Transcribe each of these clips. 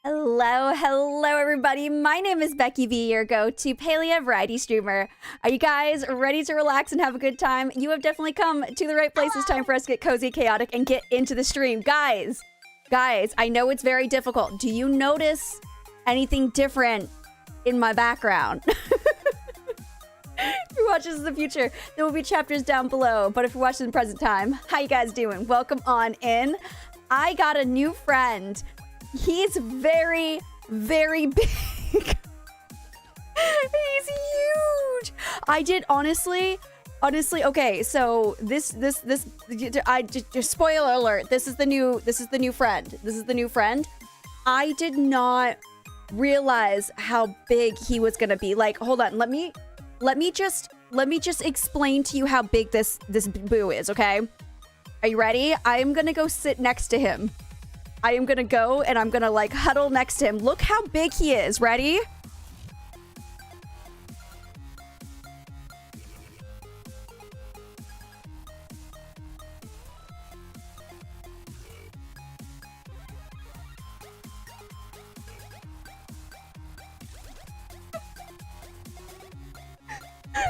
Hello, everybody. My name is Becky V, your go-to Palia variety streamer. Are you guys ready to relax and have a good time? You have definitely come to the right place. It's time for us to get cozy, chaotic, and get into the stream. Guys, I know it's very difficult. Do you notice anything different in my background? If you're watching this in the future, there will be chapters down below. But if you're watching in the present time, how you guys doing? Welcome on in. I got a new friend. He's very, very big. He's huge. I did honestly, okay, so this I just spoiler alert. This is the new friend. I did not realize how big he was gonna be. Like, hold on, let me just explain to you how big this boo is, okay? Are you ready? I'm gonna go sit next to him. I am gonna go and I'm gonna like huddle next to him. Look how big he is. Ready?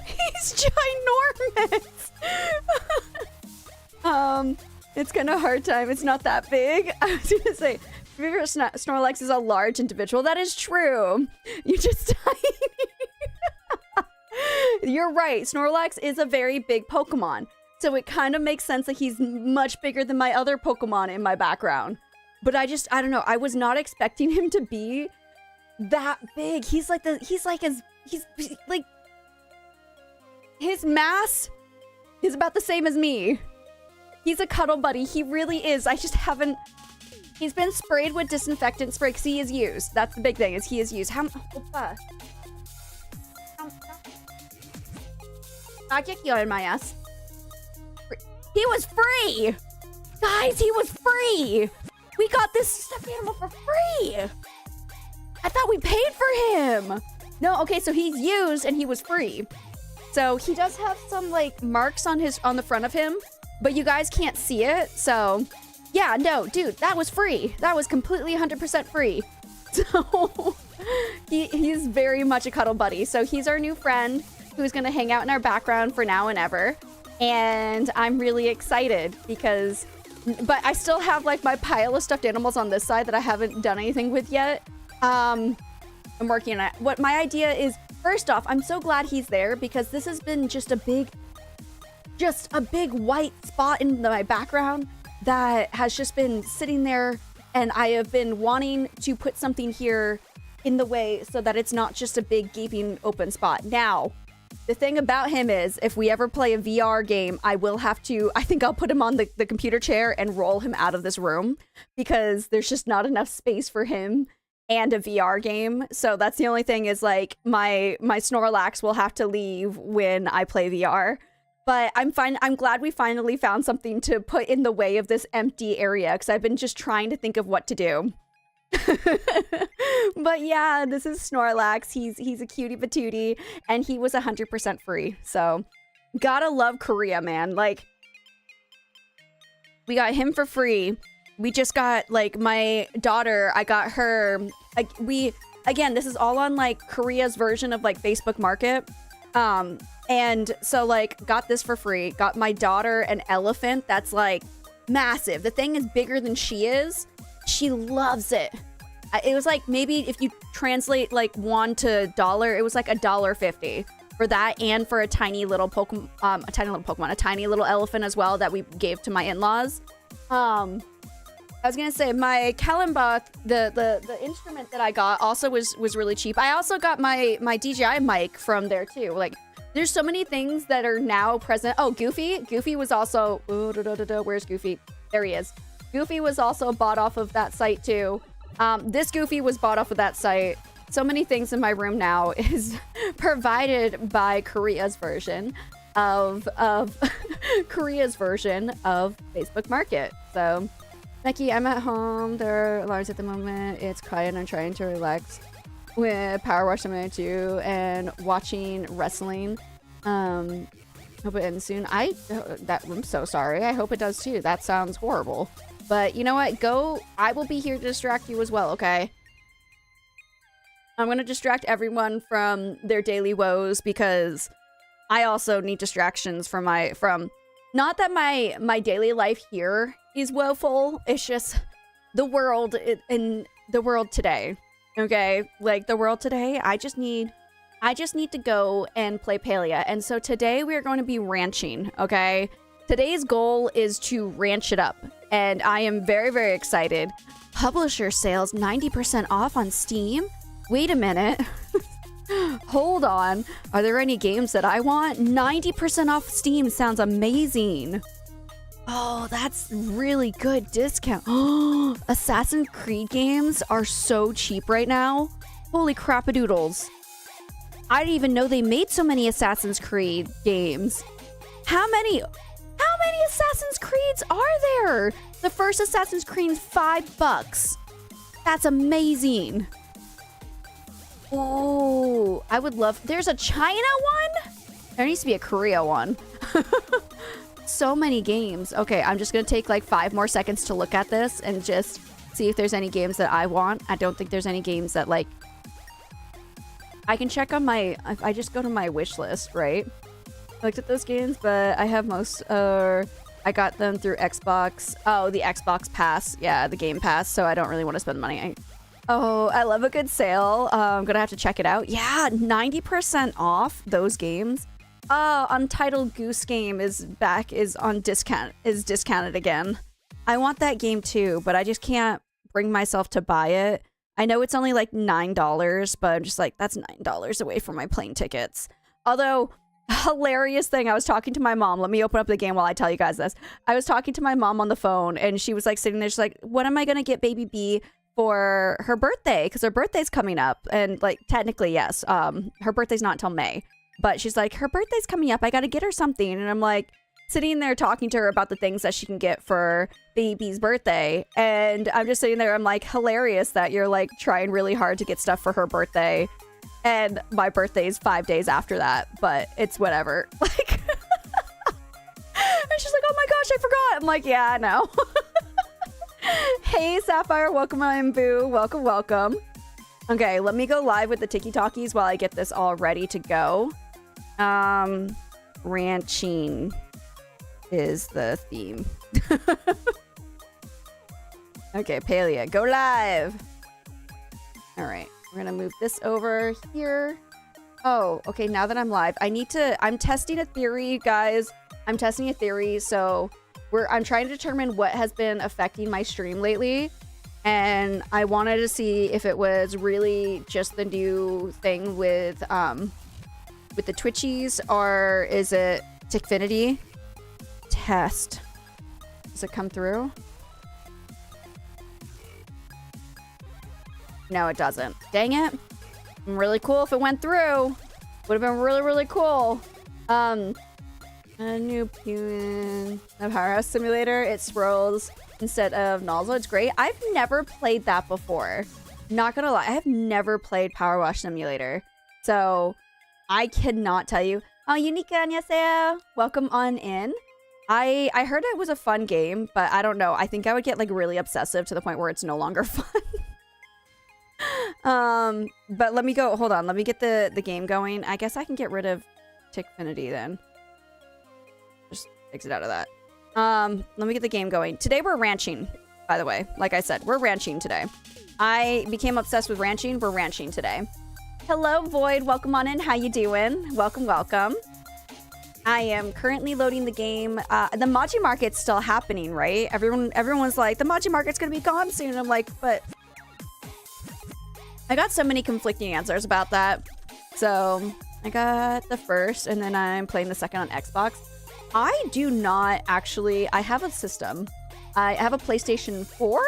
He's ginormous. It's kind of a hard time. It's not that big. I was gonna say, Snorlax is a large individual. That is true. You just tiny. You're right. Snorlax is a very big Pokemon. So it kind of makes sense that he's much bigger than my other Pokemon in my background. But I don't know. I was not expecting him to be that big. He's like his mass is about the same as me. He's a cuddle buddy. He really is. I just haven't... He's been sprayed with disinfectant spray because he is used. That's the big thing, is he is used. I get you in my ass. He was free! Guys, he was free! We got this stuffed animal for free! I thought we paid for him! No, okay, so he's used and he was free. So he does have some like marks on the front of him, but you guys can't see it. So yeah, no, dude, that was free. That was completely 100% free. So he's very much a cuddle buddy. So he's our new friend who's gonna hang out in our background for now and ever. And I'm really excited because, but I still have like my pile of stuffed animals on this side that I haven't done anything with yet. I'm working on it. What my idea is, first off, I'm so glad he's there because this has been just a big white spot in my background that has just been sitting there, and I have been wanting to put something here in the way so that it's not just a big gaping open spot. Now, the thing about him is, if we ever play a VR game, I think I'll put him on the computer chair and roll him out of this room because there's just not enough space for him and a VR game. So that's the only thing, is like my Snorlax will have to leave when I play VR. But I'm fine. I'm glad we finally found something to put in the way of this empty area because I've been just trying to think of what to do. But yeah, this is Snorlax. He's a cutie patootie and he was 100% free. So gotta love Korea, man. Like, we got him for free. We just got, like, my daughter, I got her, like, again, this is all on, like, Korea's version of, like, Facebook Market. And so, like, got this for free. Got my daughter an elephant that's, like, massive. The thing is bigger than she is. She loves it. It was, like, maybe if you translate, like, won to dollar, it was, like, $1.50 for that, and for a tiny little Pokemon, a tiny little elephant as well that we gave to my in-laws. I was gonna say, my Kallenbach, the instrument that I got also was really cheap. I also got my DJI mic from there too. Like, there's so many things that are now present. Oh, Goofy was also, where's Goofy? There he is. Goofy was also bought off of that site too. This Goofy was bought off of that site. So many things in my room now is provided by Korea's version of Korea's version of Facebook Market. So, Becky, I'm at home. There are alarms at the moment. It's quiet. I'm trying to relax with Power Wash Simulator 2 and watching wrestling. Hope it ends soon. I'm so sorry. I hope it does too. That sounds horrible. But you know what? Go. I will be here to distract you as well, okay? I'm going to distract everyone from their daily woes because I also need distractions from not that my daily life here is woeful. It's just the world in the world today. Okay? Like the world today, I just need to go and play Palia. And so today we are going to be ranching, okay? Today's goal is to ranch it up. And I am very, very excited. Publisher sales 90% off on Steam? Wait a minute. Hold on. Are there any games that I want? 90% off Steam sounds amazing. Oh, that's really good discount. Assassin's Creed games are so cheap right now. Holy crap-a-doodles. I didn't even know they made so many Assassin's Creed games. How many Assassin's Creeds are there? The first Assassin's Creed $5. That's amazing. Oh, I would love... There's a China one? There needs to be a Korea one. So many games. Okay, I'm just going to take like 5 more seconds to look at this and just see if there's any games that I want. I don't think there's any games that like... I can check on my... If I just go to my wish list, right? I looked at those games, but I have most... I got them through Xbox. Oh, the Xbox Pass. Yeah, the Game Pass. So I don't really want to spend money. Oh, I love a good sale. I'm gonna have to check it out. Yeah, 90% off those games. Untitled Goose Game is on discount. Is discounted again. I want that game too, but I just can't bring myself to buy it. I know it's only like $9, but I'm just like, that's $9 away from my plane tickets. Although, hilarious thing, I was talking to my mom. Let me open up the game while I tell you guys this. I was talking to my mom on the phone, and she was like sitting there, she's like, what am I gonna get baby B for her birthday? Because her birthday's coming up. And like, technically, yes. Her birthday's not until May. But she's like, her birthday's coming up. I gotta get her something. And I'm like, sitting there talking to her about the things that she can get for baby's birthday. And I'm just sitting there, I'm like, hilarious that you're like trying really hard to get stuff for her birthday. And my birthday is 5 days after that. But it's whatever. Like, and she's like, oh my gosh, I forgot. I'm like, yeah, I know. Hey, Sapphire, welcome on, Boo. Welcome, welcome. Okay, let me go live with the Tiki-Talkies while I get this all ready to go. Ranching is the theme. Okay, Palia, go live. All right, we're gonna move this over here. Oh, okay, now that I'm live, I'm testing a theory, guys. I'm testing a theory, so I'm trying to determine what has been affecting my stream lately. And I wanted to see if it was really just the new thing with the Twitchies, or is it Tickfinity? Test. Does it come through? No, it doesn't. Dang it. Really cool if it went through. Would have been really, really cool. A new Powerhouse Simulator. It swirls instead of nozzle. It's great. I've never played that before. Not gonna lie, I have never played Power Wash Simulator. So I cannot tell you. Oh, Yunika, annyeonghaseyo. Welcome on in. I heard it was a fun game, but I don't know. I think I would get like really obsessive to the point where it's no longer fun. But let me go. Hold on. Let me get the game going. I guess I can get rid of Tickfinity then. Just exit out of that. Let me get the game going. Today we're ranching, by the way. Like I said, we're ranching today. I became obsessed with ranching. We're ranching today. Hello, Void. Welcome on in. How you doing? Welcome, welcome. I am currently loading the game. The Maji Market's still happening, right? Everyone's like, the Maji Market's gonna be gone soon. I'm like, but I got so many conflicting answers about that. So I got the first, and then I'm playing the second on Xbox. I do not actually... I have a system. I have a PlayStation 4.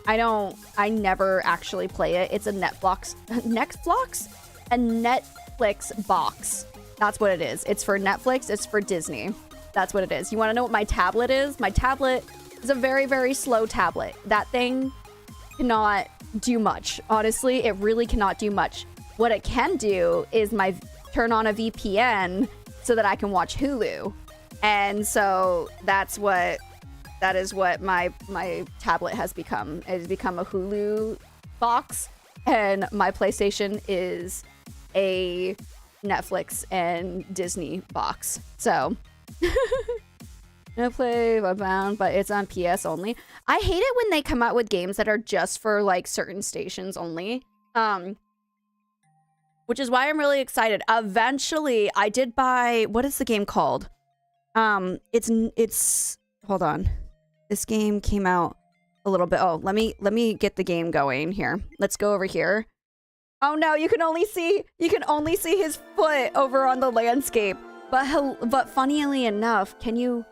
I never actually play it. It's a Netflix box. That's what it is. It's for Netflix. It's for Disney. That's what it is. You want to know what my tablet is? My tablet is a very, very slow tablet. That thing cannot do much. Honestly, it really cannot do much. What it can do is turn on a VPN so that I can watch Hulu. And so that is what my tablet has become. It has become a Hulu box, and my PlayStation is a Netflix and Disney box. So I play Bloodbound, but it's on PS only. I hate it when they come out with games that are just for like certain stations only. Which is why I'm really excited. Eventually, I did buy, what is the game called? It's hold on. This game came out a little bit. Oh, let me get the game going here. Let's go over here. Oh no, you can only see his foot over on the landscape. But funnily enough, can you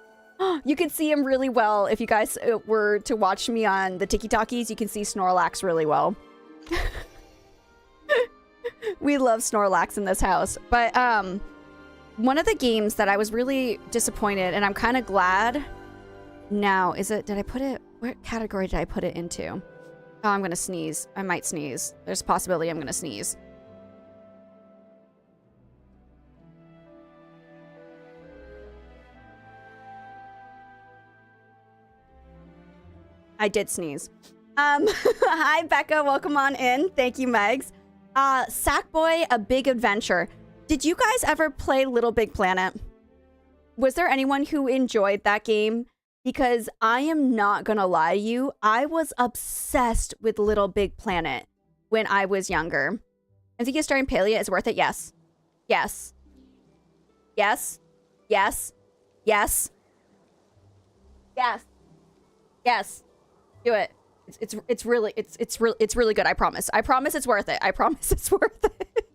you can see him really well. If you guys were to watch me on the Tiki-Talkies, you can see Snorlax really well. We love Snorlax in this house. But one of the games that I was really disappointed, and I'm kind of glad now, did I put it, what category did I put it into? Oh, I'm gonna sneeze. I might sneeze. There's a possibility I'm gonna sneeze. I did sneeze. Hi, Becca. Welcome on in. Thank you, Megs. Sackboy, A Big Adventure. Did you guys ever play Little Big Planet? Was there anyone who enjoyed that game? Because I am not gonna lie to you, I was obsessed with Little Big Planet when I was younger. I think starting Palia is worth it. Yes. Yes. Yes. Yes. Yes. Yes. Yes. Do it. It's really good. I promise. I promise it's worth it. I promise it's worth it.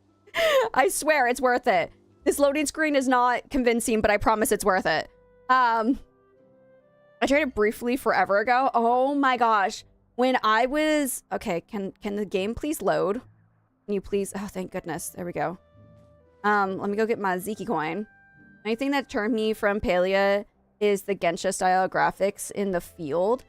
I swear it's worth it. This loading screen is not convincing, but I promise it's worth it. I tried it briefly forever ago. Oh my gosh. When I was... Okay, can the game please load? Can you please... Oh, thank goodness. There we go. Let me go get my Ziki coin. Anything that turned me from Palia is the Gensha style graphics in the field.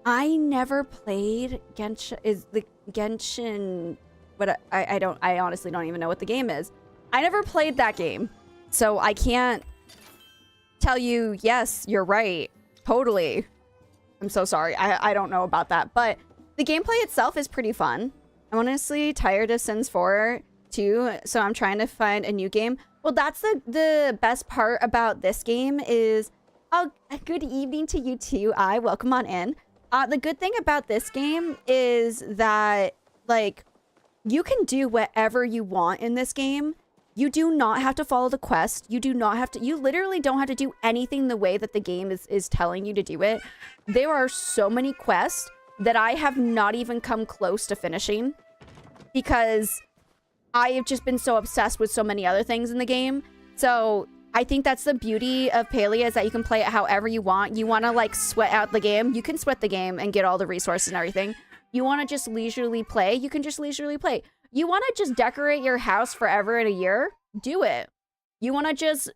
I never played Gensha... Is the Genshin... But I honestly don't even know what the game is. I never played that game. So I can't tell you, yes, you're right. Totally. I'm so sorry. I don't know about that. But the gameplay itself is pretty fun. I'm honestly tired of Sims 4 too, so I'm trying to find a new game. Well, that's the best part about this game is... Oh, good evening to you too. Welcome on in. The good thing about this game is that, like, you can do whatever you want in this game. You do not have to follow the quest. You do not have to... You literally don't have to do anything the way that the game is telling you to do it. There are so many quests that I have not even come close to finishing because I have just been so obsessed with so many other things in the game. So I think that's the beauty of Palia, is that you can play it however you want. You want to, like, sweat out the game. You can sweat the game and get all the resources and everything. You want to just leisurely play. You can just leisurely play. You want to just decorate your house forever and a year? Do it. You want to just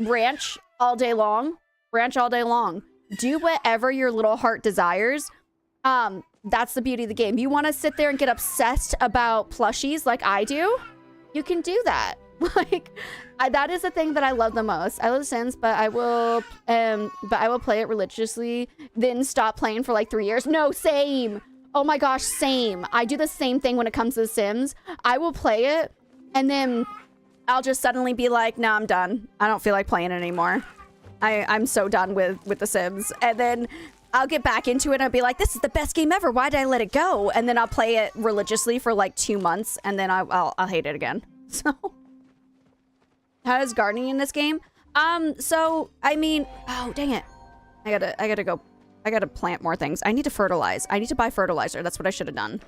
ranch all day long? Ranch all day long. Do whatever your little heart desires. That's the beauty of the game. You want to sit there and get obsessed about plushies like I do? You can do that. Like, that is the thing that I love the most. I love The Sims, but I will play it religiously, then stop playing for like 3 years. No, same. Oh my gosh, same. I do the same thing when it comes to The Sims. I will play it, and then I'll just suddenly be like, no, I'm done. I don't feel like playing it anymore. I'm so done with The Sims. And then I'll get back into it, and I'll be like, this is the best game ever. Why did I let it go? And then I'll play it religiously for like 2 months, and then I'll hate it again. So, how is gardening in this game? So, I mean, oh, dang it. I gotta go. I gotta plant more things. I need to fertilize. I need to buy fertilizer. That's what I should have done.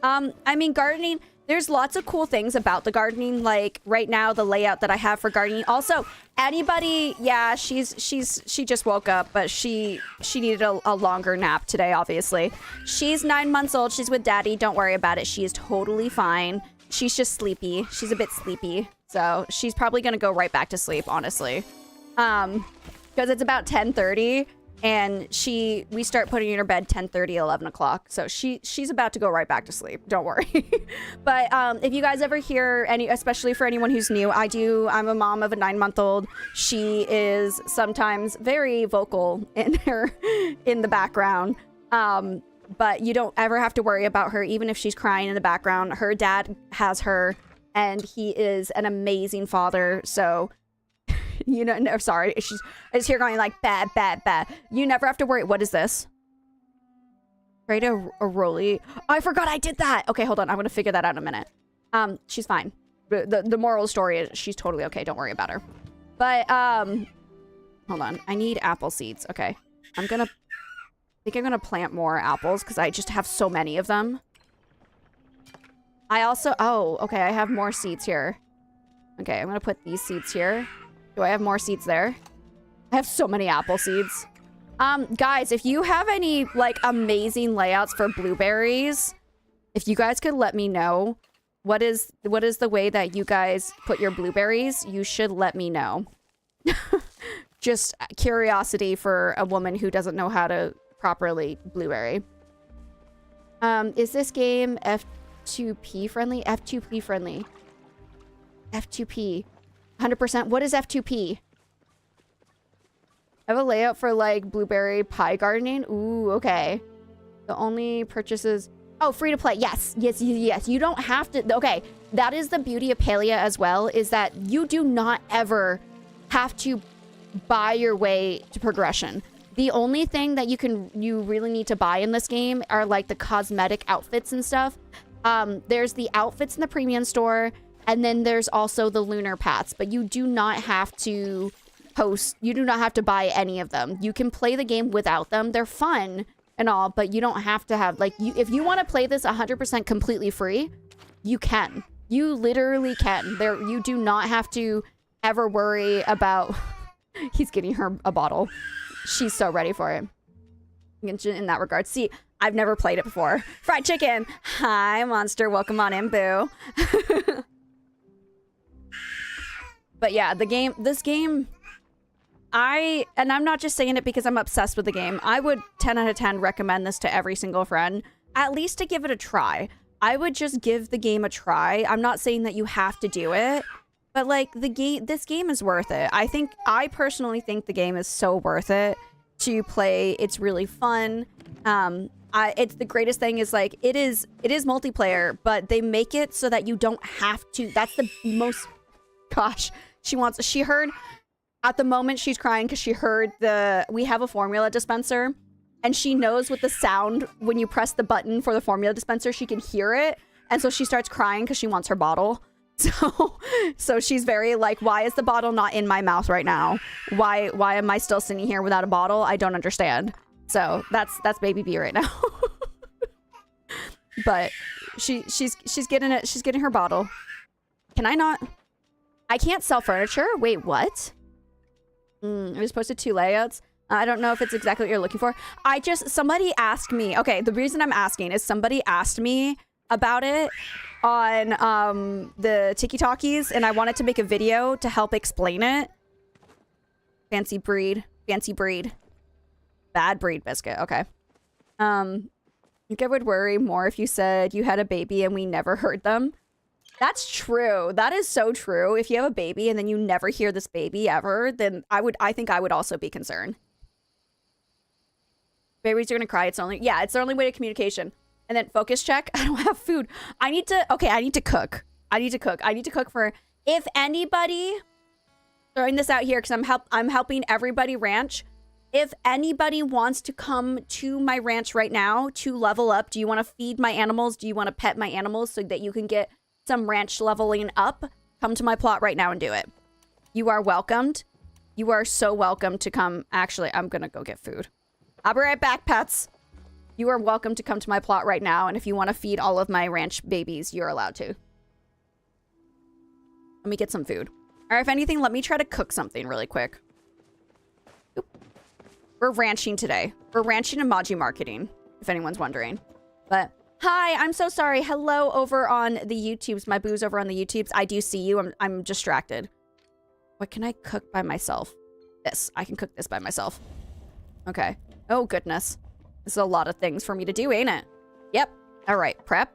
I mean, gardening, there's lots of cool things about the gardening. Like, right now, the layout that I have for gardening. Also, anybody, yeah, she just woke up, but she needed a longer nap today, obviously. She's 9 months old. She's with daddy. Don't worry about it. She is totally fine. She's just sleepy. She's a bit sleepy. So, she's probably gonna go right back to sleep, honestly. Because it's about 10:30. And we start putting her in her bed 10:30, 11 o'clock. So she's about to go right back to sleep. Don't worry. But if you guys ever hear especially for anyone who's new, I'm a mom of a 9-month-old. She is sometimes very vocal in the background. But you don't ever have to worry about her, even if she's crying in the background. Her dad has her, and he is an amazing father. So, you know, no, sorry. She's just here going like, bad, bad, bad. You never have to worry. What is this? Create a rolly. Oh, I forgot I did that. Okay, hold on. I'm going to figure that out in a minute. She's fine. The moral of the story is she's totally okay. Don't worry about her. But, hold on. I need apple seeds. Okay. I think I'm gonna plant more apples because I just have so many of them. I also, oh, okay, I have more seeds here. Okay, I'm gonna put these seeds here. Do I have more seeds there? I have so many apple seeds. Guys, if you have any, like, amazing layouts for blueberries, if you guys could let me know what is the way that you guys put your blueberries, you should let me know. Just curiosity for a woman who doesn't know how to properly blueberry. Is this game F2P friendly? F2P friendly. F2P. 100%. What is F2P? I have a layout for like blueberry pie gardening. Ooh, okay. The only purchases... Oh, free to play. Yes, yes, yes. You don't have to... Okay, that is the beauty of Palia as well, is that you do not ever have to buy your way to progression. The only thing that you really need to buy in this game are like the cosmetic outfits and stuff. There's the outfits in the premium store, and then there's also the lunar paths, but you do not have to you do not have to buy any of them. You can play the game without them. They're fun and all, but you don't have to have, like, if you want to play this 100% completely free, you can. You literally can. You do not have to ever worry about... He's getting her a bottle. She's so ready for it. In that regard. See, I've never played it before. Fried chicken. Hi, monster. Welcome on in, boo. But yeah, this game, and I'm not just saying it because I'm obsessed with the game. I would 10 out of 10 recommend this to every single friend, at least to give it a try. I would just give the game a try. I'm not saying that you have to do it, but like this game is worth it. I personally think the game is so worth it to play. It's really fun. It's the greatest thing is like, it is multiplayer, but they make it so that you don't have to. That's the most, gosh, she heard at the moment she's crying because she heard we have a formula dispenser and she knows what the sound when you press the button for the formula dispenser, she can hear it. And so she starts crying because she wants her bottle. So she's very like, why is the bottle not in my mouth right now? Why am I still sitting here without a bottle? I don't understand. So that's baby B right now. But she's getting it. She's getting her bottle. Can I not? I can't sell furniture. Wait, what? I was posted 2 layouts. I don't know if it's exactly what you're looking for. Somebody asked me. Okay, the reason I'm asking is somebody asked me about it on the TikTokies, and I wanted to make a video to help explain it. Fancy breed. Bad breed biscuit. Okay. I think I would worry more if you said you had a baby and we never heard them. That's true. That is so true. If you have a baby and then you never hear this baby ever, then I think I would also be concerned. Babies are gonna cry. It's the only way to communication. And then focus check. I don't have food. I need to cook. I need to cook for, if anybody, throwing this out here because I'm helping everybody ranch. If anybody wants to come to my ranch right now to level up, do you want to feed my animals? Do you want to pet my animals so that you can get some ranch leveling up? Come to my plot right now and do it. You are welcomed. You are so welcome to come. Actually, I'm gonna go get food. I'll be right back, pets. You are welcome to come to my plot right now, and if you want to feed all of my ranch babies, you're allowed to. Let me get some food. Or if anything, let me try to cook something really quick. Oop. We're ranching today. We're ranching and Maji Marketing, if anyone's wondering. But, hi, I'm so sorry. Hello over on the YouTubes. My boo's over on the YouTubes. I do see you. I'm distracted. What can I cook by myself? This. I can cook this by myself. Okay. Oh, goodness. This is a lot of things for me to do, ain't it? Yep. All right. Prep.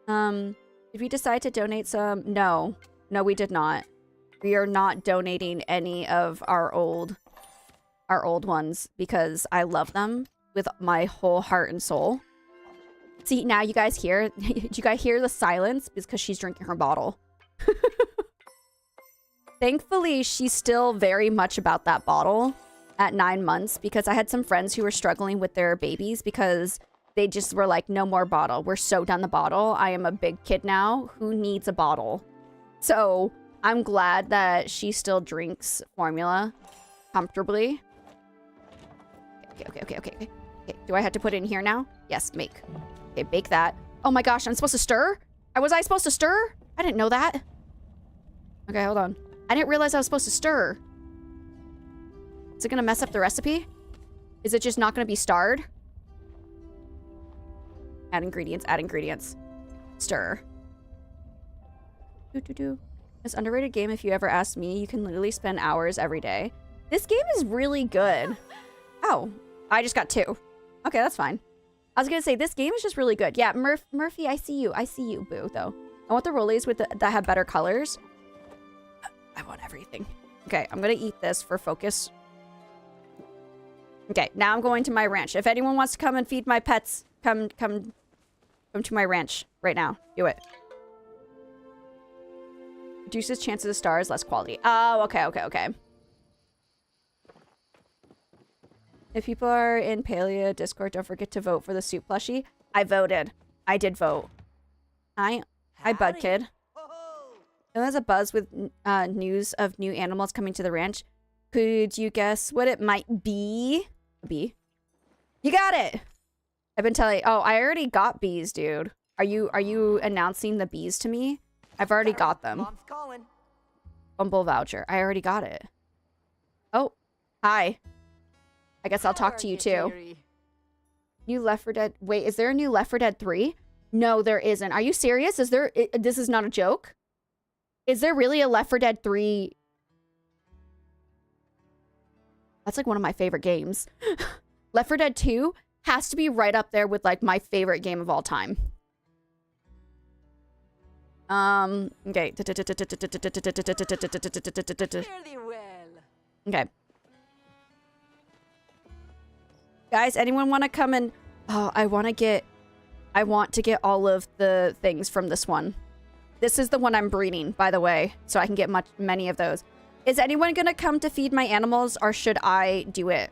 Did we decide to donate some? No. No, we did not. We are not donating any of our old ones because I love them. with my whole heart and soul. See, now you guys hear, you guys hear the silence because she's drinking her bottle. Thankfully, she's still very much about that bottle at 9 months because I had some friends who were struggling with their babies because they just were like, no more bottle. We're so done the bottle. I am a big kid now. Who needs a bottle? So I'm glad that she still drinks formula comfortably. Okay. Do I have to put it in here now? Yes, make. Okay, bake that. Oh my gosh, I'm supposed to stir? Was I supposed to stir? I didn't know that. Okay, hold on. I didn't realize I was supposed to stir. Is it gonna mess up the recipe? Is it just not gonna be starred? Add ingredients. Stir. This underrated game, if you ever ask me, you can literally spend hours every day. This game is really good. Oh, I just got 2. Okay, that's fine. I was gonna say, this game is just really good. Yeah, Murphy, I see you. I see you, boo, though. I want the rollies with that have better colors. I want everything. Okay, I'm gonna eat this for focus. Okay, now I'm going to my ranch. If anyone wants to come and feed my pets, come to my ranch right now. Do it. Reduces chances of stars, less quality. Oh, okay. If people are in Palia Discord, don't forget to vote for the soup plushie. I voted. I did vote. Hi, Bud Kid. It has a buzz with news of new animals coming to the ranch. Could you guess what it might be? A bee? You got it! I've been telling... Oh, I already got bees, dude. Are you announcing the bees to me? I've already got them. Mom's calling. Bumble voucher. I already got it. Oh, hi. I guess I'll talk to you too. New Left 4 Dead. Wait, is there a new Left 4 Dead 3? No, there isn't. Are you serious? Is there... This is not a joke? Is there really a Left 4 Dead 3? That's like one of my favorite games. Left 4 Dead 2 has to be right up there with like my favorite game of all time. Okay. Okay. Guys, anyone want to come and... Oh, I want to get all of the things from this one. This is the one I'm breeding, by the way, so I can get many of those. Is anyone gonna come to feed my animals, or should I do it?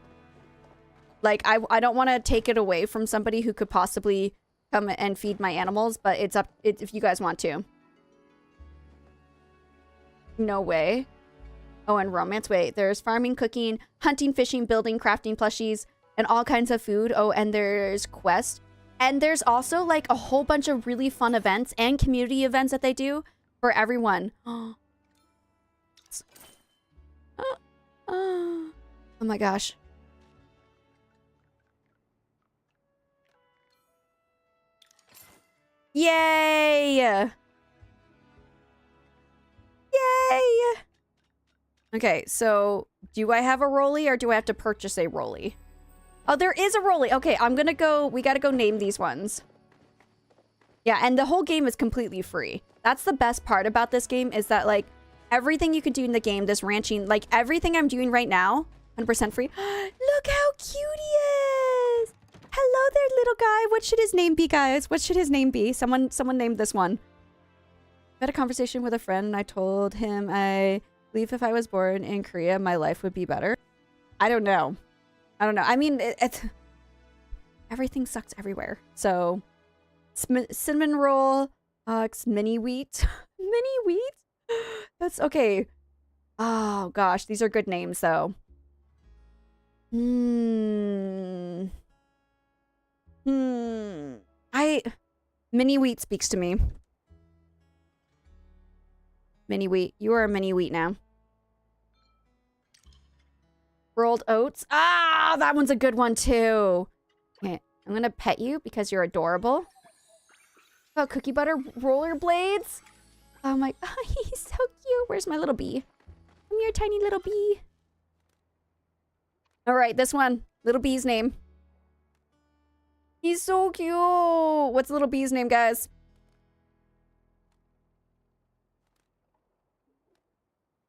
Like, I don't want to take it away from somebody who could possibly come and feed my animals, but it's up if you guys want to. No way. Oh, and romance. Wait, there's farming, cooking, hunting, fishing, building, crafting, plushies, and all kinds of food. Oh, and there's quest. And there's also like a whole bunch of really fun events and community events that they do for everyone. Oh my gosh. Yay! Yay! Okay, so do I have a rollie or do I have to purchase a rollie? Oh, there is a rollie. Okay, I'm gonna go... We gotta go name these ones. Yeah, and the whole game is completely free. That's the best part about this game is that, like, everything you can do in the game, this ranching, like, everything I'm doing right now, 100% free. Look how cute he is! Hello there, little guy. What should his name be, guys? What should his name be? Someone named this one. I had a conversation with a friend, and I told him I believe if I was born in Korea, my life would be better. I don't know. I mean, it's... Everything sucks everywhere. So, cinnamon roll, mini wheat. Mini wheat? That's okay. Oh, gosh. These are good names, though. Mini wheat speaks to me. Mini wheat. You are a mini wheat now. Rolled oats. Ah, that one's a good one too. Okay, I'm gonna pet you because you're adorable. Oh, cookie butter rollerblades. Oh my, oh, he's so cute. Where's my little bee? Come here, tiny little bee. All right, this one, little bee's name. He's so cute. What's little bee's name, guys?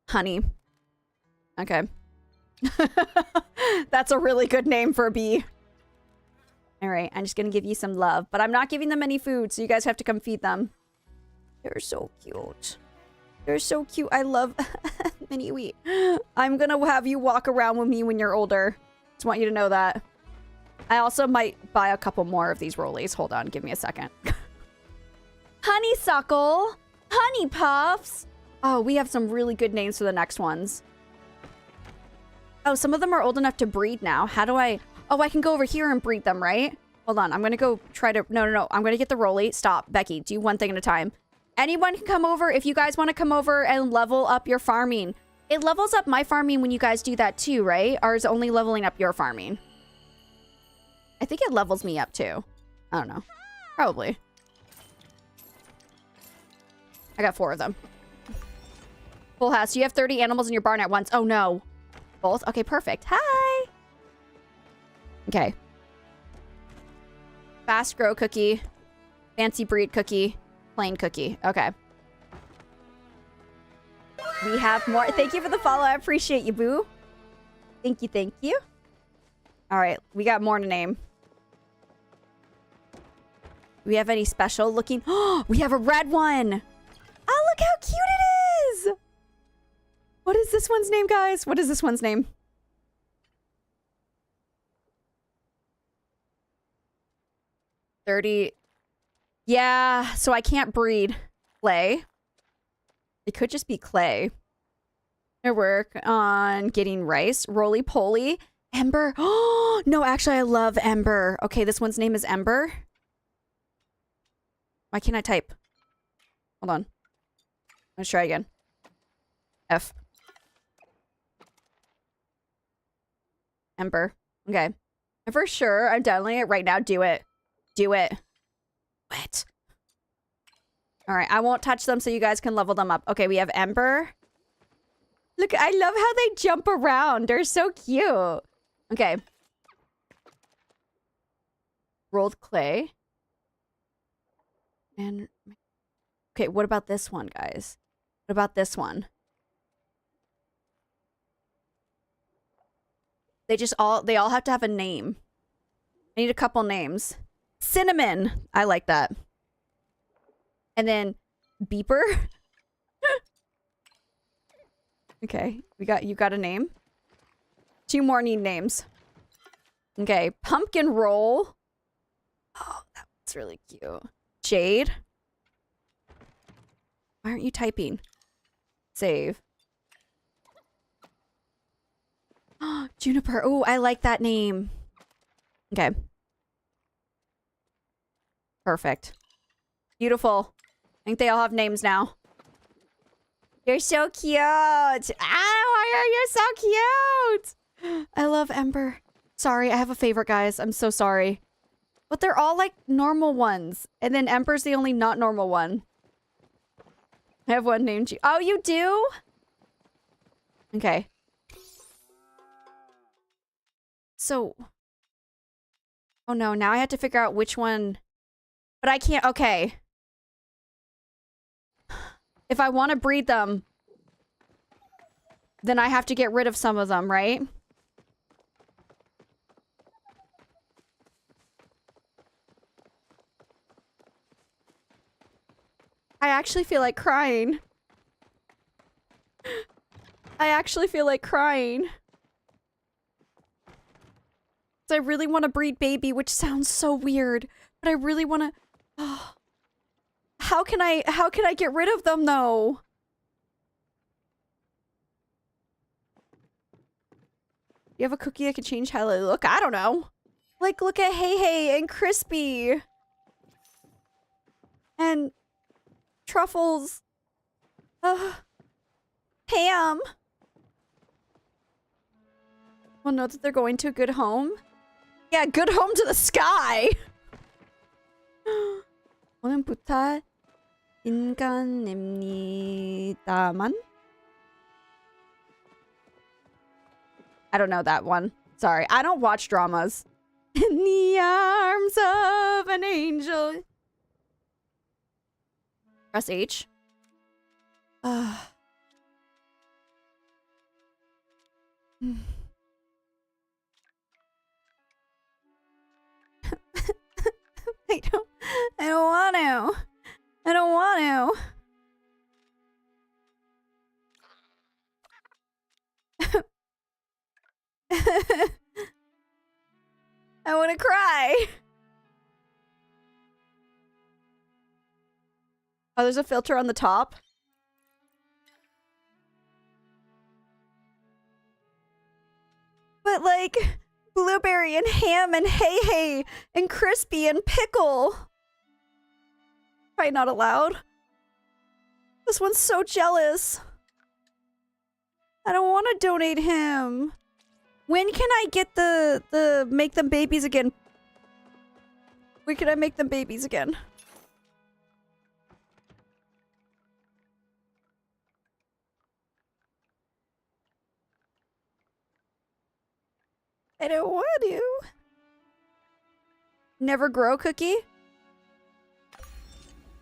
Honey. Okay. That's a really good name for a bee. All right, I'm just gonna give you some love, but I'm not giving them any food, so you guys have to come feed them. They're so cute. They're so cute. I love Mini Wheat. I'm gonna have you walk around with me when you're older. Just want you to know that. I also might buy a couple more of these rollies. Hold on, give me a second. Honeysuckle, Honey Puffs. Oh, we have some really good names for the next ones. Oh, some of them are old enough to breed now. How do I... Oh, I can go over here and breed them, right? Hold on, I'm gonna go try to... No. I'm gonna get the rolly. Stop, Becky. Do one thing at a time. Anyone can come over if you guys want to come over and level up your farming. It levels up my farming when you guys do that too, right? Or is it only leveling up your farming? I think it levels me up too. I don't know. Probably. I got 4 of them. Full house. You have 30 animals in your barn at once. Oh no. Both? Okay, perfect. Hi. Okay. Fast grow cookie. Fancy breed cookie. Plain cookie. Okay. We have more. Thank you for the follow. I appreciate you, boo. Thank you, thank you. All right, we got more to name. Do we have any special looking? Oh, we have a red one. Oh, look how cute it is. What is this one's name, guys? What is this one's name? $30. Yeah, so I can't breed Clay. It could just be Clay. I work on getting rice. Roly-poly. Ember. Oh, no, actually, I love Ember. Okay, this one's name is Ember. Why can't I type? Hold on. Let's try again. F. Ember. Okay. And for sure, I'm downloading it right now. Do it. Do it. What? All right, I won't touch them so you guys can level them up. Okay, we have Ember. Look, I love how they jump around. They're so cute. Okay. Rolled clay. And okay, what about this one, guys? What about this one? They all have to have a name. I need a couple names. Cinnamon. I like that. And then Beeper. Okay, you got a name. 2 more need names. Okay, Pumpkin Roll. Oh, that's really cute. Jade. Why aren't you typing? Save. Juniper. Oh, I like that name. Okay. Perfect. Beautiful. I think they all have names now. You're so cute. Oh, you're so cute. I love Ember. Sorry, I have a favorite, guys. I'm so sorry. But they're all like normal ones. And then Ember's the only not normal one. I have one named G. Oh, you do? Okay. So. Oh no, now I have to figure out which one. But I can't. Okay. If I want to breed them, then I have to get rid of some of them, right? I actually feel like crying. I actually feel like crying. I really want to breed baby, which sounds so weird, but I really want to... Oh. How can I get rid of them though? You have a cookie that can change how they look? I don't know. Like, look at Hey Hey and Crispy. And Truffles. Pam. Well, know that they're going to a good home. Yeah, good home to the sky. 오늘부터 인간입니다만. I don't know that one. Sorry, I don't watch dramas. In the arms of an angel. Press H. I don't want to. I don't want to. I want to cry. Oh, there's a filter on the top. But like blueberry and ham and hey hey and crispy and pickle. Probably not allowed. This one's so jealous. I don't want to donate him. When can I get the make them babies again? When can I make them babies again? I don't want to. Never grow cookie?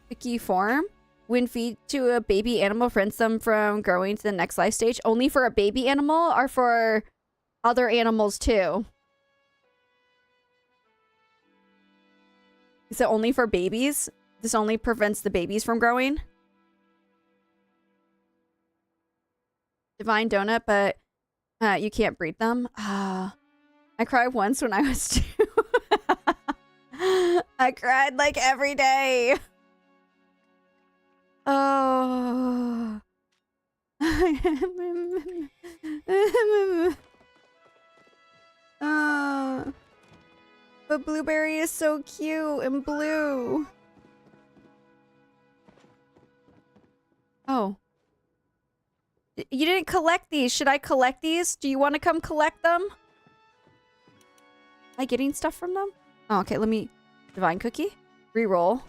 Cookie form? When feed to a baby animal prevents them from growing to the next life stage? Only for a baby animal or for other animals too? Is it only for babies? This only prevents the babies from growing? Divine donut, but you can't breed them? I cried once when I was 2. I cried like every day. Oh. But Blueberry is so cute and blue. Oh. You didn't collect these. Should I collect these? Do you want to come collect them? Am I getting stuff from them? Oh, okay, let me... Divine cookie? Reroll.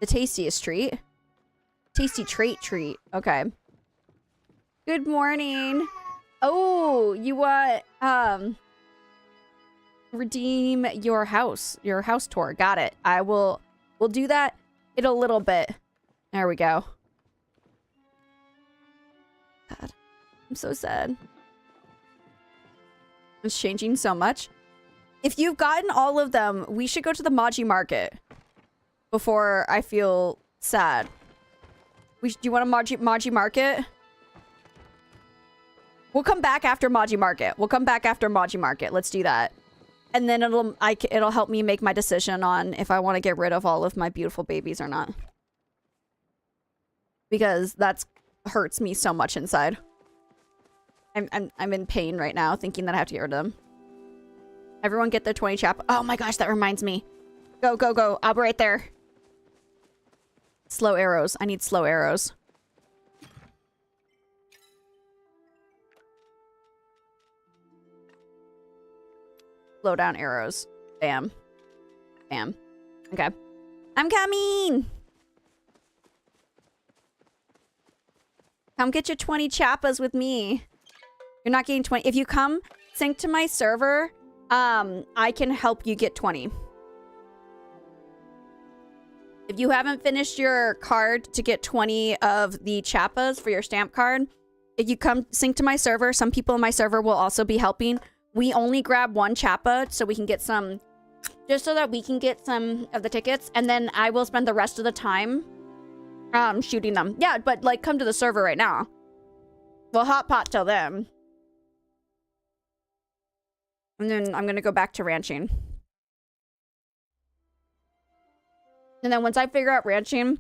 The tastiest treat. Tasty trait treat. Okay. Good morning. Oh, you want... redeem your house tour. Got it. We'll do that in a little bit. There we go. God, I'm so sad. It's changing so much. If you've gotten all of them, we should go to the Maji Market before I feel sad. Do you want a Maji Market? We'll come back after Maji Market. Let's do that. And then it'll help me make my decision on if I want to get rid of all of my beautiful babies or not. Because that's hurts me so much inside. I'm in pain right now thinking that I have to get rid of them. Everyone get their 20 chap. Oh my gosh, that reminds me. Go, go, go. I'll be right there. Slow arrows. I need slow arrows. Slow down arrows. Bam. Bam. Okay. I'm coming! Come get your 20 chappas with me. You're not getting 20. If you come sync to my server, I can help you get 20. If you haven't finished your card to get 20 of the chappas for your stamp card, if you come sync to my server, some people in my server will also be helping. We only grab 1 chappa so we can get some, just so that we can get some of the tickets, and then I will spend the rest of the time shooting them. Yeah, but like come to the server right now. We'll hot pot till then. And then I'm gonna go back to ranching. And then once I figure out ranching,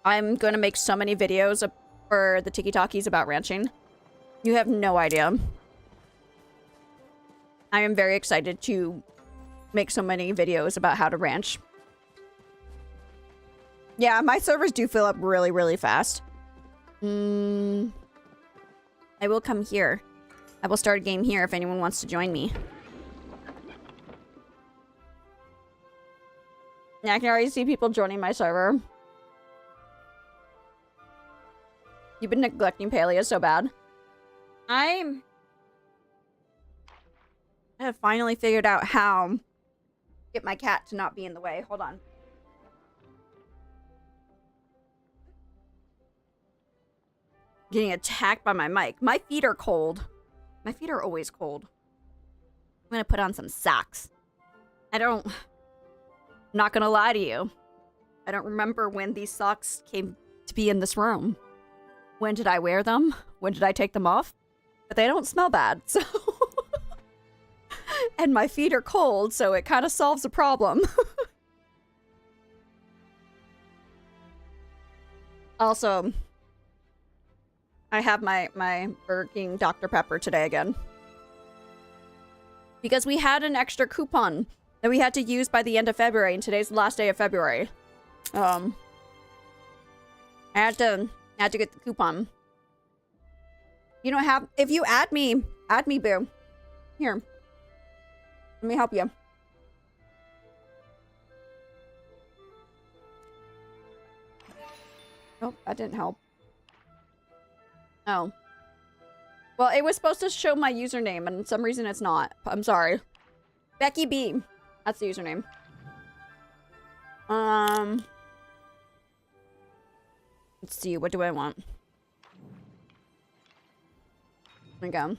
I'm gonna make so many videos for the Tiki Talkies about ranching. You have no idea. I am very excited to make so many videos about how to ranch. Yeah, my servers do fill up really, really fast. I will come here. I will start a game here if anyone wants to join me. Yeah, I can already see people joining my server. You've been neglecting Palia so bad. I have finally figured out how to get my cat to not be in the way. Hold on. Getting attacked by my mic. My feet are cold. My feet are always cold. I'm gonna put on some socks. I don't not gonna lie to you. I don't remember when these socks came to be in this room. When did I wear them? When did I take them off? But they don't smell bad, so... And my feet are cold, so it kind of solves the problem. Also, I have my Burger King Dr. Pepper today again. Because we had an extra coupon that we had to use by the end of February, and today's the last day of February. I had to get the coupon. You don't have... If you add me, boo. Here. Let me help you. Oh, that didn't help. Oh. Well, it was supposed to show my username, and for some reason it's not. I'm sorry. Becky B. That's the username. Let's see. What do I want? There we go.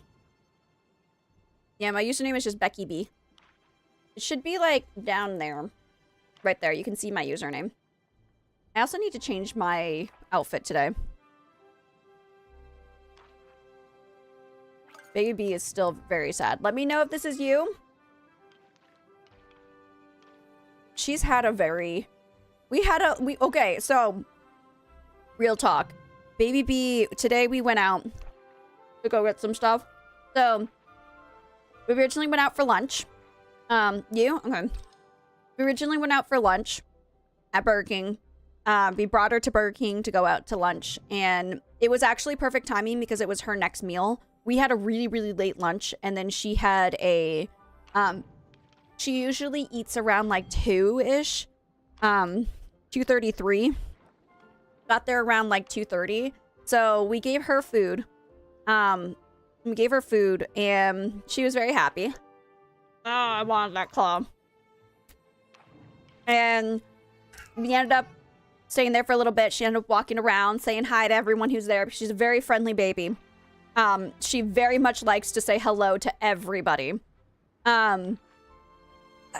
Yeah, my username is just Becky B. It should be, like, down there. Right there. You can see my username. I also need to change my outfit today. Baby B is still very sad. Let me know if this is you. She's had a very... Okay, so... Real talk. Baby B... Today we went out to go get some stuff. So... We originally went out for lunch. You? Okay. We originally went out for lunch at Burger King. We brought her to Burger King to go out to lunch. And it was actually perfect timing because it was her next meal. We had a really, really late lunch. And then she had a... she usually eats around like 2-ish. 2:33. Got there around like 2:30. So we gave her food. We gave her food and she was very happy. Oh, I wanted that claw. And we ended up staying there for a little bit. She ended up walking around, saying hi to everyone who's there. She's a very friendly baby. She very much likes to say hello to everybody. I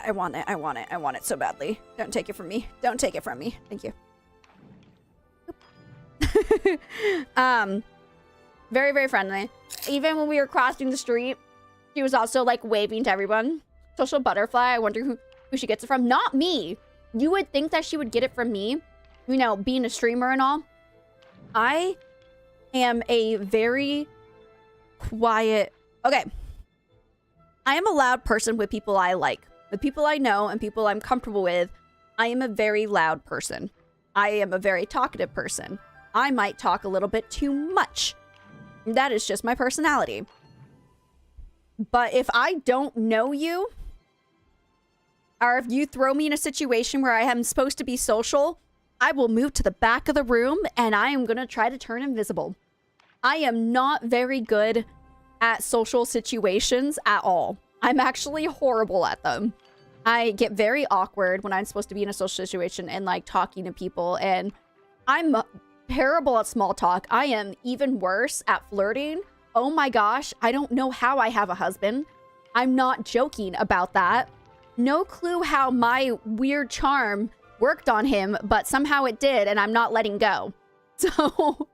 want it. I want it. I want it so badly. Don't take it from me. Don't take it from me. Thank you. Very, very friendly. Even when we were crossing the street, she was also like waving to everyone. Social butterfly. I wonder who she gets it from. Not me. You would think that she would get it from me. You know, being a streamer and all. I am a very quiet... Okay. I am a loud person with people I like. With people I know and people I'm comfortable with, I am a very loud person. I am a very talkative person. I might talk a little bit too much. That is just my personality. But if I don't know you, or if you throw me in a situation where I am supposed to be social, I will move to the back of the room and I am going to try to turn invisible. I am not very good at social situations at all. I'm actually horrible at them. I get very awkward when I'm supposed to be in a social situation and like talking to people, and I'm terrible at small talk. I am even worse at flirting. Oh my gosh, I don't know how I have a husband. I'm not joking about that. No clue how my weird charm worked on him, but somehow it did, and I'm not letting go. So,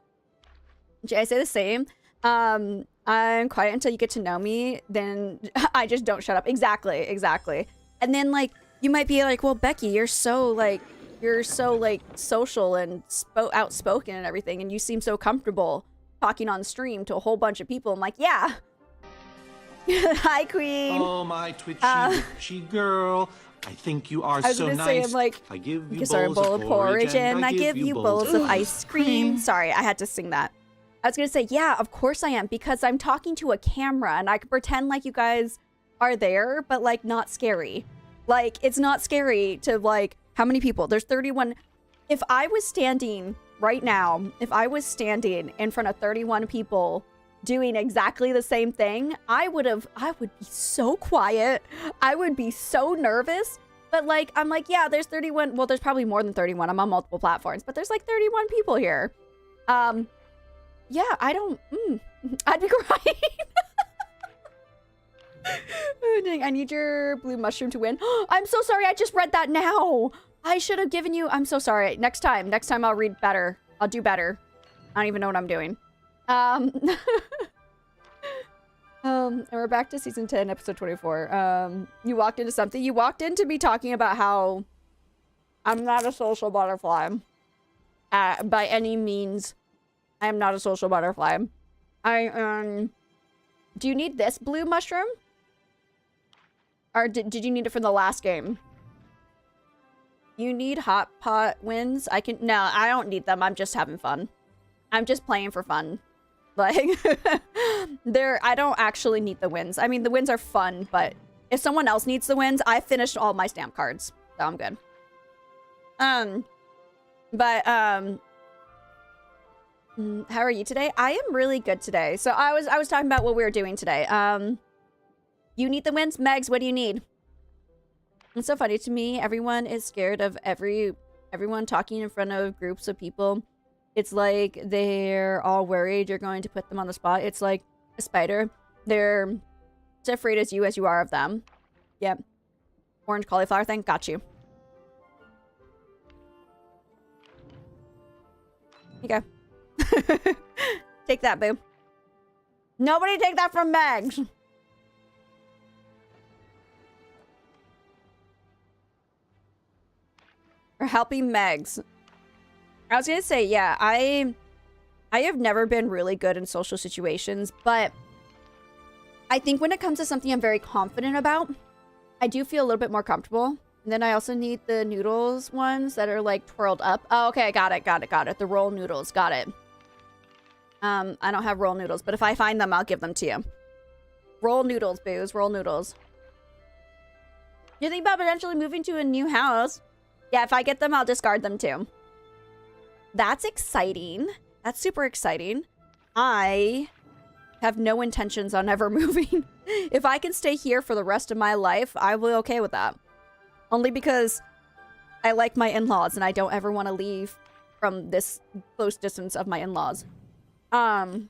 did I say the same? I'm quiet until you get to know me, then I just don't shut up. Exactly. And then, like, you might be like, well, Becky, you're so social and outspoken and everything, and you seem so comfortable talking on stream to a whole bunch of people. I'm like, yeah. Hi, Queen. Oh, my twitchy girl. I think you are so nice. Say, I'm like, I give you a bowl of porridge and I give you bowls of ice cream. Sorry, I had to sing that. I was going to say, yeah, of course I am, because I'm talking to a camera and I can pretend like you guys are there, but like not scary. Like, it's not scary to like, how many people? There's 31. If I was standing right now, if I was standing in front of 31 people doing exactly the same thing, I would be so quiet. I would be so nervous. But like, I'm like, yeah, there's 31. Well, there's probably more than 31. I'm on multiple platforms, but there's like 31 people here. Yeah, I don't, I'd be crying. Oh, dang, I need your blue mushroom to win. I'm so sorry. I just read that now. I should have given you. I'm so sorry. Next time I'll read better. I'll do better. I don't even know what I'm doing. And we're back to season 10, episode 24. You walked into something. You walked into me talking about how I'm not a social butterfly. By any means, I am not a social butterfly. Do you need this blue mushroom? Or did you need it from the last game? You need hot pot wins? No, I don't need them. I'm just having fun. I'm just playing for fun. Like, I don't actually need the wins. I mean, the wins are fun, but if someone else needs the wins, I finished all my stamp cards. So I'm good. How are you today? I am really good today. So I was talking about what we were doing today. You need the wins? Megs, what do you need? It's so funny to me. Everyone is scared of everyone talking in front of groups of people. It's like they're all worried you're going to put them on the spot. It's like a spider. They're as afraid as you are of them. Yep. Orange cauliflower thing. Got you. Okay. Take that, boo. Nobody take that from Megs. Or helping Megs. I was gonna say, yeah, I have never been really good in social situations, but I think when it comes to something I'm very confident about, I do feel a little bit more comfortable. And then I also need the noodles ones that are like twirled up. Oh, okay, got it. The roll noodles, got it. I don't have roll noodles, but if I find them, I'll give them to you. Roll noodles, booze, roll noodles. You think about potentially moving to a new house? Yeah, if I get them, I'll discard them too. That's exciting. That's super exciting. I have no intentions on ever moving. If I can stay here for the rest of my life, I will be okay with that. Only because I like my in-laws and I don't ever want to leave from this close distance of my in-laws. Let's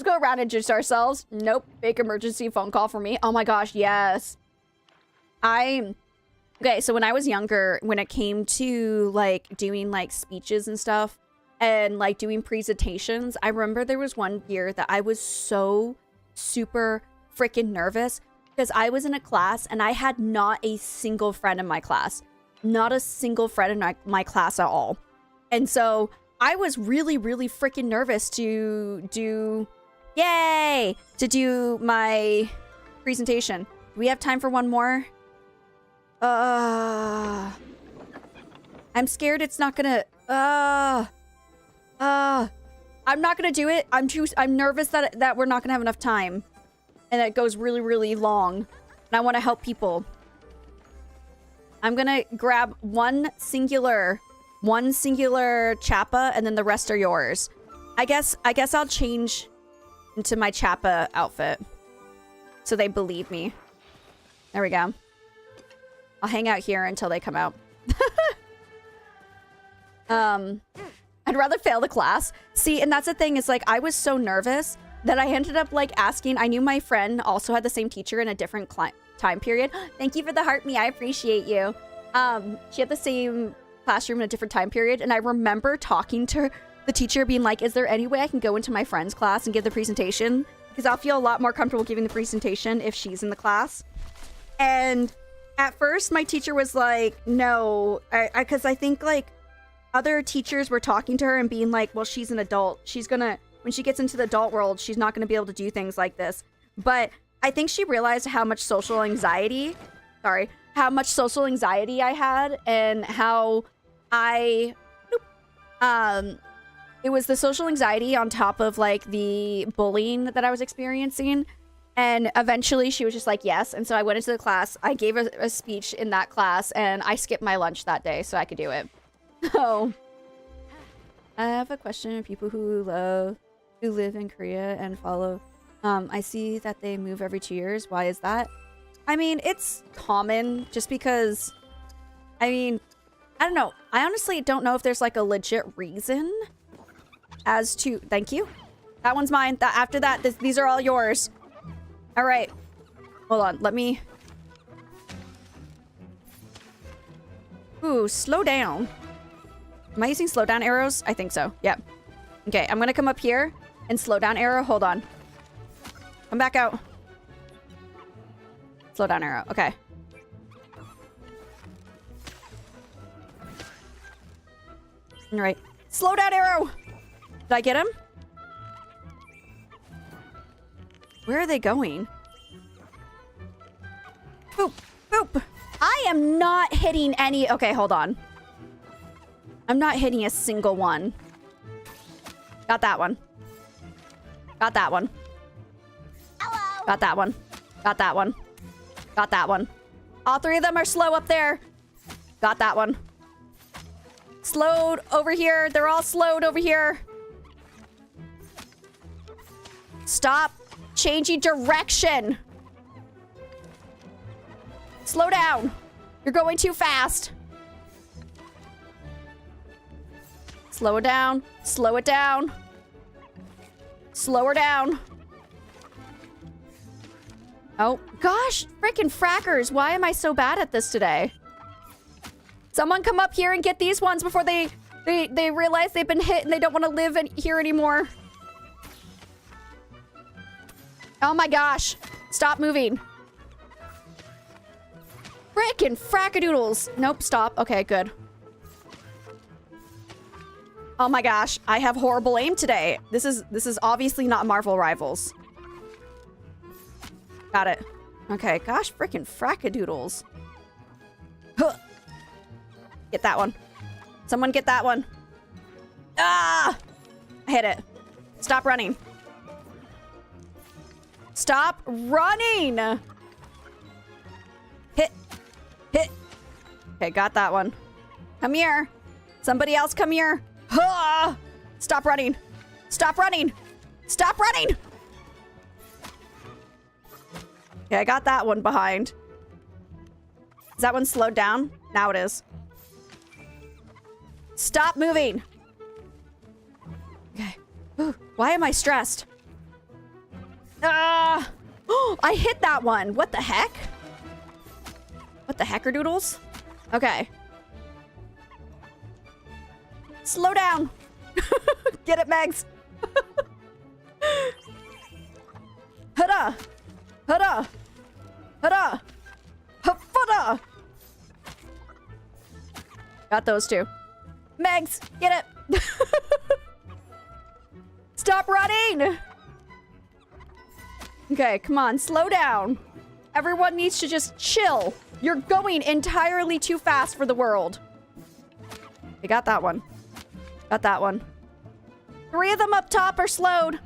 go around and introduce ourselves. Nope. Big emergency phone call for me. Oh my gosh, yes. Okay, so when I was younger, when it came to like doing like speeches and stuff and like doing presentations, I remember there was one year that I was so super freaking nervous because I was in a class and I had not a single friend in my class. Not a single friend in my class at all. And so I was really, really freaking nervous to do my presentation. Do we have time for one more? I'm scared it's not gonna, I'm not gonna do it. I'm nervous that we're not gonna have enough time. And it goes really, really long. And I want to help people. I'm gonna grab one singular Chappa and then the rest are yours. I guess I'll change into my Chappa outfit. So they believe me. There we go. I'll hang out here until they come out. I'd rather fail the class. See, and that's the thing is like, I was so nervous that I ended up like asking, I knew my friend also had the same teacher in a different time period. Thank you for the heart me. I appreciate you. She had the same classroom in a different time period. And I remember talking to the teacher being like, is there any way I can go into my friend's class and give the presentation? Because I'll feel a lot more comfortable giving the presentation if she's in the class. And at first, my teacher was like, no, because I think like other teachers were talking to her and being like, well, she's an adult. When she gets into the adult world, she's not going to be able to do things like this. But I think she realized how much social anxiety I had and how it was the social anxiety on top of like the bullying that I was experiencing. And eventually she was just like, yes. And so I went into the class. I gave a speech in that class and I skipped my lunch that day so I could do it. So I have a question for people who live in Korea and follow. I see that they move every 2 years. Why is that? I mean, it's common just because, I mean, I don't know. I honestly don't know if there's like a legit reason as to, thank you. That one's mine. After that, these are all yours. All right. Hold on. Let me... Ooh, slow down. Am I using slow down arrows? I think so. Yep. Okay, I'm gonna come up here and slow down arrow. Hold on. Come back out. Slow down arrow. Okay. All right. Slow down arrow. Did I get him? Where are they going? Boop. Boop. I am not hitting any... Okay, hold on. I'm not hitting a single one. Got that one. Got that one. Hello. Got that one. Got that one. Got that one. All three of them are slow up there. Got that one. Slowed over here. They're all slowed over here. Stop changing direction. Slow down. You're going too fast. Slow it down. Slow it down. Slow her down. Oh, gosh. Freaking frackers. Why am I so bad at this today? Someone come up here and get these ones before they realize they've been hit and they don't want to live here anymore. Oh my gosh. Stop moving. Frickin' frackadoodles. Nope, stop. Okay, good. Oh my gosh, I have horrible aim today. This is obviously not Marvel Rivals. Got it. Okay, gosh, frickin' frackadoodles. Huh. Get that one. Someone get that one. Ah! I hit it. Stop running. Stop running! Hit. Hit. Okay, got that one. Come here. Somebody else come here. Ah! Stop running. Stop running. Stop running! Okay, I got that one behind. Is that one slowed down? Now it is. Stop moving. Okay. Ooh, why am I stressed? Ah! I hit that one. What the heck? What the hecker doodles? Okay. Slow down. Get it, Megs. Hada. Hada. Hada. Hafada. Got those two. Megs, get it. Stop running. Okay, come on, slow down. Everyone needs to just chill. You're going entirely too fast for the world. I got that one. Got that one. 3 of them up top are slowed.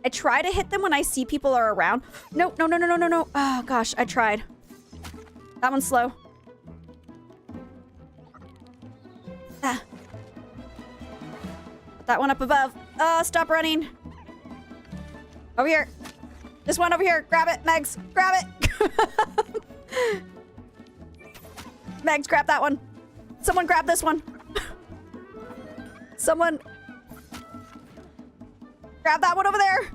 I try to hit them when I see people are around. No, no, no, no, no, no, no. Oh, gosh, I tried. That one's slow. Ah. Put that one up above. Oh, stop running. Over here. This one over here. Grab it, Megs. Grab it. Megs, grab that one. Someone grab this one. Someone grab that one over there.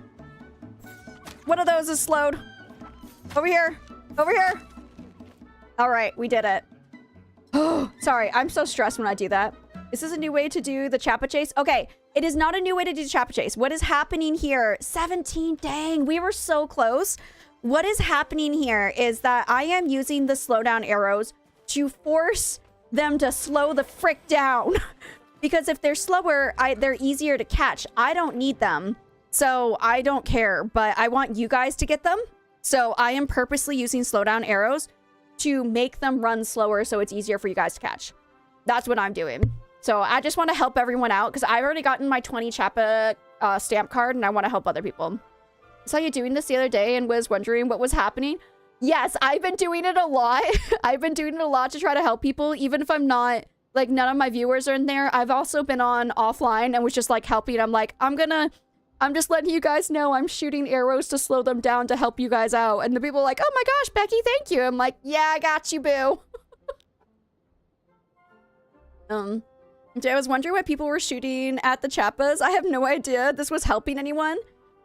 One of those is slowed. Over here. Over here. All right, we did it. Oh, sorry. I'm so stressed when I do that. Is this a new way to do the Chappa Chase? Okay, it is not a new way to do Chappa Chase. What is happening here? 17, dang, we were so close. What is happening here is that I am using the slowdown arrows to force them to slow the frick down. Because if they're slower, they're easier to catch. I don't need them, so I don't care. But I want you guys to get them. So I am purposely using slowdown arrows to make them run slower so it's easier for you guys to catch. That's what I'm doing. So I just want to help everyone out because I've already gotten my 20 Chappa stamp card and I want to help other people. I saw you doing this the other day and was wondering what was happening. Yes, I've been doing it a lot. I've been doing it a lot to try to help people, even if I'm not, like, none of my viewers are in there. I've also been on offline and was just, like, helping. I'm like, I'm just letting you guys know I'm shooting arrows to slow them down to help you guys out. And the people are like, oh my gosh, Becky, thank you. I'm like, yeah, I got you, boo. I was wondering why people were shooting at the chappas. I have no idea this was helping anyone.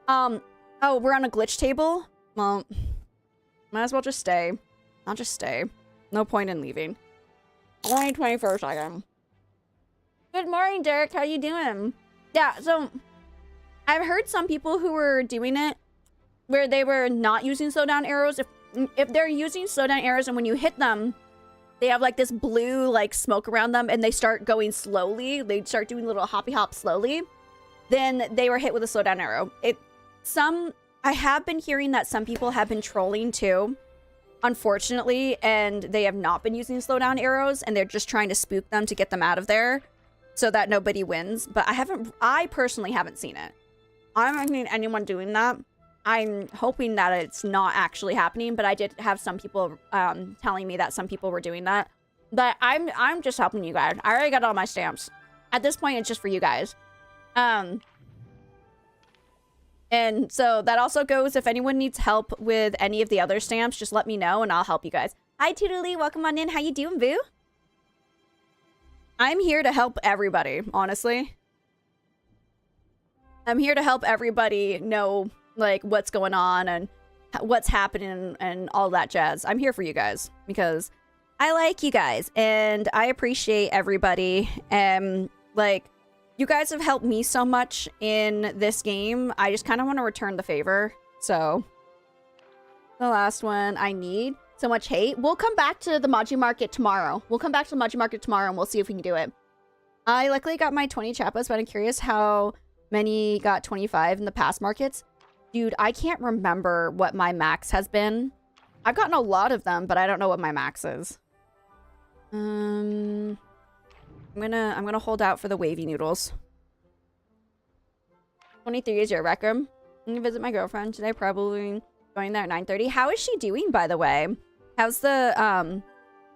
Oh, we're on a glitch table? Well, might as well just stay. I'll just stay. No point in leaving. Only 24 seconds. Good morning, Derek. How you doing? Yeah, so I've heard some people who were doing it where they were not using slowdown arrows. If they're using slowdown arrows and when you hit them, they have like this blue like smoke around them and they start going slowly. They start doing little hoppy hop slowly. Then they were hit with a slowdown arrow. I have been hearing that some people have been trolling too, unfortunately, and they have not been using slowdown arrows and they're just trying to spook them to get them out of there so that nobody wins. But I personally haven't seen it. I haven't seen anyone doing that. I'm hoping that it's not actually happening, but I did have some people telling me that some people were doing that. But I'm just helping you guys. I already got all my stamps. At this point, it's just for you guys. And so that also goes, if anyone needs help with any of the other stamps, just let me know and I'll help you guys. Hi, Tootly. Welcome on in. How you doing, boo? I'm here to help everybody, honestly. I'm here to help everybody know, like, what's going on and what's happening and all that jazz. I'm here for you guys because I like you guys and I appreciate everybody. And, like, you guys have helped me so much in this game. I just kind of want to return the favor. So, the last one I need. So much hate. We'll come back to the Maji Market tomorrow. We'll come back to the Maji Market tomorrow and we'll see if we can do it. I luckily got my 20 chappas, but I'm curious how many got 25 in the past markets. Dude, I can't remember what my max has been. I've gotten a lot of them, but I don't know what my max is. I'm gonna hold out for the wavy noodles. 23 is your record. I'm gonna visit my girlfriend today, probably going there at 9:30. How is she doing, by the way? How's the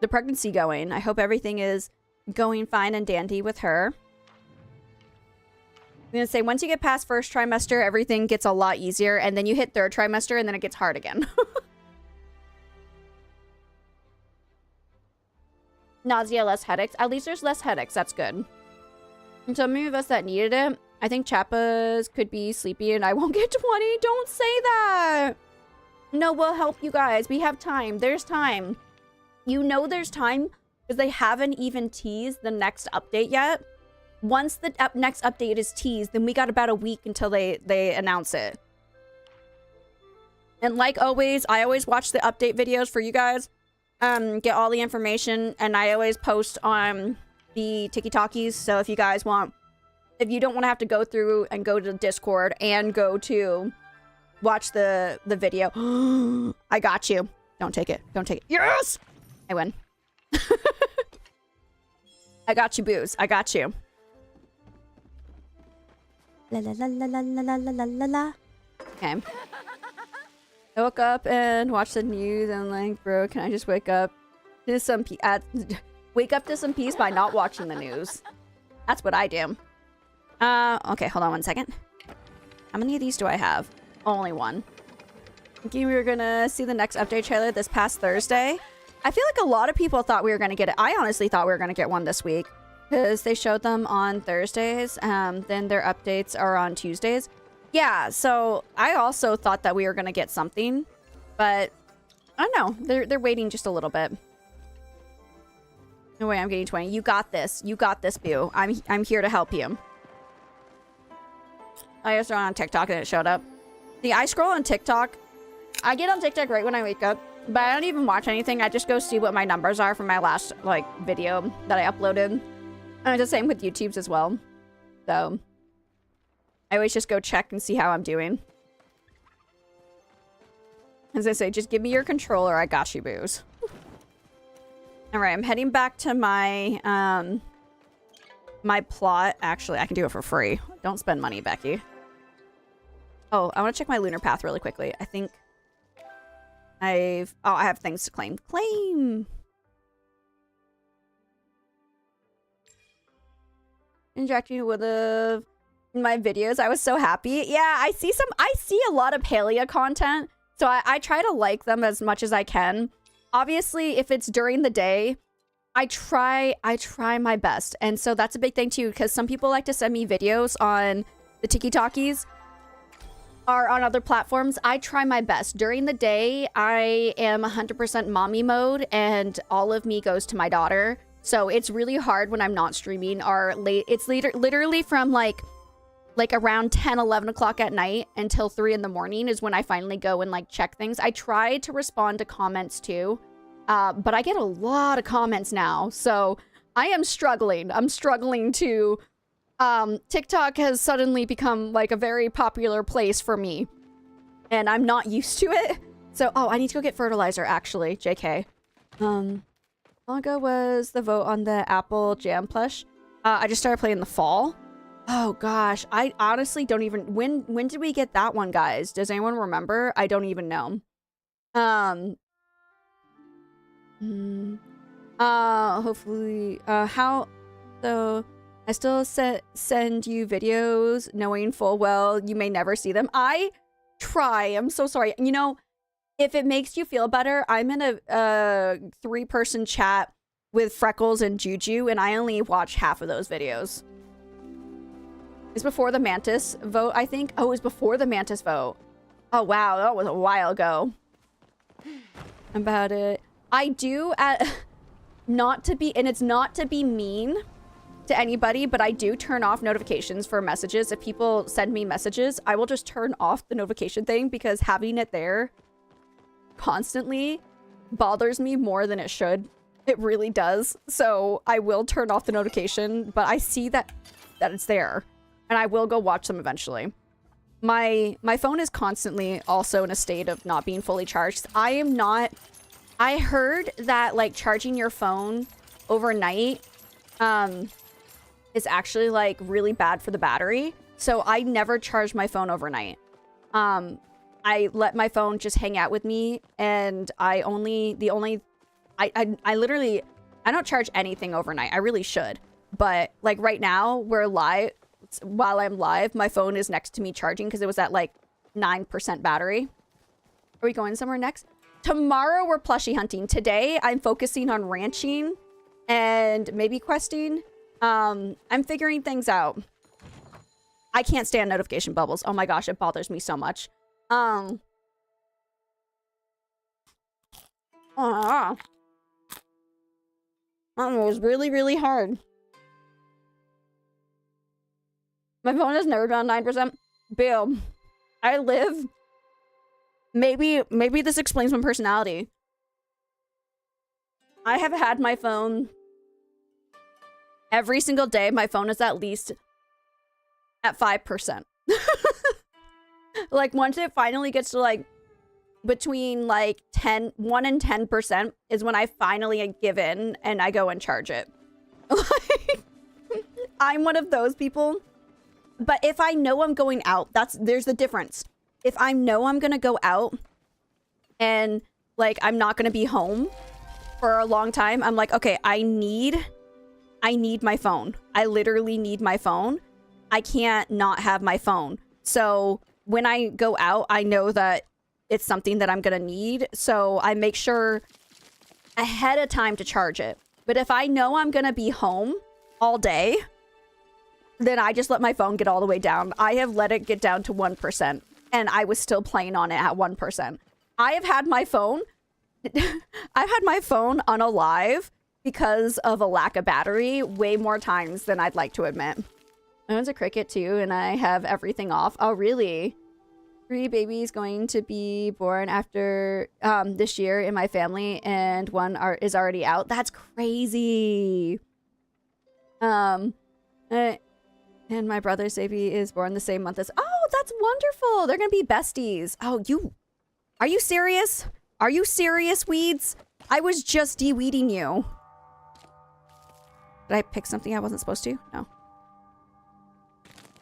pregnancy going? I hope everything is going fine and dandy with her. I'm gonna say, once you get past first trimester, everything gets a lot easier, and then you hit third trimester, and then it gets hard again. Nausea, less headaches. At least there's less headaches. That's good. And so many of us that needed it, I think chappas could be sleepy, and I won't get 20. Don't say that. No, we'll help you guys. We have time. There's time. You know there's time because they haven't even teased the next update yet. Once the next update is teased, then we got about a week until they announce it. And like always, I always watch the update videos for you guys. Get all the information, and I always post on the TikTokies. So if you guys want, if you don't want to have to go through and go to Discord and go to watch the video, I got you. Don't take it. Don't take it. Yes! I win. I got you, Booze. I got you. La la la la la la la la la. Okay. I woke up and watched the news and like, bro, can I just wake up to some wake up to some peace by not watching the news? That's what I do. Okay, hold on one second. How many of these do I have? Only one. Thinking we were gonna see the next update trailer this past Thursday. I feel like a lot of people thought we were gonna get it. I honestly thought we were gonna get one this week because they showed them on Thursdays. Then their updates are on Tuesdays. Yeah, so I also thought that we were gonna get something, but I don't know. They're waiting just a little bit. No way, I'm getting 20. You got this. You got this, Boo. I'm here to help you. I just went on TikTok and it showed up. See, I scroll on TikTok. I get on TikTok right when I wake up, but I don't even watch anything. I just go see what my numbers are from my last like video that I uploaded. And it's the same with YouTube's as well. So I always just go check and see how I'm doing. As I say, just give me your controller. I got you, Booze. All right, I'm heading back to my my plot. Actually, I can do it for free. Don't spend money, Becky. Oh, I want to check my lunar path really quickly. I think I have things to claim. Claim. Injecting with my videos. I was so happy. Yeah, I see a lot of Palia content, so I try to like them as much as I can. Obviously, if it's during the day, I try my best. And so that's a big thing too, because some people like to send me videos on the TikTokies or on other platforms. I try my best. During the day, I am 100% mommy mode and all of me goes to my daughter. So it's really hard when I'm not streaming or late. It's literally from like around 10, 11 o'clock at night until 3 in the morning is when I finally go and like check things. I try to respond to comments too, but I get a lot of comments now. So I am struggling. I'm struggling to... TikTok has suddenly become like a very popular place for me. And I'm not used to it. So, oh, I need to go get fertilizer actually, JK. How long ago was the vote on the Apple Jam plush? I just started playing in the fall. Oh gosh, I honestly don't even... When did we get that one, guys? Does anyone remember? I don't even know. Hopefully, so I still send you videos knowing full well you may never see them. I try. I'm so sorry. You know, if it makes you feel better, I'm in a 3-person chat with Freckles and Juju, and I only watch half of those videos. It's before the Mantis vote, I think. Oh, it was before the Mantis vote. Oh, wow. That was a while ago. About it. I do, not to be, and it's not to be mean to anybody, but I do turn off notifications for messages. If people send me messages, I will just turn off the notification thing because having it there constantly bothers me more than it should. It really does. So I will turn off the notification, but I see that it's there and I will go watch them eventually. My phone is constantly also in a state of not being fully charged. I heard that like charging your phone overnight is actually like really bad for the battery. So I never charge my phone overnight. I let my phone just hang out with me, and I literally don't charge anything overnight. I really should. But like right now, we're live. While I'm live, my phone is next to me charging because it was at like 9% battery. Are we going somewhere next? Tomorrow we're plushie hunting. Today I'm focusing on ranching and maybe questing. I'm figuring things out. I can't stand notification bubbles. Oh my gosh, it bothers me so much. It was really, really hard. My phone has never been on 9%. Bill, I live... Maybe this explains my personality. I have had my phone... Every single day, my phone is at least at 5%. Like, once it finally gets to, like, between, like, 1 and 10% is when I finally give in and I go and charge it. Like, I'm one of those people. But if I know I'm going out, there's the difference. If I know I'm gonna go out and, like, I'm not gonna be home for a long time, I'm like, okay, I need my phone. I literally need my phone. I can't not have my phone. So when I go out, I know that it's something that I'm gonna need. So I make sure ahead of time to charge it. But if I know I'm gonna be home all day, then I just let my phone get all the way down. I have let it get down to 1%, and I was still playing on it at 1%. I have had my phone... I've had my phone unalive because of a lack of battery way more times than I'd like to admit. I own a Cricket too, and I have everything off. Oh, really? 3 babies going to be born after this year in my family, and one is already out. That's crazy. And my brother's baby is born the same month as... Oh, that's wonderful. They're going to be besties. Oh, are you serious? Are you serious, Weeds? I was just de-weeding you. Did I pick something I wasn't supposed to? No.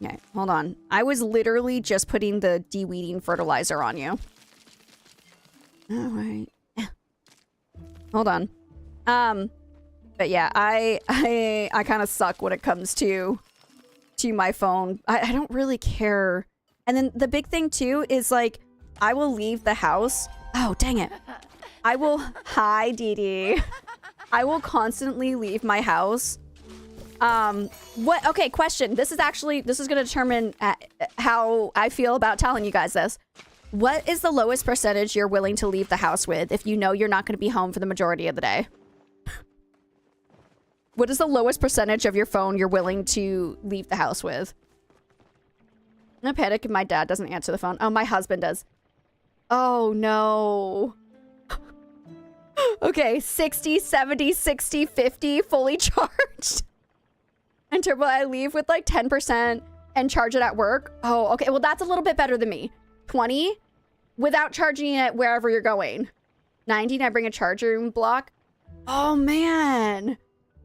Okay, hold on. I was literally just putting the de-weeding fertilizer on you. All right. Hold on. But yeah, I kind of suck when it comes to my phone. I don't really care. And then the big thing too is like, I will leave the house. Oh, dang it. I will... Hi, Dee Dee. I will constantly leave my house. Okay, question. This is going to determine how I feel about telling you guys this. What is the lowest percentage you're willing to leave the house with if you know you're not going to be home for the majority of the day? What is the lowest percentage of your phone you're willing to leave the house with? I'm gonna panic if my dad doesn't answer the phone. Oh, my husband does. Oh, no. Okay, 60, 70, 60, 50, fully charged. And turbo, I leave with like 10% and charge it at work. Oh, okay. Well, that's a little bit better than me. 20 without charging it wherever you're going. 19, I bring a charger block. Oh, man.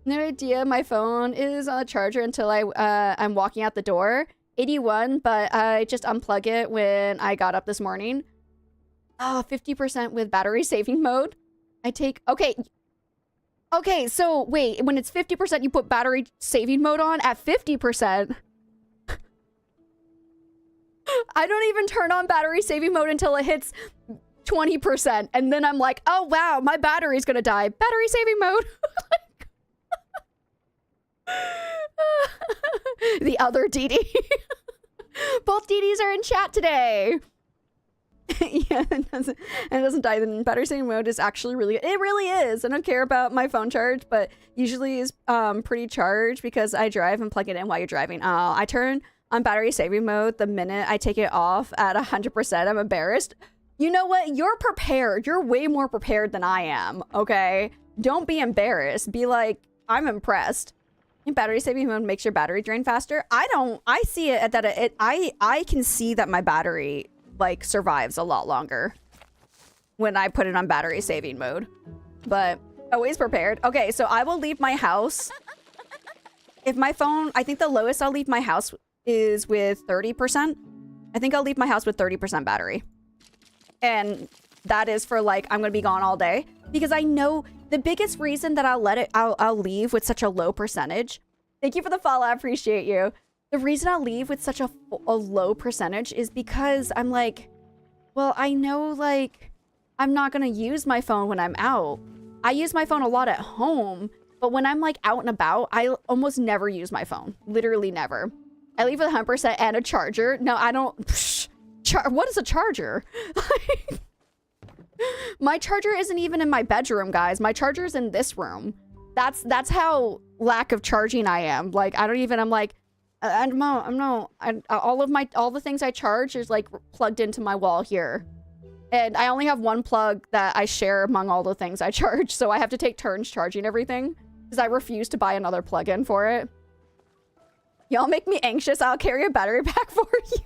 No idea. My phone is on a charger until I'm walking out the door. 81, but I just unplug it when I got up this morning. Oh, 50% with battery saving mode. Okay, so wait, when it's 50%, you put battery saving mode on at 50%. I don't even turn on battery saving mode until it hits 20%. And then I'm like, oh, wow, my battery's gonna die. Battery saving mode. The other DD. Both DDs are in chat today. Yeah, it doesn't die. Then battery saving mode is actually really, it really is. I don't care about my phone charge, but usually is pretty charged because I drive and plug it in while you're driving. I turn on battery saving mode the minute I take it off at 100%. I'm embarrassed. You know what? You're prepared. You're way more prepared than I am. Okay, don't be embarrassed. Be like, I'm impressed. Battery saving mode makes your battery drain faster. I see it at that. I can see that my battery like survives a lot longer when I put it on battery saving mode, but always prepared. Okay, so I will leave my house. If my phone, I think the lowest I'll leave my house is with 30%. I think I'll leave my house with 30% battery. And that is for like, I'm gonna be gone all day because I know the biggest reason that I'll leave with such a low percentage. Thank you for the follow, I appreciate you. The reason I'll leave with such a low percentage is because I'm like, well, I know like I'm not gonna use my phone when I'm out. I use my phone a lot at home, but when I'm like out and about, I almost never use my phone. Literally never. I leave with 100% and a charger. No, I don't. What is a charger? My charger isn't even in my bedroom, guys. My charger's in this room. That's how lack of charging I am. Like, I don't even, I'm like, all the things I charge is like plugged into my wall here. And I only have one plug that I share among all the things I charge. So I have to take turns charging everything because I refuse to buy another plug-in for it. Y'all make me anxious. I'll carry a battery pack for you.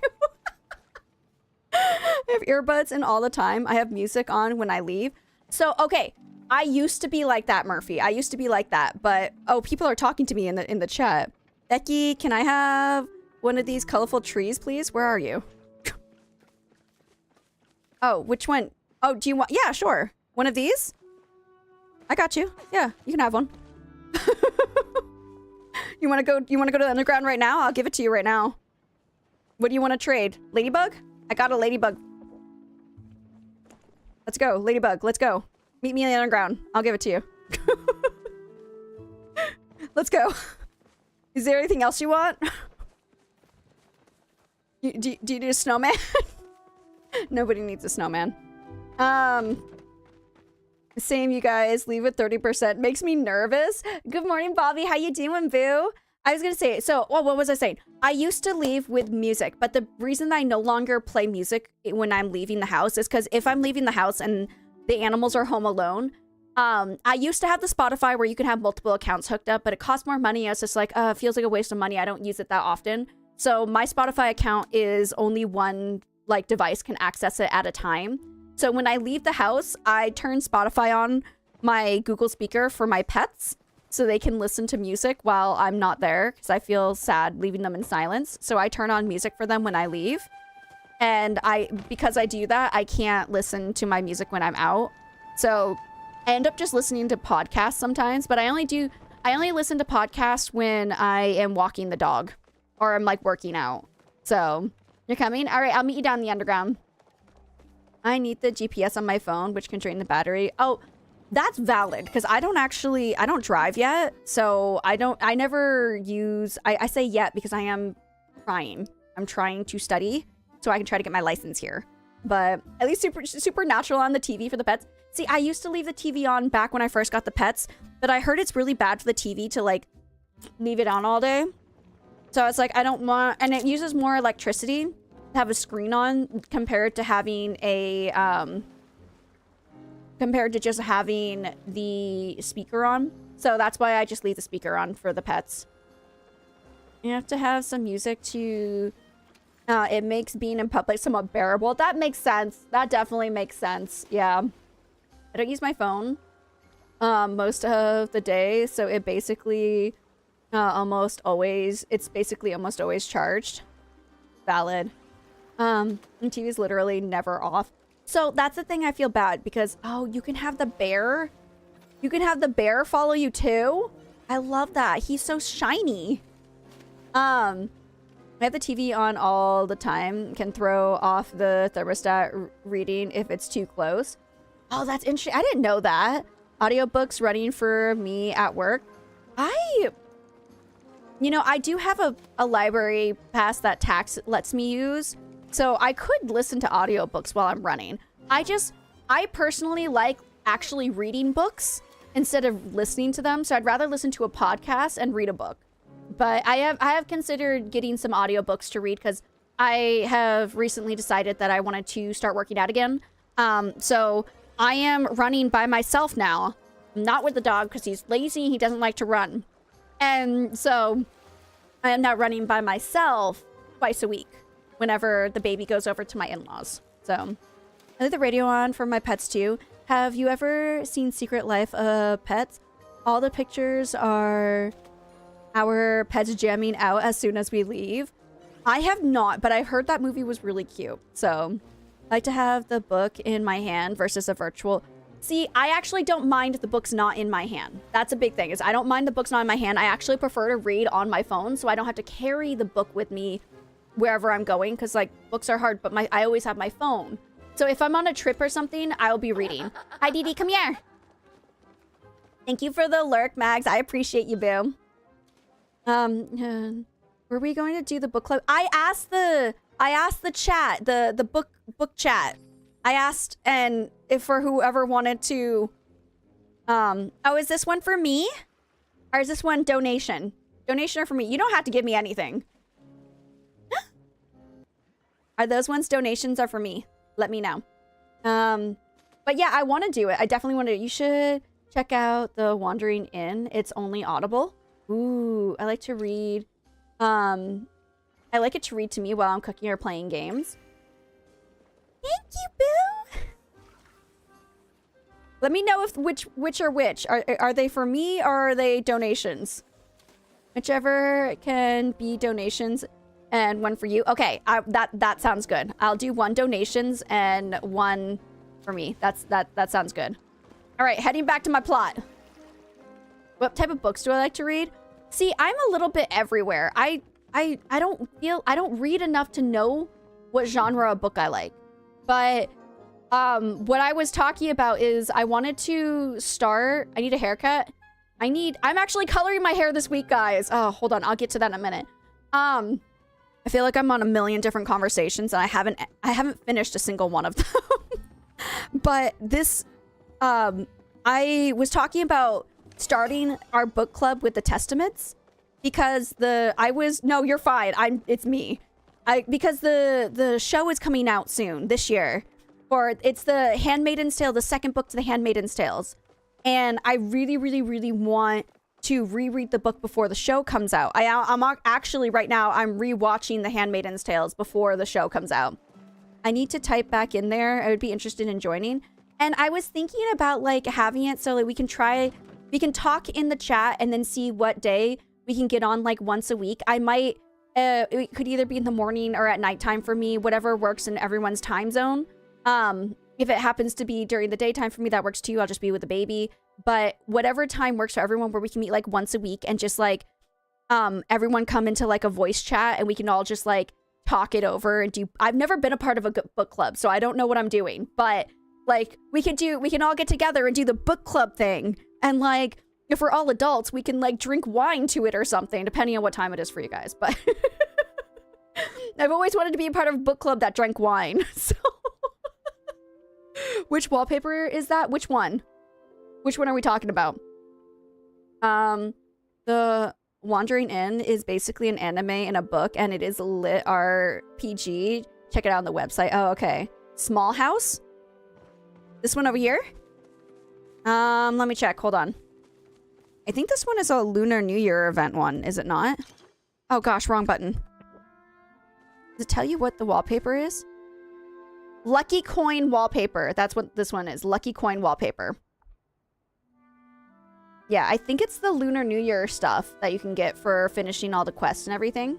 I have earbuds in all the time. I have music on when I leave. So, okay. I used to be like that, Murphy. I used to be like that. But, oh, people are talking to me in the chat. Becky, can I have one of these colorful trees, please? Where are you? Oh, which one? Oh, do you want... Yeah, sure. One of these? I got you. Yeah, you can have one. You want to go to the underground right now? I'll give it to you right now. What do you want to trade? Ladybug? I got a ladybug. Let's go, ladybug. Let's go. Meet me in the underground. I'll give it to you. Let's go. Is there anything else you want? Do you need a snowman? Nobody needs a snowman. Same, you guys. Leave it 30%. Makes me nervous. Good morning, Bobby. How you doing, boo? I was gonna say, so, well, what was I saying? I used to leave with music, but the reason I no longer play music when I'm leaving the house is because if I'm leaving the house and the animals are home alone, I used to have the Spotify where you can have multiple accounts hooked up, but it costs more money. I was just like, it feels like a waste of money. I don't use it that often. So my Spotify account is only one like device can access it at a time. So when I leave the house, I turn Spotify on my Google speaker for my pets so they can listen to music while I'm not there because I feel sad leaving them in silence. So I turn on music for them when I leave. And because I do that, I can't listen to my music when I'm out. So I end up just listening to podcasts sometimes, but I only listen to podcasts when I am walking the dog or I'm like working out. So you're coming? All right, I'll meet you down the underground. I need the GPS on my phone, which can drain the battery. Oh, that's valid because I don't drive yet. So I never use, I say yet because I'm trying to study so I can try to get my license here. But at least Supernatural on the TV for the pets. See, I used to leave the TV on back when I first got the pets, but I heard it's really bad for the TV to like leave it on all day. So it's like, I don't want, and it uses more electricity to have a screen on compared to having a, compared to just having the speaker on. So that's why I just leave the speaker on for the pets. You have to have some music to, it makes being in public somewhat bearable. That makes sense. That definitely makes sense. Yeah. I don't use my phone most of the day, so it basically it's basically almost always charged. Valid. And TV is literally never off. So that's the thing I feel bad because, oh, you can have the bear. You can have the bear follow you too. I love that. He's so shiny. I have the TV on all the time. Can throw off the thermostat reading if it's too close. Oh, that's interesting. I didn't know that. Audiobooks running for me at work. I do have a library pass that tax lets me use. So I could listen to audiobooks while I'm running. I personally like actually reading books instead of listening to them. So I'd rather listen to a podcast and read a book. But I have considered getting some audiobooks to read because I have recently decided that I wanted to start working out again. So I am running by myself now. Not with the dog because he's lazy. He doesn't like to run. And so I am now running by myself twice a week whenever the baby goes over to my in-laws. So I leave the radio on for my pets too. Have you ever seen Secret Life of Pets? All the pictures are our pets jamming out as soon as we leave. I have not, but I heard that movie was really cute. So I like to have the book in my hand versus a virtual. See, I actually don't mind if the book's not in my hand. That's a big thing, is I don't mind the book's not in my hand. I actually prefer to read on my phone so I don't have to carry the book with me wherever I'm going because, like, books are hard, but I always have my phone. So if I'm on a trip or something, I'll be reading. Hi, Dee Dee, come here. Thank you for the lurk, Mags. I appreciate you, boo. Were we going to do the book club? I asked the chat, the book chat. I asked, and if for whoever wanted to, oh, is this one for me? Or is this one donation? Donation or for me? You don't have to give me anything. Are those ones donations or for me? Let me know. But yeah, I want to do it. I definitely want to. You should check out the Wandering Inn. It's only Audible. Ooh, I like to read. I like it to read to me while I'm cooking or playing games. Thank you, boo. Let me know if which are which. Are they for me or are they donations? Whichever can be donations and one for you. Okay, that sounds good. I'll do one donations and one for me. That sounds good. All right, heading back to my plot. What type of books do I like to read? See, I'm a little bit everywhere. I don't read enough to know what genre of book I like. But what I was talking about is I wanted to start. I need a haircut. I'm actually coloring my hair this week, guys. Oh, hold on. I'll get to that in a minute. I feel like I'm on a million different conversations and I haven't finished a single one of them. But this, I was talking about starting our book club with the Testaments because no, you're fine. It's me. Because the show is coming out soon this year. It's the Handmaiden's Tale, the second book to the Handmaiden's Tales. And I really, really, really want to reread the book before the show comes out. I'm actually right now, I'm rewatching the Handmaiden's Tales before the show comes out. I need to type back in there. I would be interested in joining. And I was thinking about like having it so that we can talk in the chat and then see what day we can get on like once a week. I might, it could either be in the morning or at nighttime for me, whatever works in everyone's time zone. If it happens to be during the daytime for me, that works too. I'll just be with the baby. But whatever time works for everyone where we can meet like once a week and just like, everyone come into like a voice chat and we can all just like talk it over and do. I've never been a part of a book club, so I don't know what I'm doing. But Like, we can all get together and do the book club thing. And like, if we're all adults, we can like drink wine to it or something, depending on what time it is for you guys. But I've always wanted to be a part of a book club that drank wine. So which wallpaper is that? Which one? Which one are we talking about? The Wandering Inn is basically an anime and a book, and it is lit RPG. Check it out on the website. Oh, okay. Small House? This one over here? Let me check. Hold on. I think this one is a Lunar New Year event one, is it not? Oh gosh, wrong button. Does it tell you what the wallpaper is? Lucky Coin Wallpaper. That's what this one is. Lucky Coin Wallpaper. Yeah, I think it's the Lunar New Year stuff that you can get for finishing all the quests and everything.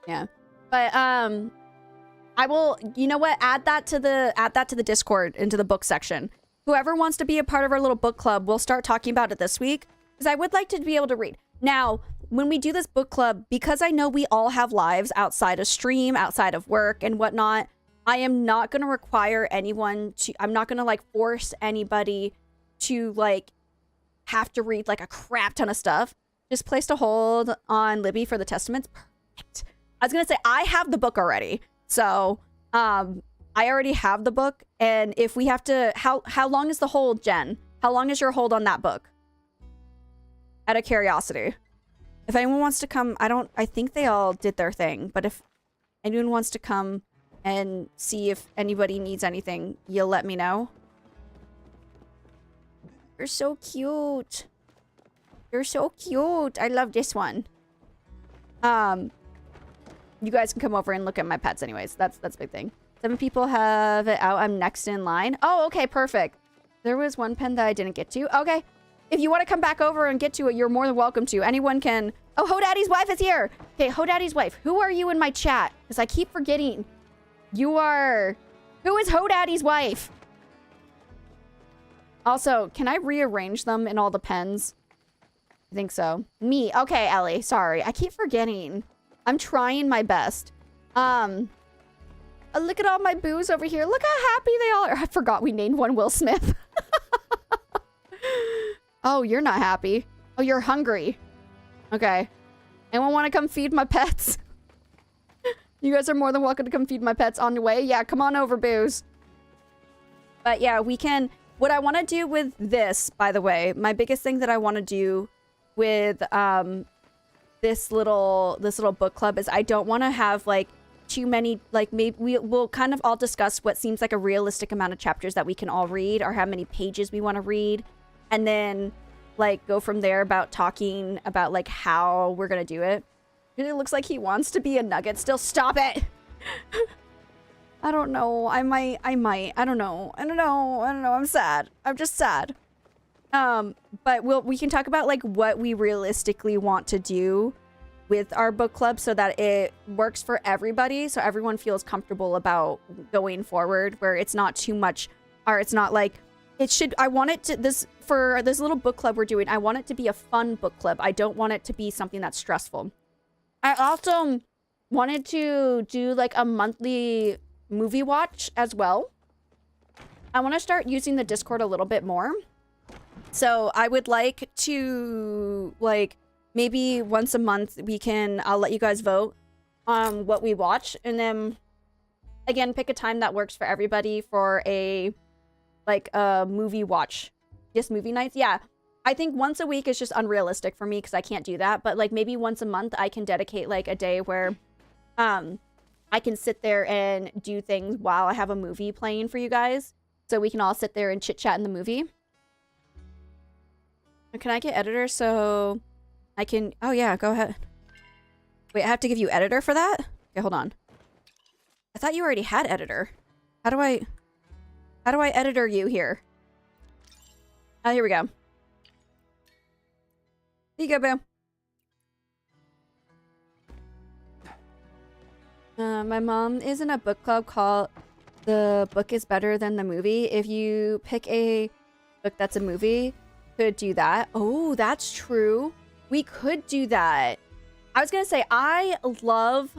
Yeah. But I will, you know what? Add that to the Discord, into the book section. Whoever wants to be a part of our little book club, we'll start talking about it this week, because I would like to be able to read. Now, when we do this book club, because I know we all have lives outside of stream, outside of work and whatnot, I am not going to require anyone to, I'm not going to like force anybody to like have to read like a crap ton of stuff. Just placed a hold on Libby for the Testaments. Perfect. I was going to say, I have the book already. So, I already have the book. And if we have to, how long is the hold, Jen? How long is your hold on that book? Out of curiosity. If anyone wants to come, I think they all did their thing. But if anyone wants to come and see if anybody needs anything, you'll let me know. You're so cute. You're so cute. I love this one. You guys can come over and look at my pets anyways. That's a big thing. 7 people have it out. I'm next in line. Oh, okay, perfect. There was one pen that I didn't get to. Okay. If you want to come back over and get to it, you're more than welcome to. Anyone can. Oh, Hodaddy's wife is here. Okay, Hodaddy's wife. Who are you in my chat? Because I keep forgetting. You are... Who is Hodaddy's wife? Also, can I rearrange them in all the pens? I think so. Me. Okay, Ellie. Sorry. I keep forgetting. I'm trying my best. Look at all my boos over here. Look how happy they all are. I forgot we named one Will Smith. Oh, you're not happy. Oh, you're hungry. Okay. Anyone want to come feed my pets? You guys are more than welcome to come feed my pets on the way. Yeah, come on over, boos. But yeah, we can... What I want to do with this, by the way, my biggest thing that I want to do with this little book club is I don't want to have like too many, like maybe we'll kind of all discuss what seems like a realistic amount of chapters that we can all read or how many pages we want to read, and then like go from there about talking about like how we're gonna do it. It looks like he wants to be a nugget still. Stop it. I don't know. I might. I don't know. I'm sad. I'm just sad. But we can talk about like what we realistically want to do with our book club so that it works for everybody, so everyone feels comfortable about going forward, where it's not too much, or it's not like it should. I want it to for this little book club we're doing. I want it to be a fun book club. I don't want it to be something that's stressful. I also wanted to do like a monthly movie watch as well. I want to start using the Discord a little bit more. So I would like to like maybe once a month I'll let you guys vote on what we watch, and then again pick a time that works for everybody for a movie watch. Just movie nights. Yeah. I think once a week is just unrealistic for me because I can't do that, but like maybe once a month I can dedicate like a day where I can sit there and do things while I have a movie playing for you guys. So we can all sit there and chit chat in the movie. Can I get editor so I can... Oh yeah, go ahead. Wait, I have to give you editor for that? Okay, hold on. I thought you already had editor. How do I editor you here? Oh, here we go. Here you go, boo. My mom is in a book club called The Book is Better Than the Movie. If you pick a book that's a movie, could do that. Oh, that's true. We could do that. I was gonna say, I love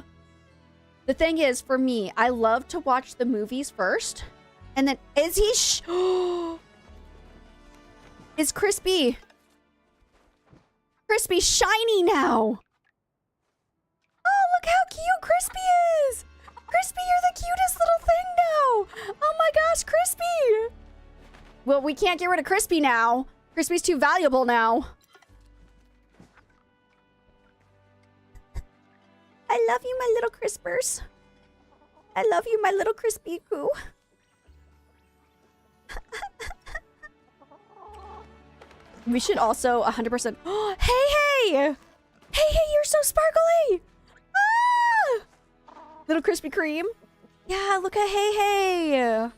The thing is, for me, I love to watch the movies first. And then, is he Is Crispy shiny now? Oh, look how cute Crispy is! Crispy, you're the cutest little thing now! Oh my gosh, Crispy! Well, we can't get rid of Crispy now. Crispy's too valuable now. I love you, my little Crispers. I love you, my little Crispy Coo. We should also 100%. Hey, hey! Hey, you're so sparkly! Ah! Little Krispy Kreme. Yeah, look at Hey.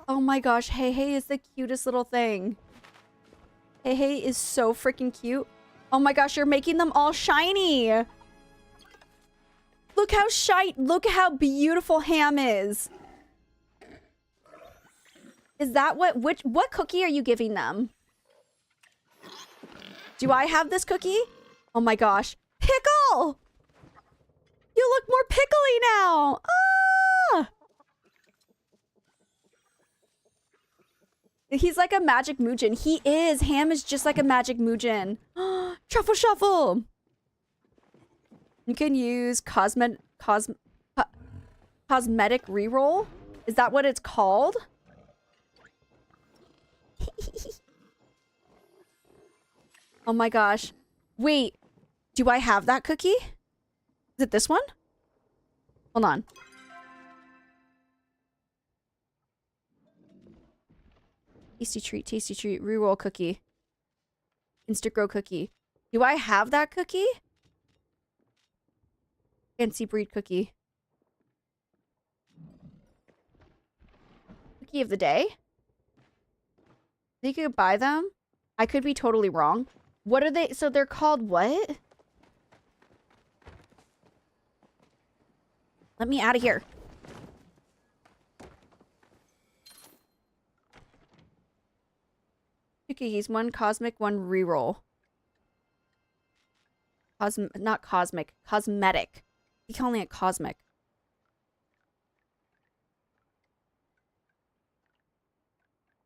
Oh my gosh, Hey is the cutest little thing. Hey is so freaking cute. Oh my gosh, you're making them all shiny. Look how look how beautiful Ham is. Is that what cookie are you giving them? Do I have this cookie? Oh my gosh. Pickle! You look more pickly now! Ah! He's like a magic Muujin. He is. Ham is just like a magic Muujin. Truffle Shuffle! You can use cosmetic reroll? Is that what it's called? Oh my gosh. Wait. Do I have that cookie? Is it this one? Hold on. Tasty treat, reroll cookie. Instant grow cookie. Do I have that cookie? Fancy breed cookie. Cookie of the day? Think you could buy them? I could be totally wrong. What are they? So they're called what? Let me out of here. Two cookies, one cosmic, one reroll. Not cosmic, cosmetic. You're calling it cosmic.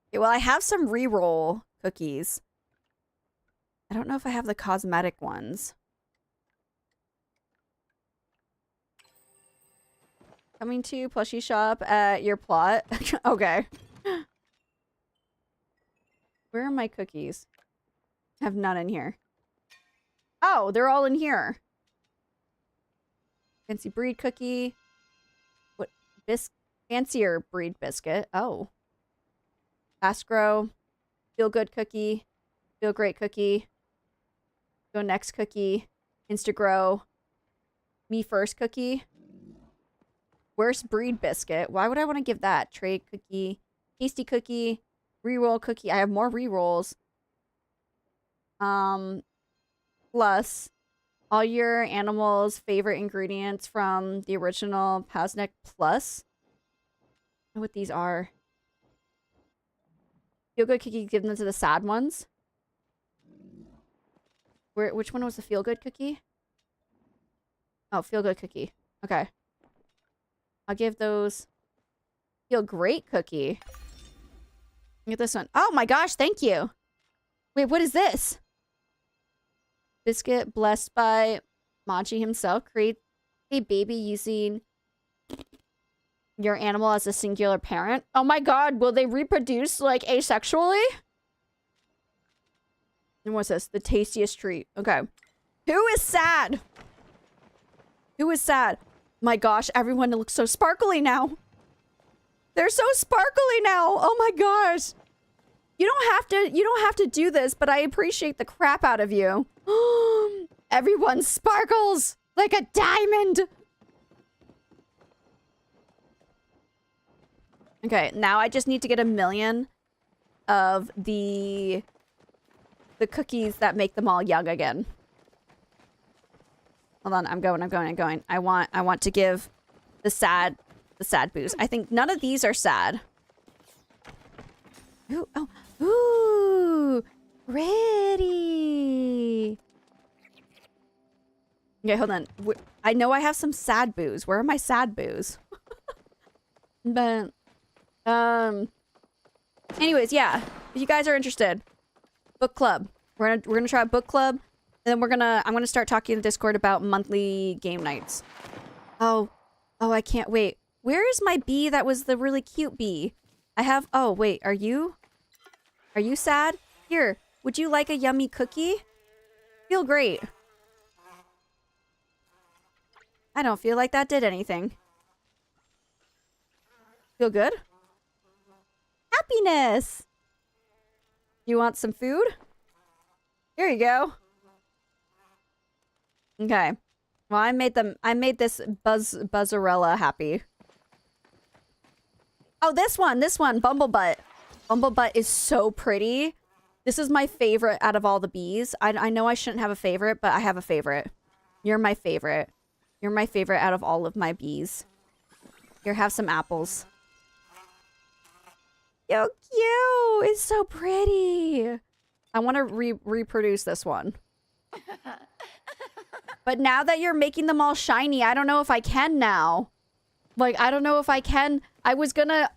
Okay, well, I have some reroll cookies. I don't know if I have the cosmetic ones. Coming to plushie shop at your plot. Okay. Where are my cookies? I have none in here. Oh, they're all in here. Fancy breed cookie. What? Fancier breed biscuit. Oh. Fast grow. Feel good cookie. Feel great cookie. Go next cookie. Insta grow. Me first cookie. Worst breed biscuit. Why would I want to give that? Trade cookie. Tasty cookie. Reroll cookie. I have more rerolls. Plus all your animals' favorite ingredients from the original Pasnick Plus. I don't know what these are. Feel good cookie. Give them to the sad ones. Which one was the feel good cookie? Oh, feel good cookie. Okay. I'll give those. Feel great cookie. Get this one. Oh my gosh, thank you. Wait, what is this? Biscuit blessed by Maji himself. Create a baby using your animal as a singular parent. Oh my god, will they reproduce like asexually? And what's this? The tastiest treat. Okay. Who is sad? Who is sad? My gosh, everyone looks so sparkly now. They're so sparkly now. Oh my gosh. You don't have to do this, but I appreciate the crap out of you. Everyone sparkles like a diamond. Okay, now I just need to get 1 million of the cookies that make them all young again. Hold on, I'm going. I want to give the sad boost. I think none of these are sad. Ooh, oh, ooh, pretty. Okay, hold on. I know I have some sad boos. Where are my sad boos? But, anyways, yeah. If you guys are interested, book club. We're gonna try a book club, and then I'm gonna start talking in Discord about monthly game nights. Oh, I can't wait. Where is my bee that was the really cute bee? Oh, wait, are you sad? Here, would you like a yummy cookie? Feel great. I don't feel like that did anything. Feel good? Happiness! You want some food? Here you go. Okay. Well, I made this Buzzarella happy. Oh, this one, Bumblebutt. Bumblebutt is so pretty. This is my favorite out of all the bees. I know I shouldn't have a favorite, but I have a favorite. You're my favorite. You're my favorite out of all of my bees. Here, have some apples. So cute! It's so pretty. I want to reproduce this one. But now that you're making them all shiny, I don't know if I can now. Like, I don't know if I can. I was gonna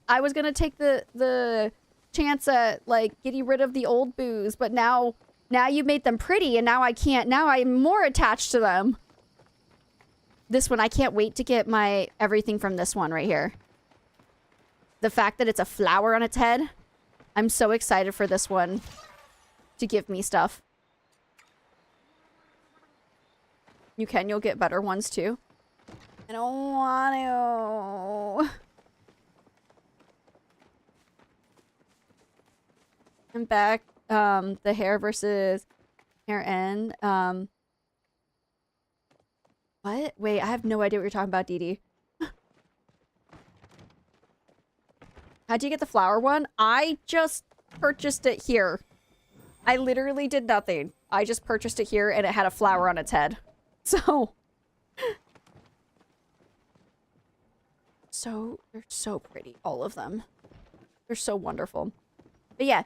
take the chance at, like, getting rid of the old boos, but now you made them pretty, and now I can't. Now I'm more attached to them. This one, I can't wait to get my everything from this one right here. The fact that it's a flower on its head. I'm so excited for this one to give me stuff. You'll get better ones too. I don't want to. I'm back. The hair versus hair end. What? Wait, I have no idea what you're talking about, Dee Dee. How'd you get the flower one? I just purchased it here. I literally did nothing. I just purchased it here and it had a flower on its head. So. They're so pretty. All of them. They're so wonderful. But yeah,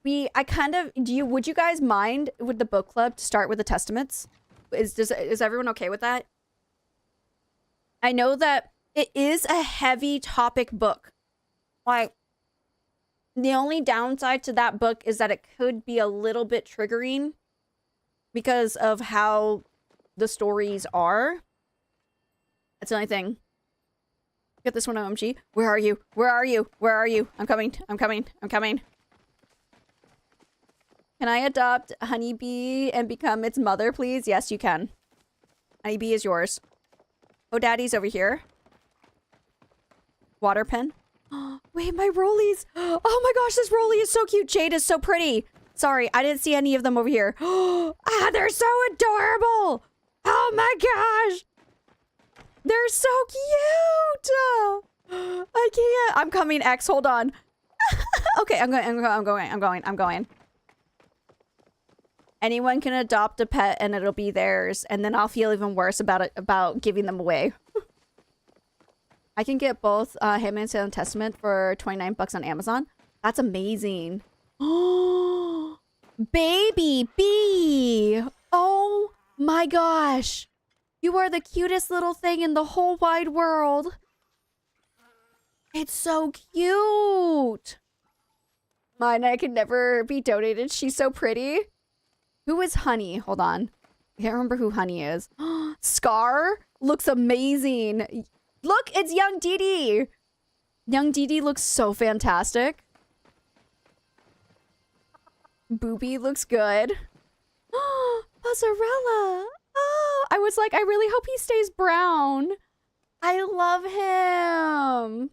would you guys mind with the book club to start with the Testaments? Is everyone okay with that? I know that it is a heavy topic book. Like, the only downside to that book is that it could be a little bit triggering because of how the stories are. That's the only thing. Get this one, OMG. Where are you? Where are you? Where are you? I'm coming. I'm coming. I'm coming. Can I adopt Honeybee and become its mother, please? Yes, you can. Honeybee is yours. Oh, Daddy's over here. Water pen. Wait, my rollies. Oh my gosh, this rolly is so cute. Jade is so pretty. Sorry, I didn't see any of them over here. They're so adorable. Oh my gosh. They're so cute. I can't. I'm coming, X. Hold on. Okay, I'm going. Anyone can adopt a pet and it'll be theirs, and then I'll feel even worse about giving them away. I can get both Hitman's Tale and Testament for 29 bucks on Amazon. That's amazing. Oh, baby bee. Oh my gosh. You are the cutest little thing in the whole wide world. It's so cute. Mine, I can never be donated. She's so pretty. Who is Honey? Hold on. I can't remember who Honey is. Scar looks amazing. Look, it's young Dee Dee. Young Dee Dee looks so fantastic. Booby looks good. Buzzarella. Oh, I was like, I really hope he stays brown. I love him.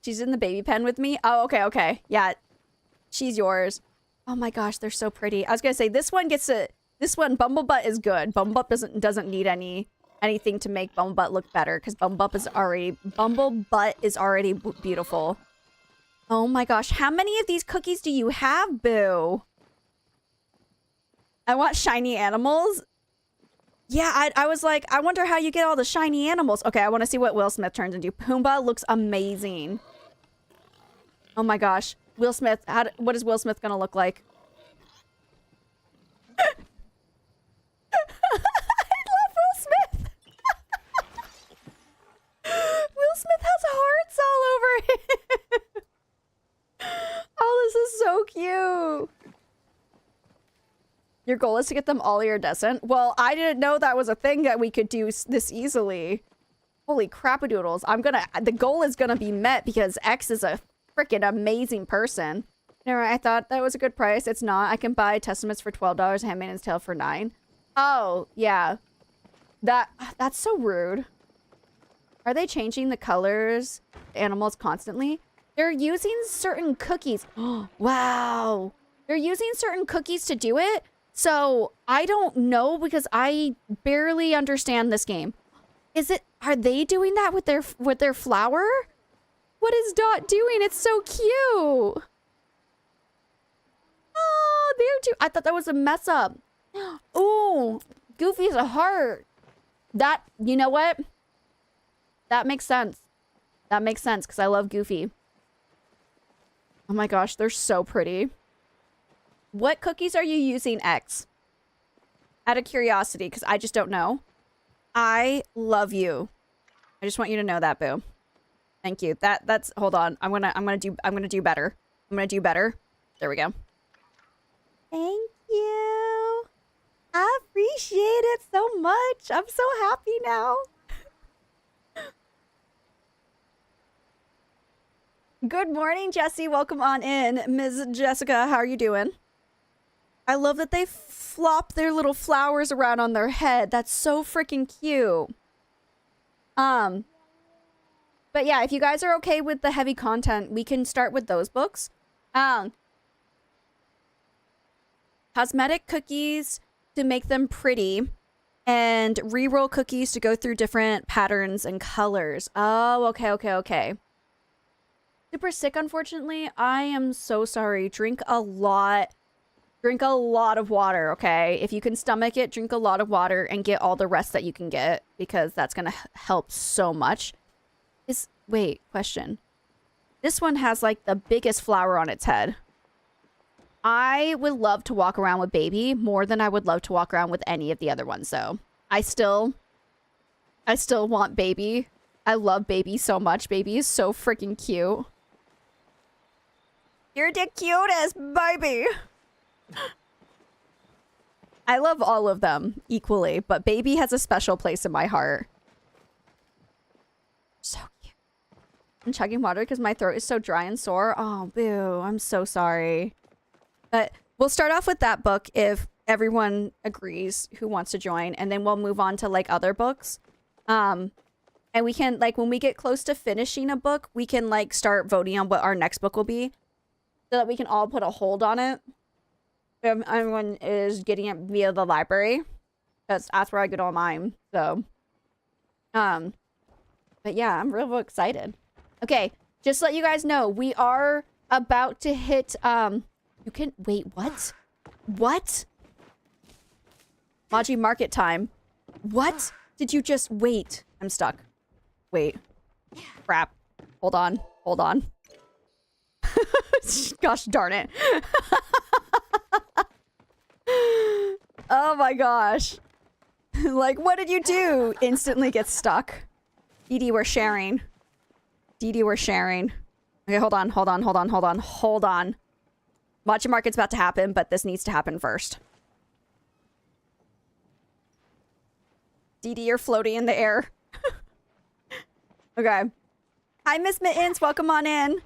She's in the baby pen with me. Oh, okay. Yeah, she's yours. Oh my gosh, they're so pretty. I was gonna say this one Bumblebutt is good. Bumblebutt doesn't need anything to make Bumblebutt look better because Bumblebutt is already beautiful. Oh my gosh, how many of these cookies do you have, Boo? I want shiny animals. Yeah, I was like, I wonder how you get all the shiny animals. Okay, I want to see what Will Smith turns into. Pumbaa looks amazing. Oh my gosh. Will Smith, what is Will Smith gonna look like? I Your goal is to get them all iridescent? Well, I didn't know that was a thing that we could do this easily. Holy crapadoodles. The goal is gonna be met because X is a freaking amazing person. Anyway, I thought that was a good price. It's not. I can buy Testaments for $12, Handmaid's Tale for $9. Oh, yeah. That's so rude. Are they changing the colors, animals constantly? They're using certain cookies. Wow. They're using certain cookies to do it. So I don't know because I barely understand this game. Are they doing that with their flower? What is Dot doing? It's so cute. Oh, I thought that was a mess up. Ooh, Goofy's a heart. You know what? That makes sense. That makes sense because I love Goofy. Oh my gosh, they're so pretty. What cookies are you using, X? Out of curiosity, because I just don't know. I love you. I just want you to know that, boo. Thank you. That's hold on. I'm gonna do better. I'm gonna do better. There we go. Thank you. I appreciate it so much. I'm so happy now. Good morning, Jessie. Welcome on in. Ms. Jessica, how are you doing? I love that they flop their little flowers around on their head. That's so freaking cute. But yeah, if you guys are okay with the heavy content, we can start with those books. Cosmetic cookies to make them pretty, and reroll cookies to go through different patterns and colors. Oh, okay. Super sick, unfortunately. I am so sorry. Drink a lot of water, okay? If you can stomach it, drink a lot of water and get all the rest that you can get, because that's gonna help so much. Wait, question. This one has like the biggest flower on its head. I would love to walk around with Baby more than I would love to walk around with any of the other ones, though. I still want Baby. I love Baby so much. Baby is so freaking cute. You're the cutest, baby. I love all of them equally, but Baby has a special place in my heart. So cute. I'm chugging water because my throat is so dry and sore. Oh, boo. I'm so sorry. But we'll start off with that book if everyone agrees who wants to join, and then we'll move on to like other books. And we can, like, when we get close to finishing a book, we can like start voting on what our next book will be, so that we can all put a hold on it. If everyone is getting it via the library, because that's where I get all mine. So, but yeah, I'm real excited. Okay, just to let you guys know, we are about to hit, you can, wait, what? What? Maji Market time. What? Did you just, wait. I'm stuck. Wait. Crap. Hold on. Gosh darn it. Oh my gosh. Like, what did you do? Instantly gets stuck. Dee Dee, we're sharing. Okay, hold on. Maji Market's about to happen, but this needs to happen first. Dee Dee, you're floating in the air. Okay. Hi, Miss Mittens. Welcome on in.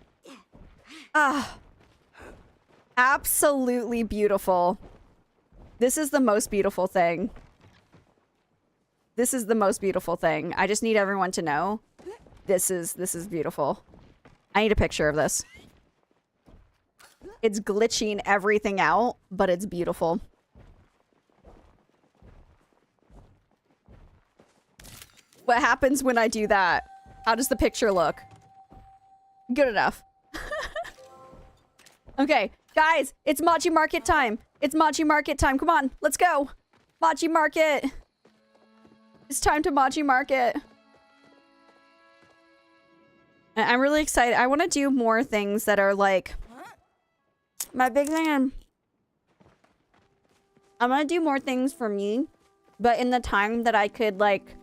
Ah. Absolutely beautiful. This is the most beautiful thing. I just need everyone to know. This is beautiful. I need a picture of this. It's glitching everything out, but it's beautiful. What happens when I do that? How does the picture look? Good enough. Okay, guys, it's Maji Market time. Come on, let's go. Maji Market. It's time to Maji Market. I'm really excited. I want to do more things that are like... My big thing... I'm going to do more things for me, but in the time that I could, like,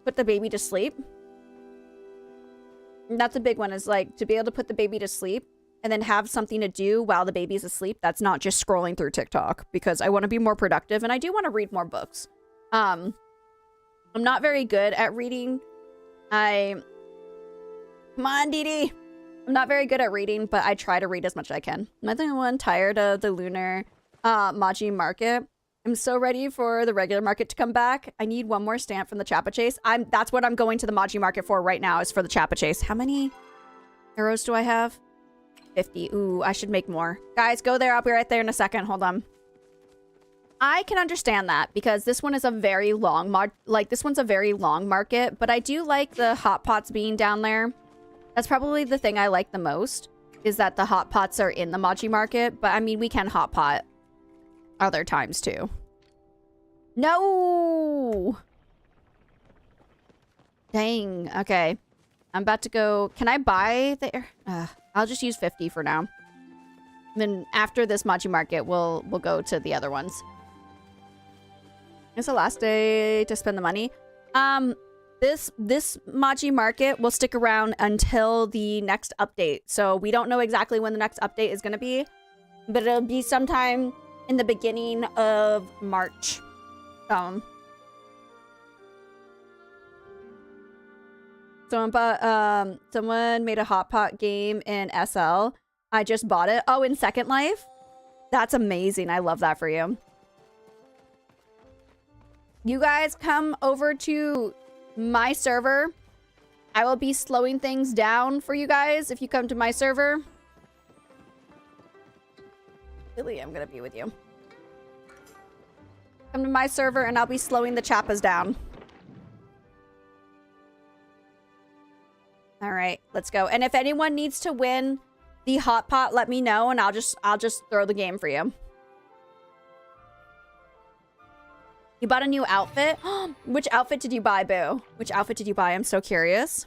put the baby to sleep. And that's a big one, is, like, to be able to put the baby to sleep and then have something to do while the baby's asleep that's not just scrolling through TikTok, because I want to be more productive and I do want to read more books. I'm not very good at reading. Come on, Dee Dee. I'm not very good at reading, but I try to read as much as I can. I'm the one tired of the lunar Maji Market. I'm so ready for the regular market to come back. I need one more stamp from the Chappa Chase. That's what I'm going to the Maji Market for right now, is for the Chappa Chase. How many arrows do I have? 50. Ooh, I should make more. Guys, go there. I'll be right there in a second. Hold on. I can understand that because this one is a very long this one's a very long market, but I do like the hot pots being down there. That's probably the thing I like the most, is that the hot pots are in the Maji Market, but I mean, we can hot pot other times too. No! Dang. Okay. I'm about to go. Can I buy the... I'll just use 50 for now. And then after this Maji Market, we'll go to the other ones. It's the last day to spend the money. This Maji Market will stick around until the next update. So we don't know exactly when the next update is going to be, but it'll be sometime in the beginning of March. Someone made a hot pot game in SL. I just bought it. Oh, in Second Life? That's amazing. I love that for you. You guys come over to my server. I will be slowing things down for you guys if you come to my server. Lily, I'm gonna be with you. Come to my server and I'll be slowing the chappas down. All right, let's go. And if anyone needs to win the hot pot, let me know and I'll just throw the game for you. You bought a new outfit? Which outfit did you buy, Boo? Which outfit did you buy? I'm so curious.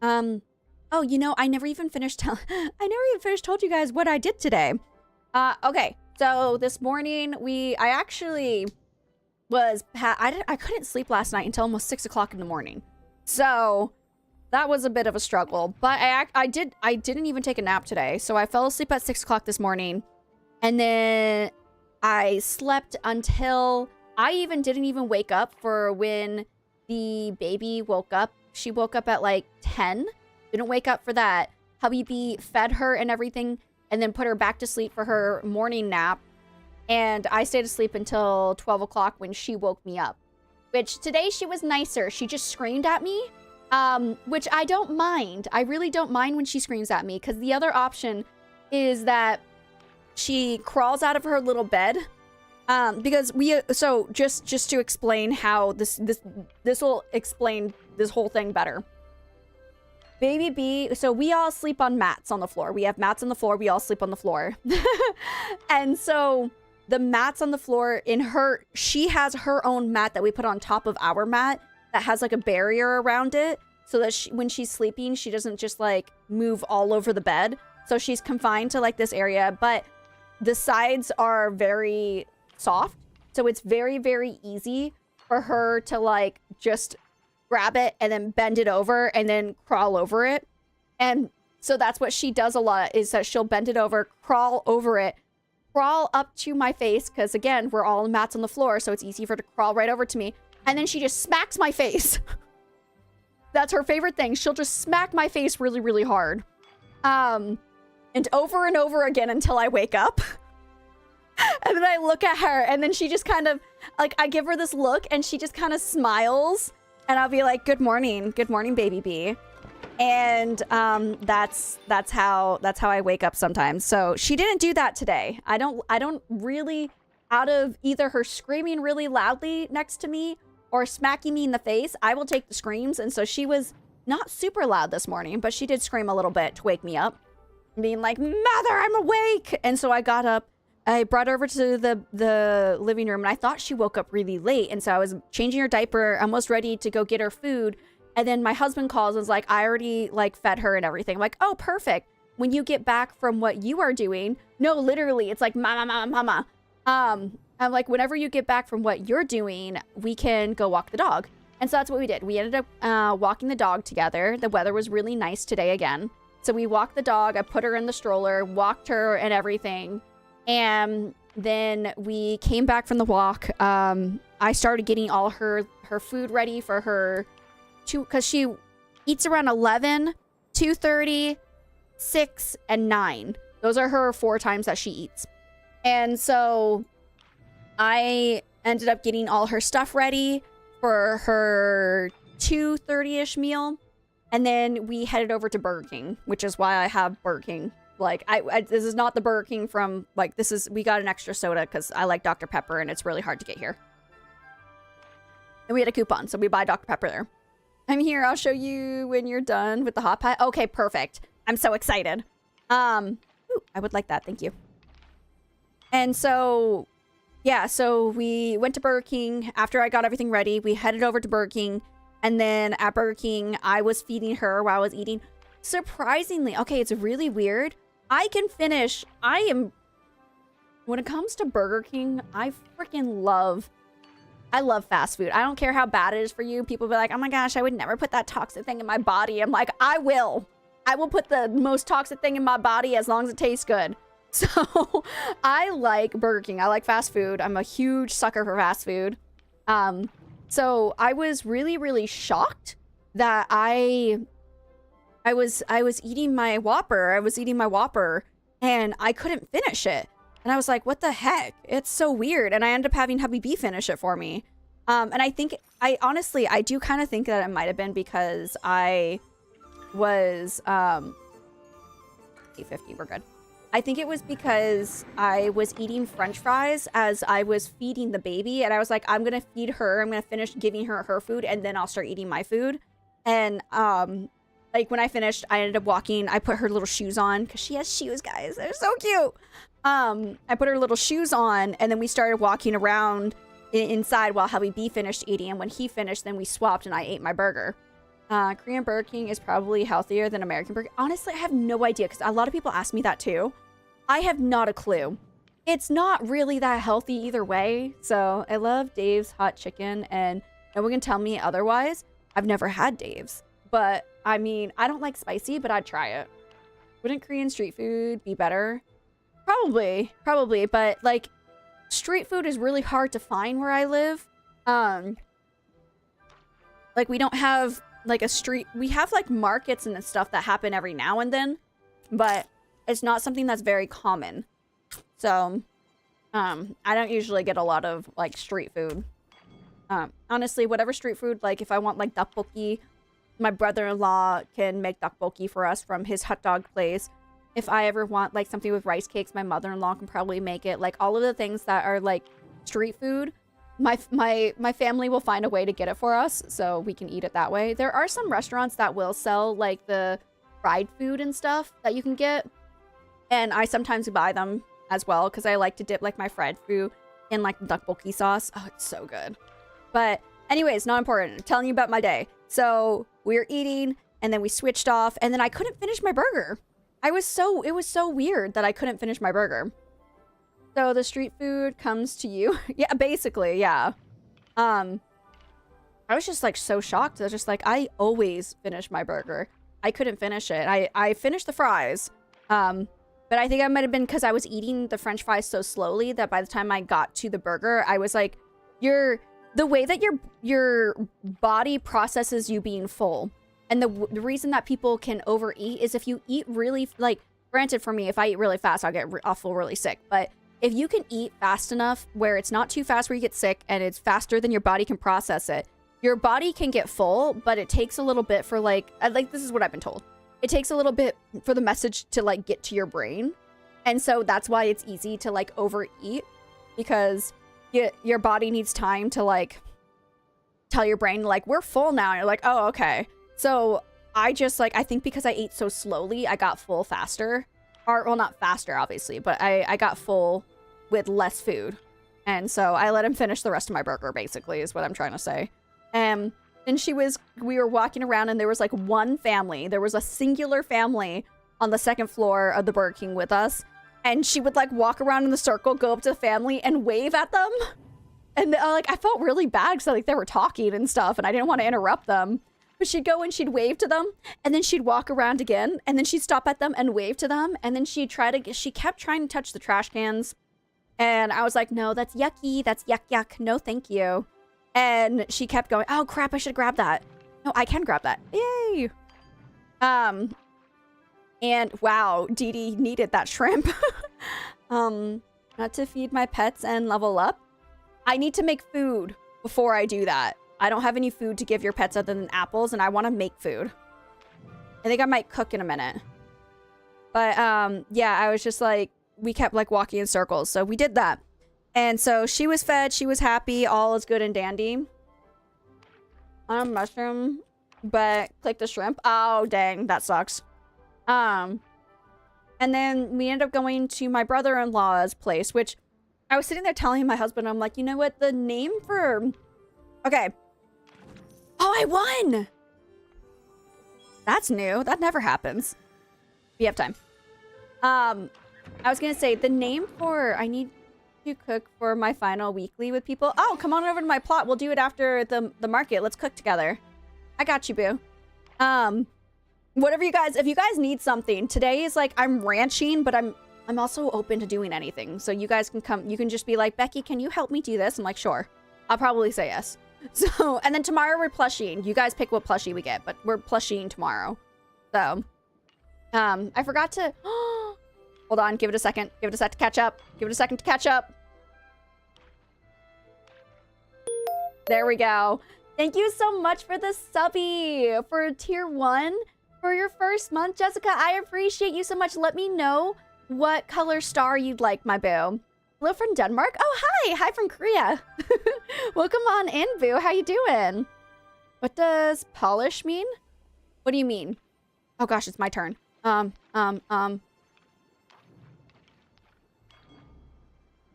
Oh, you know, I never even finished told you guys what I did today. Okay. So this morning I actually was I couldn't sleep last night until almost 6 o'clock in the morning. So that was a bit of a struggle, but I didn't even take a nap today. So I fell asleep at 6 o'clock this morning, and then I slept until I didn't even wake up for when the baby woke up. She woke up at like 10. Didn't wake up for that. Habibi fed her and everything, and then put her back to sleep for her morning nap. And I stayed asleep until 12 o'clock when she woke me up. Which today she was nicer. She just screamed at me, which I don't mind. I really don't mind when she screams at me, because the other option is that she crawls out of her little bed. Because so just to explain how this will explain this whole thing better. Baby B, so we all sleep on mats on the floor. We have mats on the floor. We all sleep on the floor. And so the mats on the floor she has her own mat that we put on top of our mat that has like a barrier around it, so that when she's sleeping, she doesn't just like move all over the bed. So she's confined to like this area, but the sides are very soft. So it's very, very easy for her to like just grab it and then bend it over and then crawl over it. And so that's what she does a lot, is that she'll bend it over, crawl over it, crawl up to my face, because again, we're all mats on the floor, so it's easy for her to crawl right over to me. And then she just smacks my face. That's her favorite thing. She'll just smack my face really, really hard. And over again until I wake up. And then I look at her, and then she just kind of, like, I give her this look, and she just kind of smiles. And I'll be like, good morning, baby bee. And that's how I wake up sometimes. So she didn't do that today. I don't really, out of either her screaming really loudly next to me or smacking me in the face, I will take the screams. And so she was not super loud this morning, but she did scream a little bit to wake me up, being like, Mother, I'm awake. And so I got up. I brought her over to the living room, and I thought she woke up really late. And so I was changing her diaper, almost ready to go get her food. And then my husband calls and was like, I already like fed her and everything. I'm like, oh, perfect. When you get back from what you are doing, no, literally, it's like, mama. I'm like, whenever you get back from what you're doing, we can go walk the dog. And so that's what we did. We ended up walking the dog together. The weather was really nice today again. So we walked the dog. I put her in the stroller, walked her and everything. And then we came back from the walk. I started getting all her food ready for her because she eats around 11, 2:30, 6, and 9. Those are her 4 times that she eats. And so I ended up getting all her stuff ready for her 2:30-ish meal. And then we headed over to Burger King, which is why I have Burger King. Like, this is not the Burger King from, like, we got an extra soda because I like Dr. Pepper and it's really hard to get here. And we had a coupon, so we buy Dr. Pepper there. I'm here. I'll show you when you're done with the hot pot. Okay, perfect. I'm so excited. Ooh, I would like that. Thank you. And so, yeah, so we went to Burger King. After I got everything ready, we headed over to Burger King. And then at Burger King, I was feeding her while I was eating. Surprisingly, okay, it's really weird. When it comes to Burger King, I love fast food. I don't care how bad it is for you. People be like, oh my gosh, I would never put that toxic thing in my body. I'm like, I will put the most toxic thing in my body as long as it tastes good. So I like Burger King. I like fast food. I'm a huge sucker for fast food. So I was really, really shocked that I was eating my Whopper. I was eating my Whopper and I couldn't finish it. And I was like, what the heck? It's so weird. And I ended up having Hubby B finish it for me. And I honestly do kind of think that it might have been because I was, 850, we're good. I think it was because I was eating French fries as I was feeding the baby. And I was like, I'm going to feed her. I'm going to finish giving her her food. And then I'll start eating my food. And, like when I finished, I ended up walking. I put her little shoes on because she has shoes, guys. They're so cute. I put her little shoes on and then we started walking around inside while Hubby B finished eating. And when he finished, then we swapped and I ate my burger. Korean Burger King is probably healthier than American Burger. Honestly, I have no idea because a lot of people ask me that too. I have not a clue. It's not really that healthy either way. So I love Dave's hot chicken and no one can tell me otherwise. I've never had Dave's, but I mean, I don't like spicy, but I'd try it. Wouldn't Korean street food be better? Probably, but like street food is really hard to find where I live. Like we don't have like a street, we have like markets and stuff that happen every now and then, but it's not something that's very common. So, I don't usually get a lot of like street food. Honestly, whatever street food, like if I want like tteokbokki, my brother-in-law can make tteokbokki for us from his hot dog place. If I ever want like something with rice cakes, my mother-in-law can probably make it. Like all of the things that are like street food, my family will find a way to get it for us so we can eat it that way. There are some restaurants that will sell like the fried food and stuff that you can get. And I sometimes buy them as well because I like to dip like my fried food in like tteokbokki sauce. Oh, it's so good. But anyways, not important. I'm telling you about my day. So we were eating and then we switched off and then I couldn't finish my burger. It was so weird that I couldn't finish my burger. So the street food comes to you. Yeah, basically, yeah. I was just like so shocked. I was just like, I always finish my burger. I couldn't finish it. I finished the fries. But I think it might have been because I was eating the French fries so slowly that by the time I got to the burger, I was like, the way that your body processes you being full. And the reason that people can overeat is if you eat really, like, granted for me, if I eat really fast, I'll feel really sick. But if you can eat fast enough where it's not too fast where you get sick and it's faster than your body can process it, your body can get full, but it takes a little bit for like this is what I've been told. It takes a little bit for the message to like get to your brain. And so that's why it's easy to like overeat because your body needs time to like tell your brain like we're full now. And you're like, oh, okay. So I just like, I think because I ate so slowly, I got full faster. Or, well, not faster, obviously, but I got full with less food. And so I let him finish the rest of my burger, basically, is what I'm trying to say. And we were walking around and there was like one family. There was a singular family on the second floor of the Burger King with us. And she would like walk around in the circle, go up to the family and wave at them. And like, I felt really bad because like they were talking and stuff and I didn't want to interrupt them. But she'd go and she'd wave to them, and then she'd walk around again, and then she'd stop at them and wave to them, and then she kept trying to touch the trash cans. And I was like, no, that's yucky. That's yuck, yuck. No, thank you. And she kept going, oh, crap, I should grab that. No, I can grab that. Yay. And wow, Dee Dee needed that shrimp. Not to feed my pets and level up. I need to make food before I do that. I don't have any food to give your pets other than apples, and I want to make food. I think I might cook in a minute. But, yeah, I was just like, we kept like walking in circles. So we did that. And so she was fed. She was happy. All is good and dandy. On a mushroom, but click the shrimp. Oh, dang. That sucks. And then we ended up going to my brother-in-law's place, which I was sitting there telling my husband, I'm like, you know what? The name for... Okay. Oh, I won! That's new. That never happens. We have time. I was gonna say, the name for... I need to cook for my final weekly with people. Oh, come on over to my plot. We'll do it after the market. Let's cook together. I got you, boo. Whatever you guys... If you guys need something, today is like, I'm ranching, but I'm also open to doing anything. So you guys can come... You can just be like, Becky, can you help me do this? I'm like, sure. I'll probably say yes. So, and then tomorrow we're plushieing. You guys pick what plushie we get, but we're plushieing tomorrow. So, I forgot to... Hold on, give it a second. Give it a sec to catch up. Give it a second to catch up. There we go. Thank you so much for the subby for tier 1 for your first month, Jessica. I appreciate you so much. Let me know what color star you'd like, my boo. Hello from Denmark. Oh, hi. Hi from Korea. Welcome on in, boo. How you doing? What does polish mean? What do you mean? Oh gosh, it's my turn.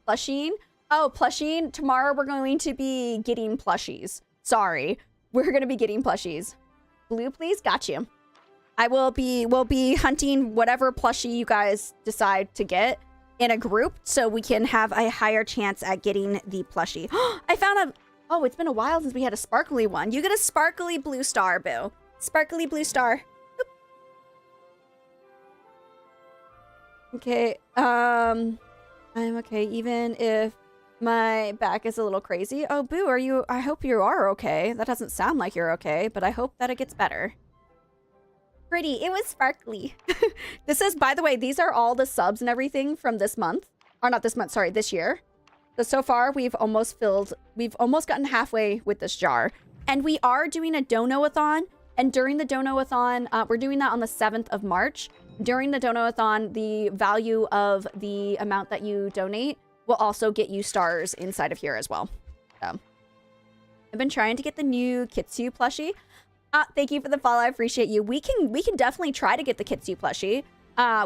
Plushing? Oh, plushing. Tomorrow we're going to be getting plushies. Sorry. We're going to be getting plushies. Blue, please. Got you. We'll be hunting whatever plushie you guys decide to get in a group so we can have a higher chance at getting the plushie. I found a... Oh, it's been a while since we had a sparkly one. You get a sparkly blue star, boo. Sparkly blue star. Oop. Okay, I'm okay, even if my back is a little crazy. Oh, boo, are you... I hope you are okay. That doesn't sound like you're okay, but I hope that it gets better. Pretty. It was sparkly. This is, by the way, these are all the subs and everything from this month. Or not this month, sorry, this year. So far, we've almost gotten halfway with this jar. And we are doing a dono-a-thon. And during the dono-a-thon, we're doing that on the 7th of March. During the dono-a-thon, the value of the amount that you donate will also get you stars inside of here as well. So, I've been trying to get the new Kitsu plushie. Thank you for the follow. I appreciate you. We can definitely try to get the Kitsu plushie.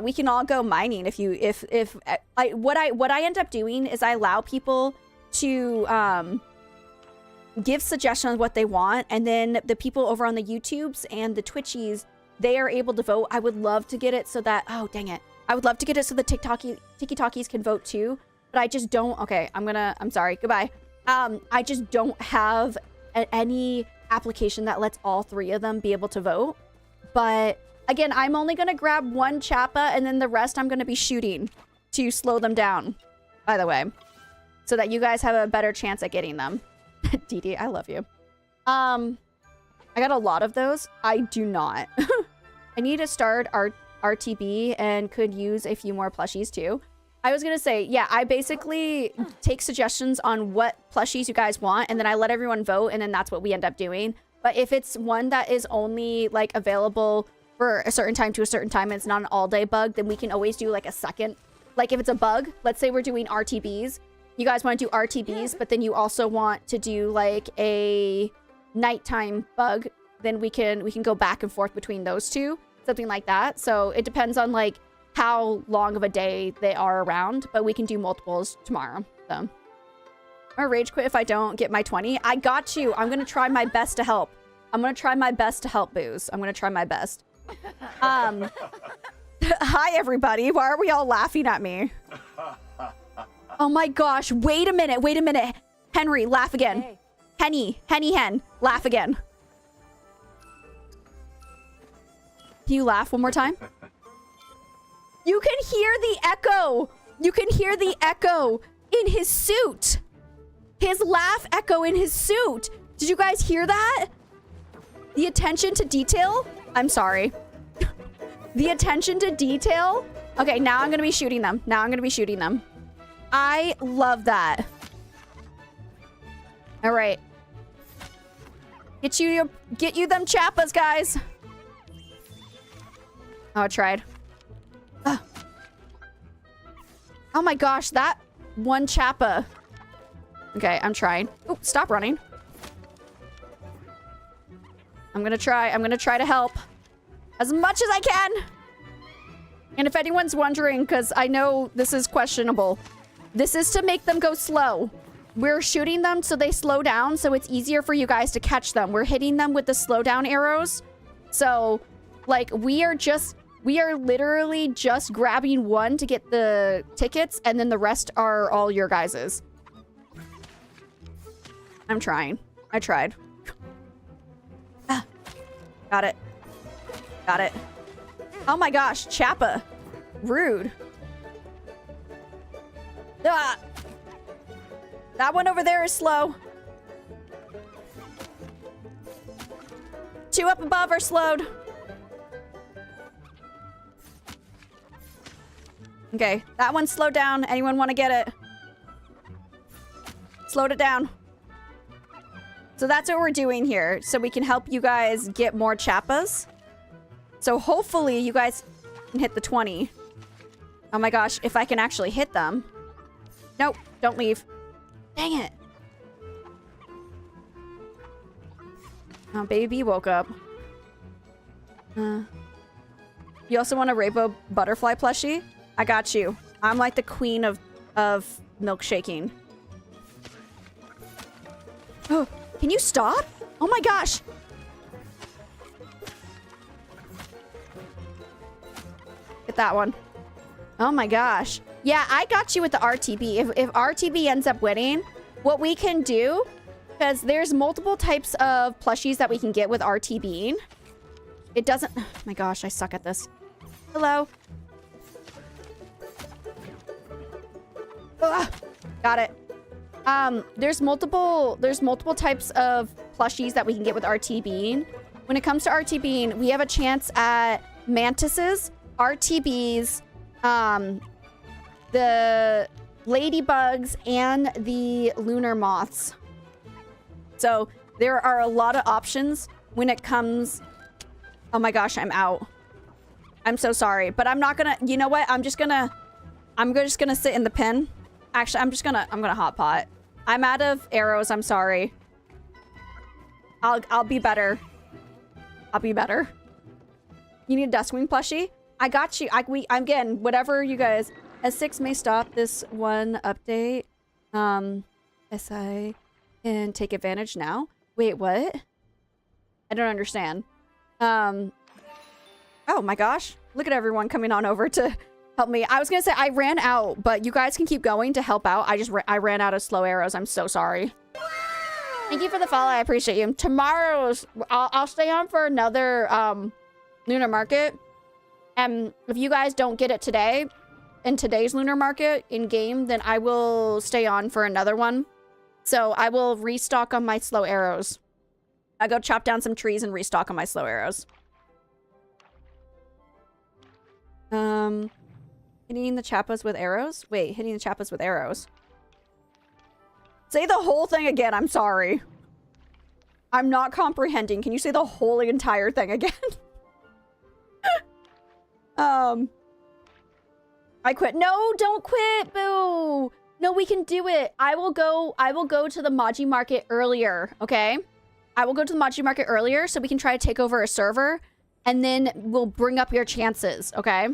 We can all go mining what I end up doing is I allow people to give suggestions of what they want, and then the people over on the YouTubes and the Twitchies, they are able to vote. I would love to get it so that... Oh, dang it. I would love to get it so the TikTokies can vote too, but I just don't... Okay, I'm sorry. Goodbye. I just don't have any application that lets all 3 of them be able to vote. But again, I'm only going to grab one Chappa, and then the rest I'm going to be shooting to slow them down, by the way, so that you guys have a better chance at getting them. Dee Dee, I love you. I got a lot of those. I do not. I need to start RTB and could use a few more plushies too. I was going to say, yeah, I basically take suggestions on what plushies you guys want, and then I let everyone vote, and then that's what we end up doing. But if it's one that is only, like, available for a certain time to a certain time, and it's not an all-day bug, then we can always do, like, a second. Like, if it's a bug, let's say we're doing RTBs. You guys want to do RTBs, but then you also want to do, like, a nighttime bug, then we can go back and forth between those two. Something like that. So it depends on, like, how long of a day they are around, but we can do multiples tomorrow. So I'm gonna rage quit if I don't get my 20. I got you. I'm gonna try my best to help. I'm gonna try my best to help, Booze. I'm gonna try my best. Hi everybody. Why are we all laughing at me? Oh my gosh. Wait a minute. Henry, laugh again. Hey. Henny, hen, laugh again. Can you laugh one more time? You can hear the echo. You can hear the echo in his suit. His laugh echo in his suit. Did you guys hear that? The attention to detail? I'm sorry. The attention to detail? Okay, now I'm going to be shooting them. Now I'm going to be shooting them. I love that. All right. Get you them chappas, guys. Oh, I tried. Ugh. Oh my gosh, that one chappa. Okay, I'm trying. Oh, stop running. I'm gonna try to help as much as I can. And if anyone's wondering, because I know this is questionable, this is to make them go slow. We're shooting them so they slow down, so it's easier for you guys to catch them. We're hitting them with the slowdown arrows. So, like, we are literally just grabbing one to get the tickets, and then the rest are all your guys's. I'm trying. I tried. Ah, got it. Got it. Oh my gosh, Chappa. Rude. Ah. That one over there is slow. Two up above are slowed. Okay, that one's slowed down. Anyone want to get it? Slowed it down. So that's what we're doing here. So we can help you guys get more chappas. So hopefully you guys can hit the 20. Oh my gosh, if I can actually hit them. Nope, don't leave. Dang it. Oh, baby woke up. You also want a rainbow butterfly plushie? I got you. I'm like the queen of milkshaking. Oh, can you stop? Oh my gosh. Get that one. Oh my gosh. Yeah, I got you with the RTB. If RTB ends up winning, what we can do, because there's multiple types of plushies that we can get with RTB. It doesn't... Oh my gosh, I suck at this. Hello. Ugh, got it. There's multiple types of plushies that we can get with RTB. When it comes to RTB, we have a chance at mantises, RTBs, the ladybugs, and the lunar moths. So there are a lot of options when it comes... Oh my gosh, I'm out. I'm so sorry, but I'm not gonna... You know what? I'm just gonna sit in the pen. Actually, I'm gonna hot pot. I'm out of arrows. I'm sorry. I'll be better. I'll be better. You need a Dustwing plushie? I got you. I'm getting whatever you guys... S6 may stop this one update. SI can take advantage now. Wait, what? I don't understand. Oh my gosh. Look at everyone coming on over to help me. I was gonna say I ran out, but you guys can keep going to help out. I ran out of slow arrows. I'm so sorry. Thank you for the follow. I appreciate you. Tomorrow's... I'll stay on for another lunar market. And if you guys don't get it today... in today's lunar market in game, then I will stay on for another one. So I will restock on my slow arrows. I go chop down some trees and restock on my slow arrows. Hitting the chappas with arrows? Wait, hitting the chappas with arrows. Say the whole thing again. I'm sorry. I'm not comprehending. Can you say the whole entire thing again? I quit. No, don't quit. Boo. No, we can do it. I will go to the Maji Market earlier, okay? I will go to the Maji Market earlier so we can try to take over a server, and then we'll bring up your chances, okay?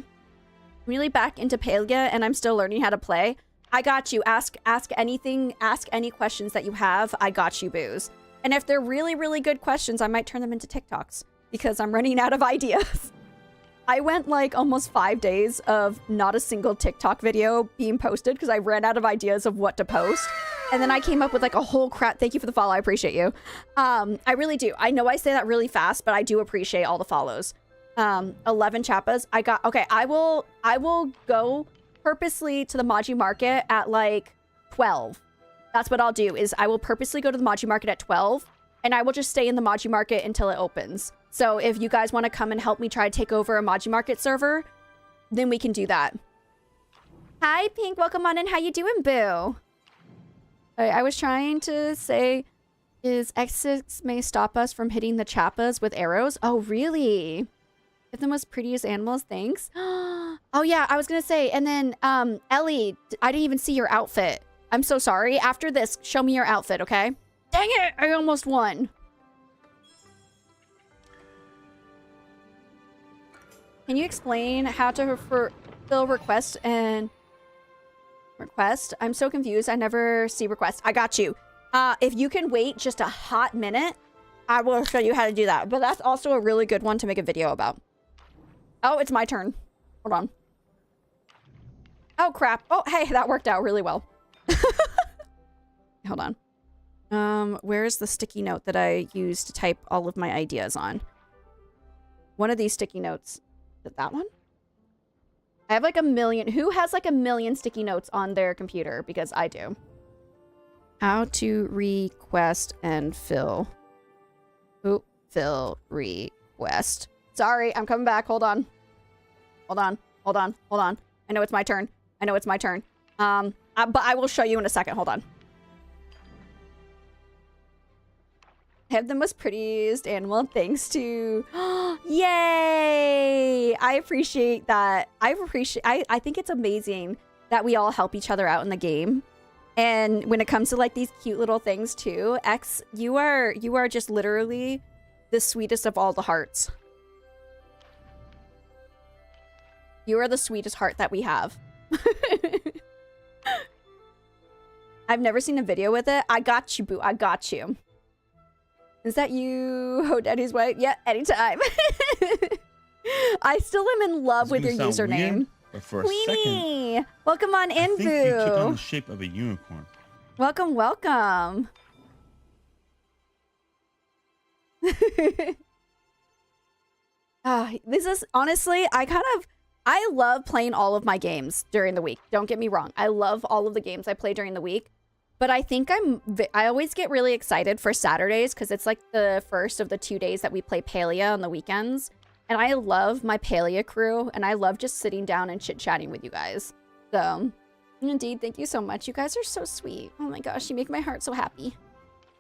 Really back into Palia, and I'm still learning how to play. I got you. Ask anything. Ask any questions that you have. I got you, Booze. And if they're really, really good questions, I might turn them into TikToks because I'm running out of ideas. I went like almost 5 days of not a single TikTok video being posted because I ran out of ideas of what to post. And then I came up with like a whole crap. Thank you for the follow. I appreciate you. I really do. I know I say that really fast, but I do appreciate all the follows. 11 chappas. Okay, I will go purposely to the Maji Market at like 12. That's what I'll do, is I will purposely go to the Maji Market at 12, and I will just stay in the Maji Market until it opens. So if you guys want to come and help me try to take over a Maji Market server, then we can do that. Hi, Pink. Welcome on in. How you doing, boo? I was trying to say, is X6 may stop us from hitting the chappas with arrows? Oh, really? If the most prettiest animals, thanks. Oh, yeah, I was going to say, and then, Ellie, I didn't even see your outfit. I'm so sorry. After this, show me your outfit, okay? Dang it, I almost won. Can you explain how to fill request and... Request? I'm so confused. I never see request. I got you. If you can wait just a hot minute, I will show you how to do that. But that's also a really good one to make a video about. Oh, it's my turn. Hold on. Oh, crap. Oh, hey, that worked out really well. Hold on. Where's the sticky note that I used to type all of my ideas on? One of these sticky notes. Is it that one? I have like a million. Who has like a million sticky notes on their computer? Because I do. How to request and fill. Ooh, fill request. Sorry, I'm coming back. Hold on. Hold on. Hold on. Hold on. I know it's my turn. I know it's my turn. But I will show you in a second. Hold on. I have the most prettiest animal thanks to... Yay! I appreciate that. I think it's amazing that we all help each other out in the game. And when it comes to like these cute little things too, X, you are just literally the sweetest of all the hearts. You are the sweetest heart that we have. I've never seen a video with it. I got you, boo. I got you. Is that you, Ho Daddy's wife? Yeah, anytime. I still am in love with your username. Weird, but for a Queenie! second, Welcome on in, I think boo. you took on the shape of a unicorn. Welcome, welcome. This is honestly, I love playing all of my games during the week. Don't get me wrong. I love all of the games I play during the week. But I think I always get really excited for Saturdays because it's like the first of the 2 days that we play Palia on the weekends. And I love my Palia crew, and I love just sitting down and chit-chatting with you guys. So, indeed, thank you so much. You guys are so sweet. Oh my gosh, you make my heart so happy.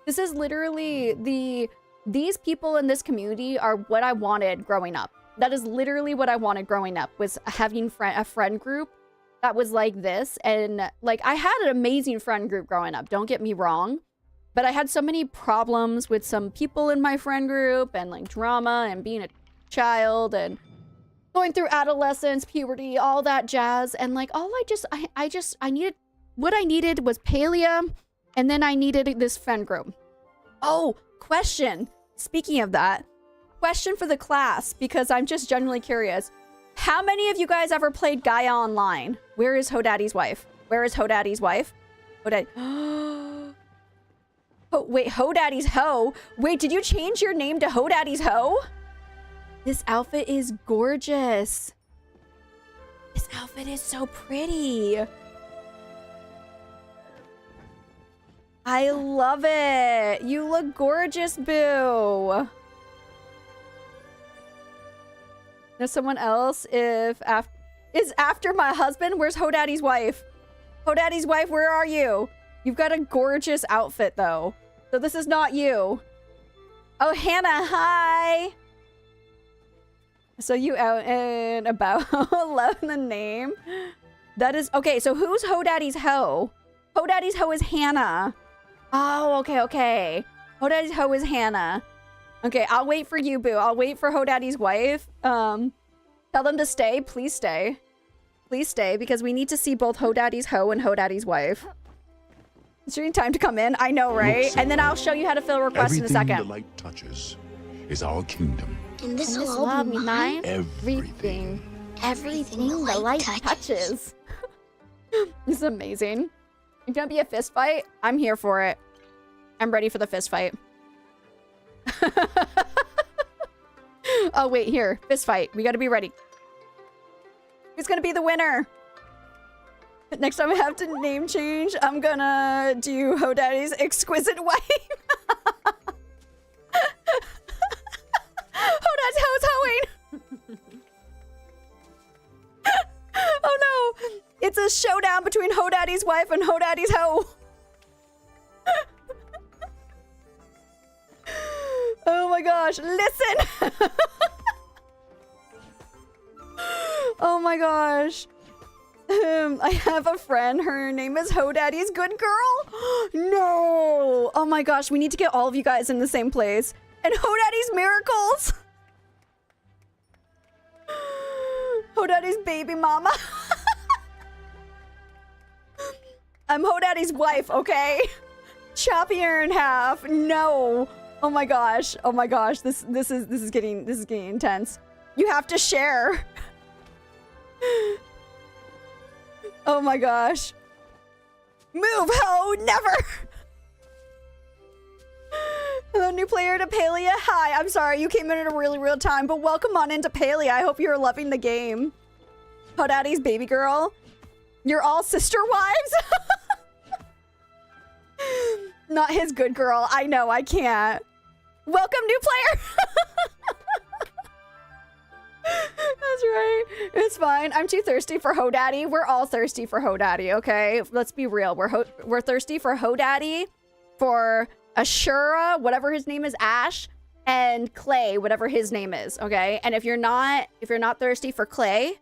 This is literally these people in this community are what I wanted growing up. That is literally what I wanted growing up, was having a friend group that was like this. And like, I had an amazing friend group growing up, don't get me wrong, but I had so many problems with some people in my friend group, and like drama, and being a child, and going through adolescence, puberty, all that jazz. And like, I needed, what I needed was Palia, and then I needed this friend group. Oh, question. Speaking of that, question for the class, because I'm just genuinely curious. How many of you guys ever played Gaia Online? Where is Ho Daddy's wife? Where is Ho Daddy's wife? Ho Daddy. Oh, wait, Ho Daddy's Ho? Wait, did you change your name to Ho Daddy's Ho? This outfit is gorgeous. This outfit is so pretty. I love it. You look gorgeous, boo. There's someone else is after my husband. Where's Ho Daddy's wife? Ho Daddy's wife, where are you? You've got a gorgeous outfit though. So this is not you. Oh, Hannah, hi. So you out and about. Love the name. That is, okay, so who's Ho Daddy's Ho? Ho Daddy's Ho is Hannah. Oh, okay. Ho Daddy's Ho is Hannah. Okay, I'll wait for you, boo. I'll wait for Ho Daddy's wife. Tell them to stay. Please stay. Please stay, because we need to see both Ho Daddy's Ho and Ho Daddy's wife. Is your time to come in? I know, right? And then I'll show you how to fill requests in a second. Everything the light touches is our kingdom. And this And will this all love be be mine. mine. Everything. Everything the light touches. This is amazing. It's gonna be a fist fight. I'm here for it. I'm ready for the fist fight. Oh, wait, here. Fist fight. We gotta be ready. Who's gonna be the winner? Next time I have to name change, I'm gonna do Hodaddy's exquisite wife. Hodad's ho's hoeing. Oh no! It's a showdown between Hodaddy's wife and Hodaddy's hoe. Oh my gosh, listen! Oh my gosh. I have a friend, her name is Hodaddy's good girl. No! Oh my gosh, we need to get all of you guys in the same place. And Hodaddy's miracles! Hodaddy's baby mama. I'm Hodaddy's wife, okay? Chopping her in half. No. Oh my gosh. Oh my gosh. This is getting intense. You have to share. Oh my gosh. Move, ho! Never! Hello, new player to Palia. Hi, I'm sorry you came in at a really real time, but welcome on into Palia. I hope you're loving the game. Hodaddy's baby girl. You're all sister wives? Not his good girl. I know, I can't. Welcome, new player! That's right. It's fine. I'm too thirsty for Hodaddy. We're all thirsty for Hodaddy, okay? Let's be real. We're thirsty for Hodaddy, for Ashura, whatever his name is, Ash, and Clay, whatever his name is, okay? And if you're not thirsty for Clay,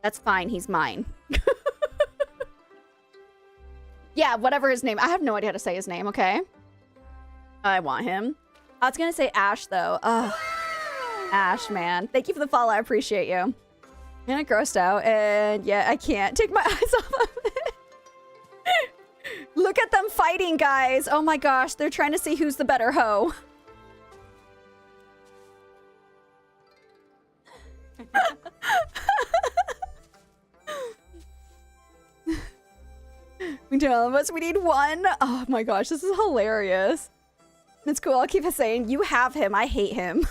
that's fine. He's mine. Yeah, whatever his name. I have no idea how to say his name, okay? I want him. I was gonna say Ash, though. Ugh. Ash, man. Thank you for the follow. I appreciate you. I'm kinda grossed out, and yeah, I can't take my eyes off of it. Look at them fighting, guys. Oh my gosh, they're trying to see who's the better hoe. Between all of us, we need one. Oh my gosh, this is hilarious. It's cool. I'll keep saying, you have him. I hate him.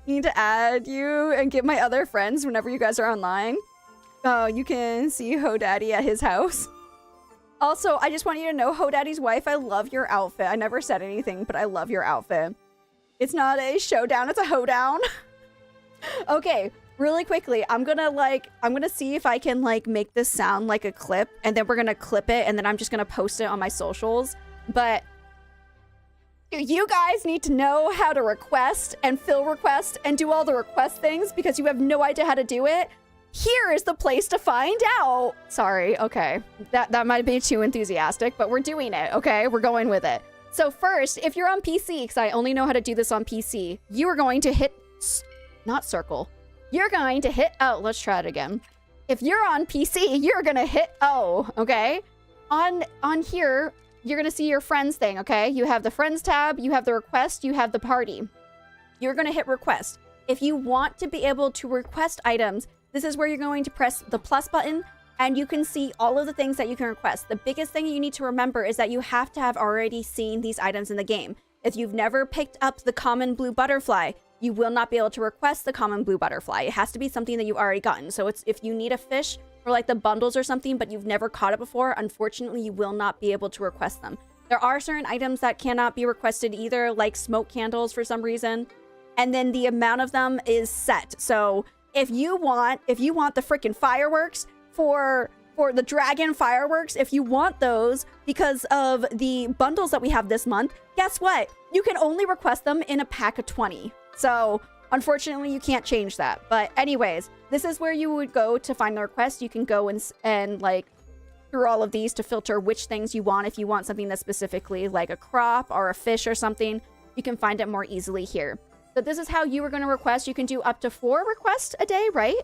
Need to add you and get my other friends whenever you guys are online. Oh, you can see Hodaddy at his house. Also, I just want you to know, Hodaddy's wife, I love your outfit. I never said anything, but I love your outfit. It's not a showdown, it's a hoedown. Okay, really quickly, I'm gonna see if I can make this sound like a clip, and then we're gonna clip it, and then I'm just gonna post it on my socials. But you guys need to know how to request and fill request and do all the request things because you have no idea how to do it. Here is the place to find out. Sorry, okay. That might be too enthusiastic, but we're doing it, okay? We're going with it. So first, if you're on PC, because I only know how to do this on PC, you are going to hit, not circle. You're going to hit, oh, let's try it again. If you're on PC, you're gonna hit O, okay? On here, you're gonna see your friends thing, okay? You have the friends tab, you have the request, you have the party. You're gonna hit request. If you want to be able to request items, this is where you're going to press the plus button and you can see all of the things that you can request. The biggest thing you need to remember is that you have to have already seen these items in the game. If you've never picked up the common blue butterfly, you will not be able to request the common blue butterfly. It has to be something that you've already gotten. So it's if you need a fish or the bundles or something, but you've never caught it before, unfortunately, you will not be able to request them. There are certain items that cannot be requested either, like smoke candles for some reason. And then the amount of them is set. So if you want the freaking fireworks for the dragon fireworks, if you want those because of the bundles that we have this month, guess what? You can only request them in a pack of 20. So unfortunately, you can't change that. But anyways, this is where you would go to find the request. You can go and through all of these to filter which things you want. If you want something that's specifically like a crop or a fish or something, you can find it more easily here. So this is how you are going to request. You can do up to 4 requests a day, right?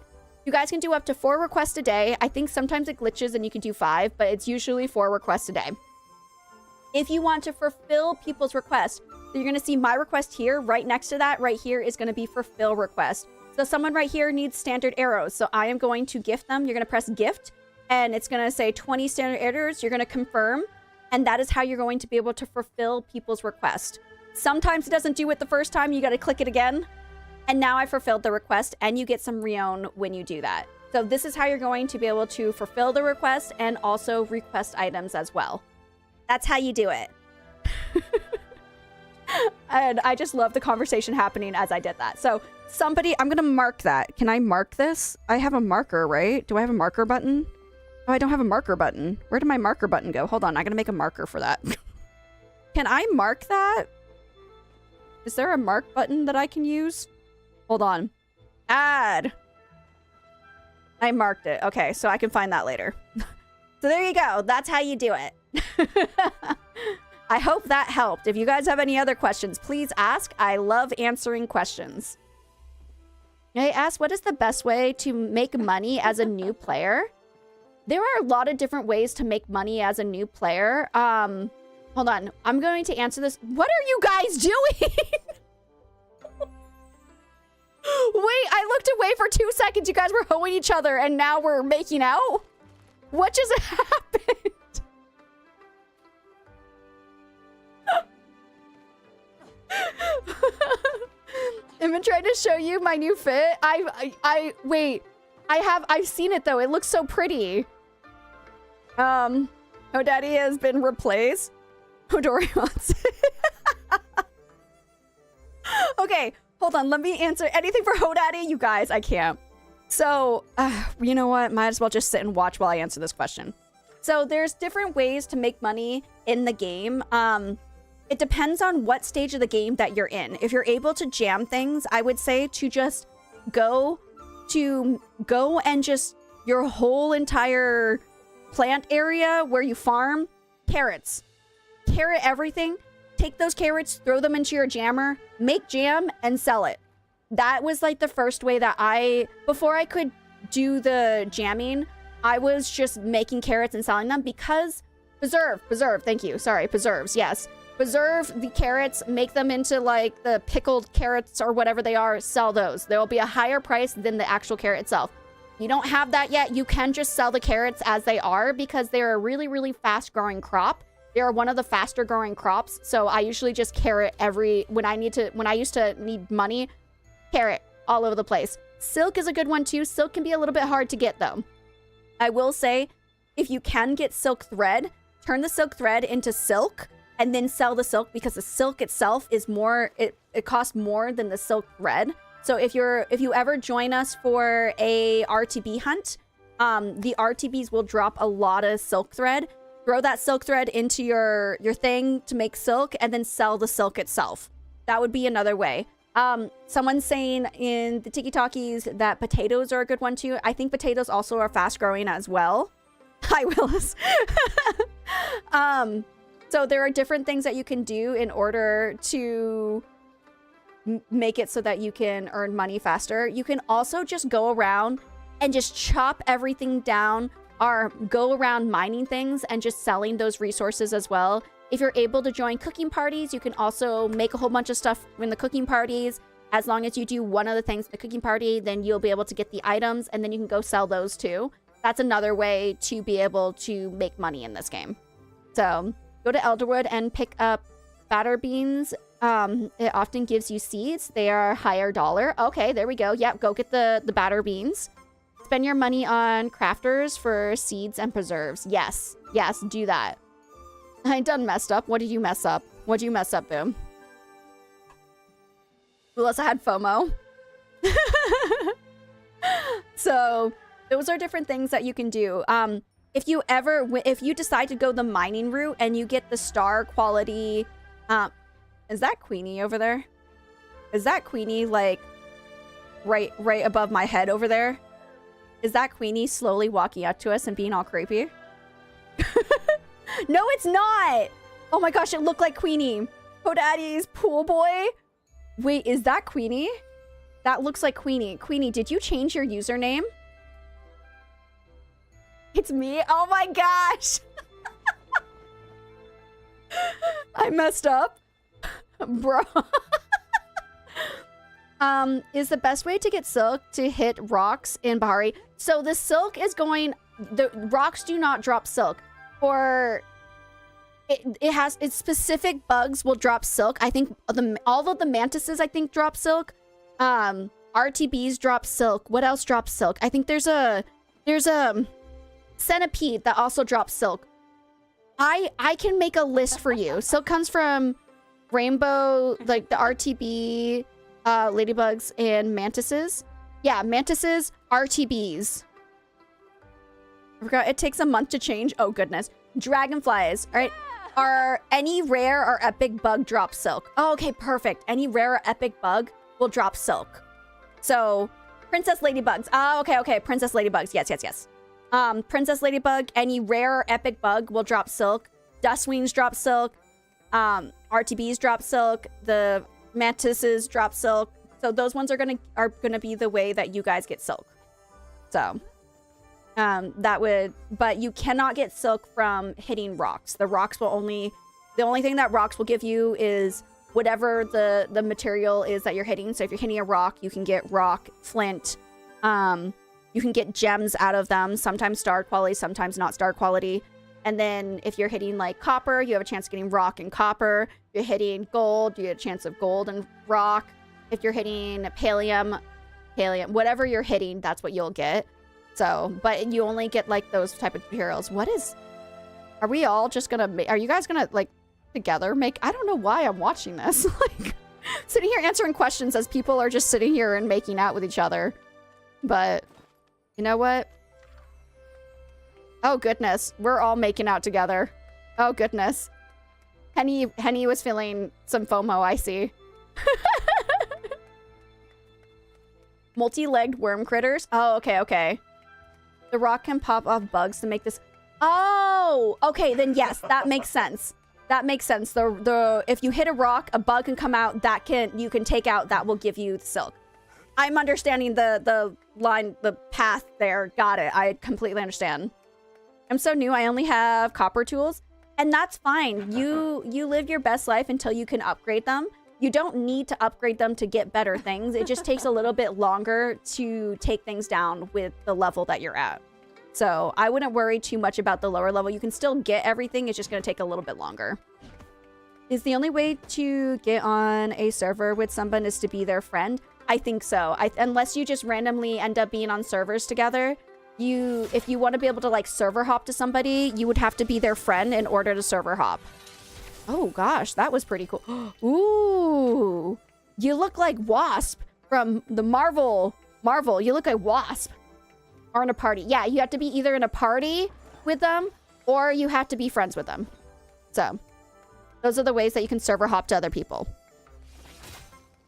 You guys can do up to 4 requests a day. I think sometimes it glitches and you can do 5, but it's usually 4 requests a day. If you want to fulfill people's requests, so you're going to see my request here. Right next to that, right here, is going to be fulfill request. So someone right here needs standard arrows. So I am going to gift them. You're going to press gift, and it's going to say 20 standard arrows. You're going to confirm, and that is how you're going to be able to fulfill people's request. Sometimes it doesn't do it the first time. You got to click it again. And now I fulfilled the request, and you get some Rion when you do that. So this is how you're going to be able to fulfill the request and also request items as well. That's how you do it. And I just love the conversation happening as I did that. So somebody, I'm going to mark that. Can I mark this? I have a marker, right? Do I have a marker button? Oh, I don't have a marker button. Where did my marker button go? Hold on. I'm going to make a marker for that. Can I mark that? Is there a mark button that I can use? Hold on. Add. I marked it. Okay, so I can find that later. So there you go. That's how you do it. I hope that helped. If you guys have any other questions, please ask. I love answering questions. I asked, what is the best way to make money as a new player? There are a lot of different ways to make money as a new player. Hold on. I'm going to answer this. What are you guys doing? Wait, I looked away for 2 seconds. You guys were hoeing each other, and now we're making out? What just happened? I've been trying to show you my new fit. Wait. I've seen it, though. It looks so pretty. Hodaddy has been replaced. Hodori wants it. Okay. Hold on, let me answer anything for Hodaddy. You guys, I can't. So, you know what? Might as well just sit and watch while I answer this question. So, there's different ways to make money in the game. It depends on what stage of the game that you're in. If you're able to jam things, I would say to just go and just your whole entire plant area where you farm carrots. Carrot everything. Take those carrots, throw them into your jammer, make jam, and sell it. That was like the first way that before I could do the jamming, I was just making carrots and selling them because preserve, thank you. Sorry, preserves, yes. Preserve the carrots, make them into like the pickled carrots or whatever they are, sell those. There will be a higher price than the actual carrot itself. You don't have that yet, you can just sell the carrots as they are because they're a really, really fast growing crop. They are one of the faster growing crops. So I usually just carrot when I used to need money, carrot all over the place. Silk is a good one too. Silk can be a little bit hard to get though. I will say, if you can get silk thread, turn the silk thread into silk and then sell the silk because the silk itself is more, it costs more than the silk thread. So if you ever join us for a RTB hunt, the RTBs will drop a lot of silk thread. Throw that silk thread into your thing to make silk and then sell the silk itself. That would be another way. Someone's saying in the Tiki Talkies that potatoes are a good one too. I think potatoes also are fast growing as well. Hi, Willis. So there are different things that you can do in order to make it so that you can earn money faster. You can also just go around and just chop everything down or go around mining things and just selling those resources as well. If you're able to join cooking parties, you can also make a whole bunch of stuff in the cooking parties. As long as you do one of the things in the cooking party, then you'll be able to get the items and then you can go sell those too. That's another way to be able to make money in this game. So go to Elderwood and pick up batter beans. It often gives you seeds. They are higher dollar. Okay, there we go. Yep, go get the batter beans. Spend your money on crafters for seeds and preserves. Yes, do that. I done messed up. What did you mess up? What did you mess up, Boom? Who else had FOMO? So those are different things that you can do. If you decide to go the mining route and you get the star quality, is that Queenie over there? Is that Queenie like right above my head over there? Is that Queenie slowly walking up to us and being all creepy? No, it's not! Oh my gosh, it looked like Queenie. Hodaddy's pool boy? Wait, is that Queenie? That looks like Queenie. Queenie, did you change your username? It's me? Oh my gosh! I messed up. Bro. Is the best way to get silk to hit rocks in Bahari? So the silk is going... The rocks do not drop silk. For It's specific bugs will drop silk. I think all of the mantises I think drop silk. RTBs drop silk. What else drops silk? I think there's a centipede that also drops silk. I can make a list for you. Silk comes from rainbow, like the RTB, ladybugs, and mantises. Yeah, mantises, RTBs. I forgot it takes a month to change. Oh goodness. Dragonflies. All right. Are any rare or epic bug drop silk? Oh, okay, perfect. Any rare or epic bug will drop silk. So, princess ladybugs. Oh, okay. Princess ladybugs. Yes. Princess ladybug, any rare or epic bug will drop silk. Dustwings drop silk. RTBs drop silk. The mantises drop silk. So those ones are gonna be the way that you guys get silk. So, but you cannot get silk from hitting rocks. The only thing that rocks will give you is whatever the material is that you're hitting. So if you're hitting a rock, you can get rock, flint. You can get gems out of them. Sometimes star quality, sometimes not star quality. And then if you're hitting like copper, you have a chance of getting rock and copper. If you're hitting gold, you get a chance of gold and rock. If you're hitting pallium, whatever you're hitting, that's what you'll get. So, but you only get like those type of materials. Are we all just gonna, are you guys gonna like together make, I don't know why I'm watching this. Like sitting here answering questions as people are just sitting here and making out with each other. But you know what? Oh goodness, we're all making out together. Oh goodness. Henny was feeling some FOMO, I see. Multi-legged worm critters. Oh, okay. The rock can pop off bugs to make this. Oh, okay, then yes, that makes sense. That makes sense. The if you hit a rock, a bug can come out. You can take out. That will give you the silk. I'm understanding the line, the path there. Got it. I completely understand. I'm so new. I only have copper tools, and that's fine. You live your best life until you can upgrade them. You don't need to upgrade them to get better things. It just takes a little bit longer to take things down with the level that you're at. So I wouldn't worry too much about the lower level. You can still get everything. It's just going to take a little bit longer. Is the only way to get on a server with someone is to be their friend? I think so. Unless you just randomly end up being on servers together. If you want to be able to like server hop to somebody, you would have to be their friend in order to server hop. Oh gosh, that was pretty cool. Ooh, you look like Wasp from the Marvel. You look like Wasp. Or in a party. Yeah, you have to be either in a party with them or you have to be friends with them. So those are the ways that you can server hop to other people.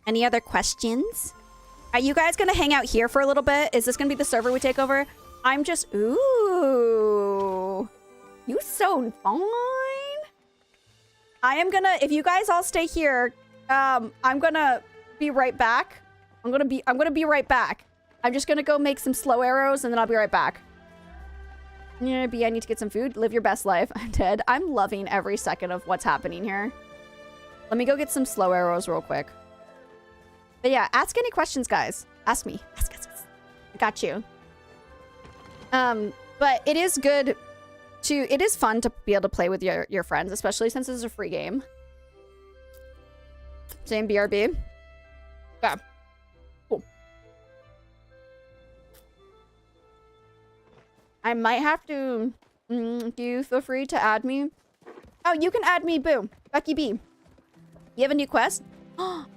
Any other questions? Are you guys gonna hang out here for a little bit? Is this gonna be the server we take over? I'm just, ooh, you so fine. I am gonna, if you guys all stay here, I'm gonna be right back. I'm gonna be right back. I'm just gonna go make some slow arrows and then I'll be right back. Yeah, B, I need to get some food. Live your best life. I'm dead. I'm loving every second of what's happening here. Let me go get some slow arrows real quick. But yeah, ask any questions, guys. Ask me. Ask. I got you. But it is good to, it is fun to be able to play with your friends, especially since it's a free game. Same BRB. Yeah. Cool. I might have to, do you feel free to add me? Oh, you can add me, boo. Becky B. You have a new quest?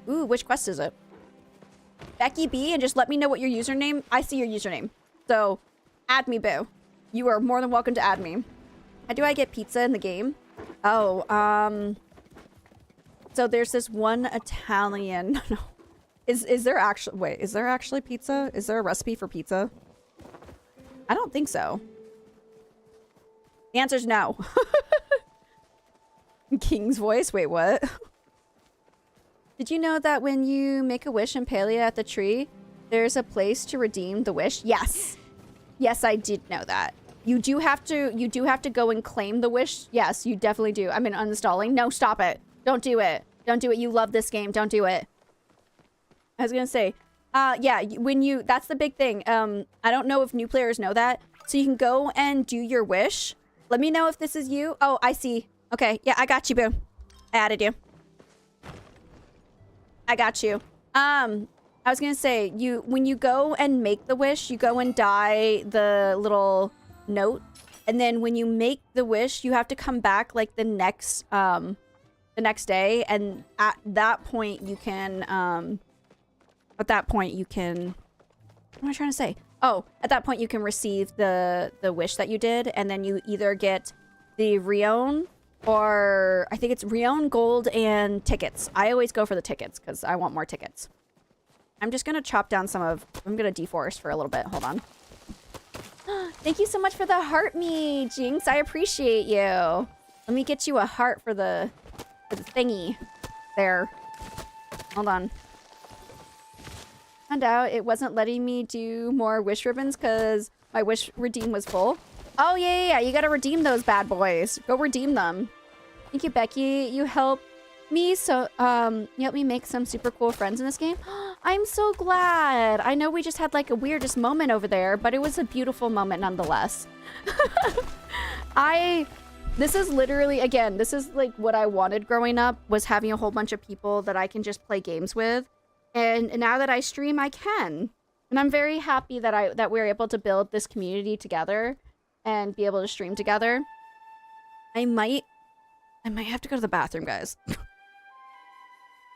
Ooh, which quest is it? Becky B, and just let me know what your username. I see your username. So, add me, boo. You are more than welcome to add me. How do I get pizza in the game? Oh, so there's this one Italian. No. Is there actually, wait, is there actually pizza? Is there a recipe for pizza? I don't think so. The answer's no. King's voice? Wait, what? Did you know that when you make a wish in Palia at the tree, there's a place to redeem the wish? Yes. Yes, I did know that. You do have to go and claim the wish. Yes, you definitely do. I mean, uninstalling. No, stop it. Don't do it. Don't do it. You love this game. Don't do it. I was gonna say, yeah, that's the big thing. I don't know if new players know that. So you can go and do your wish. Let me know if this is you. Oh, I see. Okay, yeah, I got you, boo. I added you. I got you. I was gonna say, when you go and make the wish, you go and dye the little note, and then when you make the wish, you have to come back like the next day, and at that point you can what am I trying to say? Oh, at that point you can receive the wish that you did, and then you either get the Rion, or I think it's Rion, gold, and tickets. I always go for the tickets because I want more tickets. I'm just gonna chop down I'm gonna deforest for a little bit. Hold on. Thank you so much for the heart me, Jinx. I appreciate you. Let me get you a heart for the thingy. There. Hold on. Found out it wasn't letting me do more wish ribbons because my wish redeem was full. Oh, yeah. You gotta redeem those bad boys. Go redeem them. Thank you, Becky. You helped me you helped me make some super cool friends in this game. I'm so glad. I know we just had like a weirdest moment over there, but it was a beautiful moment nonetheless. This is literally, again, this is like what I wanted growing up, was having a whole bunch of people that I can just play games with. And now that I stream, I can. And I'm very happy that we're able to build this community together and be able to stream together. I might have to go to the bathroom, guys.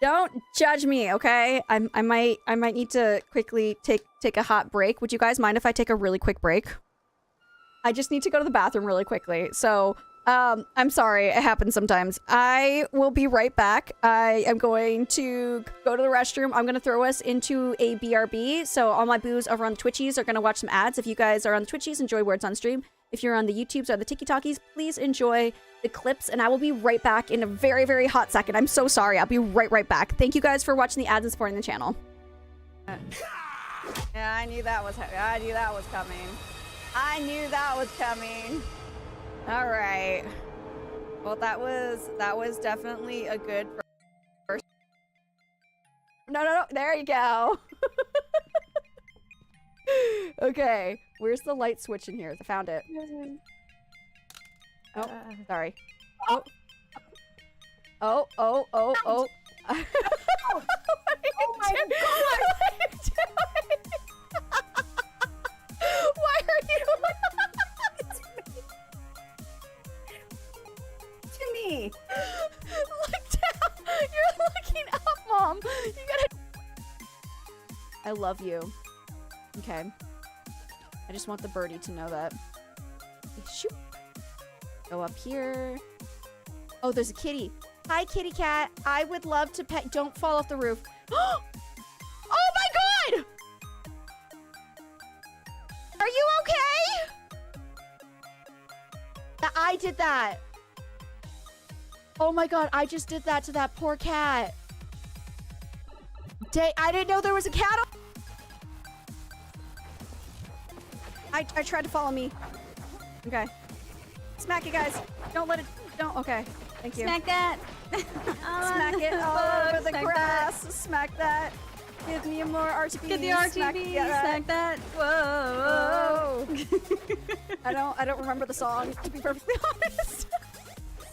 Don't judge me, okay? I might need to quickly take a hot break. Would you guys mind if I take a really quick break? I just need to go to the bathroom really quickly. So, I'm sorry, it happens sometimes. I will be right back. I am going to go to the restroom. I'm going to throw us into a BRB. So all my boos over on the Twitchies are going to watch some ads. If you guys are on the Twitchies, enjoy Words on Stream. If you're on the YouTubes or the TikTokies, please enjoy the clips. And I will be right back in a very, very hot second. I'm so sorry. I'll be right back. Thank you guys for watching the ads and supporting the channel. Yeah, I knew that was coming. I knew that was coming. All right. Well, that was definitely a good first. No. There you go. Okay. Where's the light switch in here? I found it. Oh, sorry. Oh. Oh. Oh my god! Why are you? To me. Look down. You're looking up, Mom. You gotta. I love you. Okay. I just want the birdie to know that. Shoot. Go up here. Oh, there's a kitty. Hi, kitty cat. I would love to pet. Don't fall off the roof. Oh my god! Are you okay? I did that. Oh my god, I just did that to that poor cat. I didn't know there was a cat on. I tried to follow me. Okay. Smack it, guys. Don't let it. Don't. Okay. Thank you. Smack that. Smack it all over the grass. Smack that. Give me more RTB. Get the RTB. Smack that. Whoa. I don't remember the song, to be perfectly honest.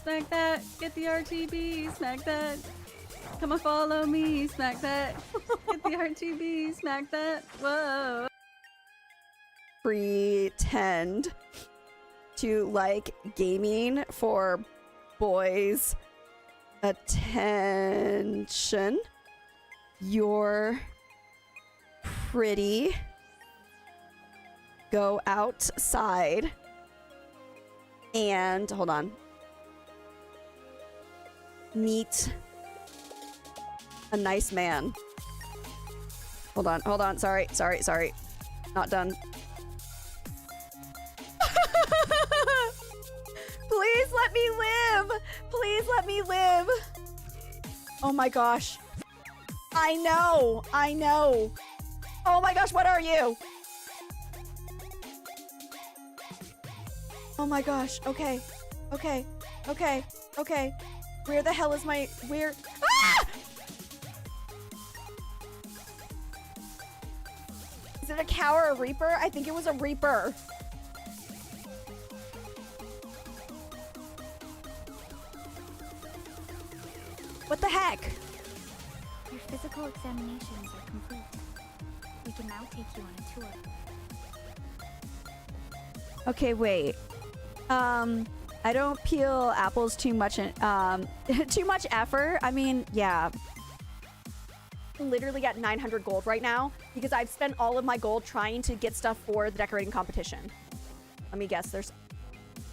Smack that. Get the RTB. Smack that. Come and follow me. Smack that. Get the RTB. Smack that. Whoa. Pretend to like gaming for boys' attention. You're pretty. Go outside and hold on. Meet a nice man. Hold on. Sorry. Not done. Please let me live. Please let me live. Oh my gosh. I know. Oh my gosh, what are you? Oh my gosh. Okay. Where the hell is my... Where... Ah! Is it a cow or a reaper? I think it was a reaper. heck? Your physical examinations are complete. We can now take you on a tour. Okay, wait. I don't peel apples too much. Too much effort. I mean, yeah. I'm literally at 900 gold right now because I've spent all of my gold trying to get stuff for the decorating competition. Let me guess. There's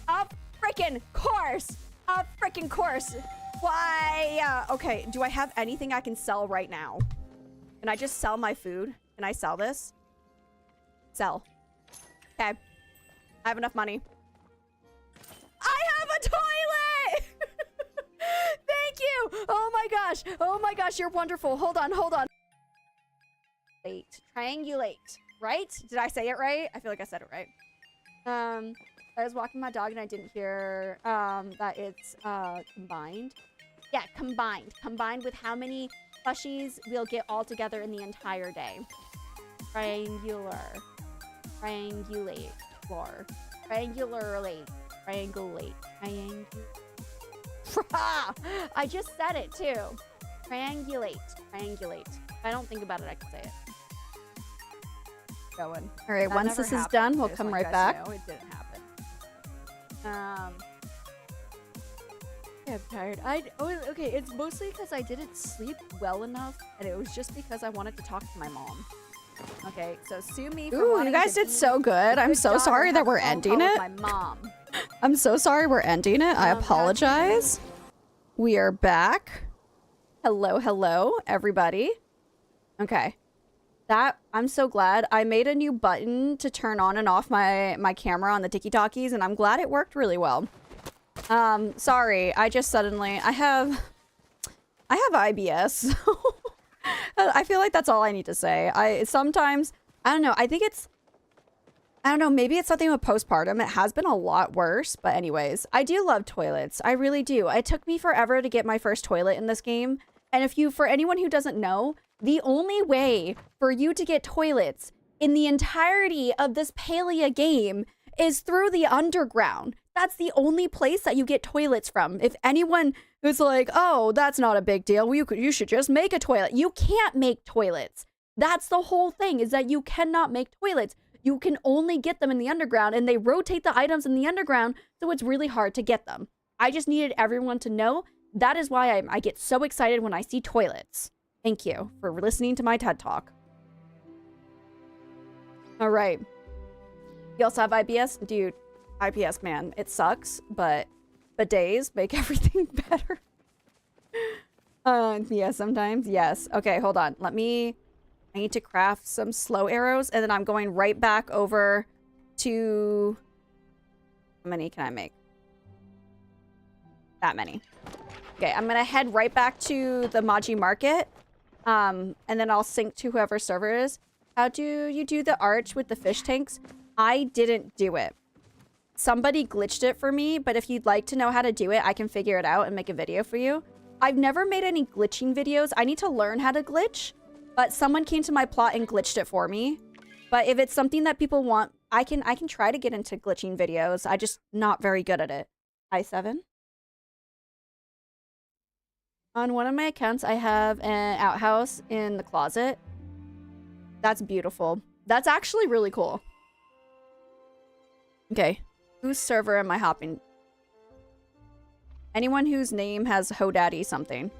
a freaking course. A freaking course. Why? Okay. Do I have anything I can sell right now? Can I just sell my food? Can I sell this? Sell. Okay. I have enough money. I have a toilet! Thank you! Oh my gosh. Oh my gosh, you're wonderful. Hold on, hold on. Triangulate. Right? Did I say it right? I feel like I said it right. I was walking my dog and I didn't hear that it's combined. Yeah, combined. Combined with how many plushies we'll get all together in the entire day. Triangular. Triangulate. Floor. Triangularly. Triangulate. I just said it too. Triangulate. Triangulate. If I don't think about it, I can say it. Going. All right, once this is done, we'll come right back. No, it didn't happen. I'm tired. Okay, it's mostly because I didn't sleep well enough, and it was just because I wanted to talk to my mom. Okay, so sue me for Ooh, you guys did so good. I'm so sorry that we're ending it. My mom. I'm so sorry we're ending it. I apologize. We are back. Hello, hello, everybody. Okay. I'm so glad. I made a new button to turn on and off my camera on the tiki-talkies, and I'm glad it worked really well. Sorry, I just suddenly... I have IBS, so... I feel like that's all I need to say. Sometimes, I don't know, I don't know, maybe it's something with postpartum. It has been a lot worse, but anyways, I do love toilets. I really do. It took me forever to get my first toilet in this game. And for anyone who doesn't know, the only way for you to get toilets in the entirety of this Palia game is through the underground. That's the only place that you get toilets from. If anyone is like, oh, that's not a big deal, you should just make a toilet. You can't make toilets. That's the whole thing, is that you cannot make toilets. You can only get them in the underground, and they rotate the items in the underground, so it's really hard to get them. I just needed everyone to know. That is why I get so excited when I see toilets. Thank you for listening to my TED Talk. All right. You also have IBS? Dude, IBS, man, it sucks, but bidets make everything better. Yeah, sometimes, yes. Okay, hold on. I need to craft some slow arrows, and then I'm going right back over to... How many can I make? That many. Okay, I'm gonna head right back to the Maji Market, and then I'll sync to whoever server is. How do you do the arch with the fish tanks? I didn't do it. Somebody glitched it for me, but if you'd like to know how to do it, I can figure it out and make a video for you. I've never made any glitching videos. I need to learn how to glitch, but someone came to my plot and glitched it for me. But if it's something that people want, I can try to get into glitching videos. I'm just not very good at it. I7. On one of my accounts, I have an outhouse in the closet. That's beautiful. That's actually really cool. Okay. Whose server am I hopping? Anyone whose name has HoDaddy something.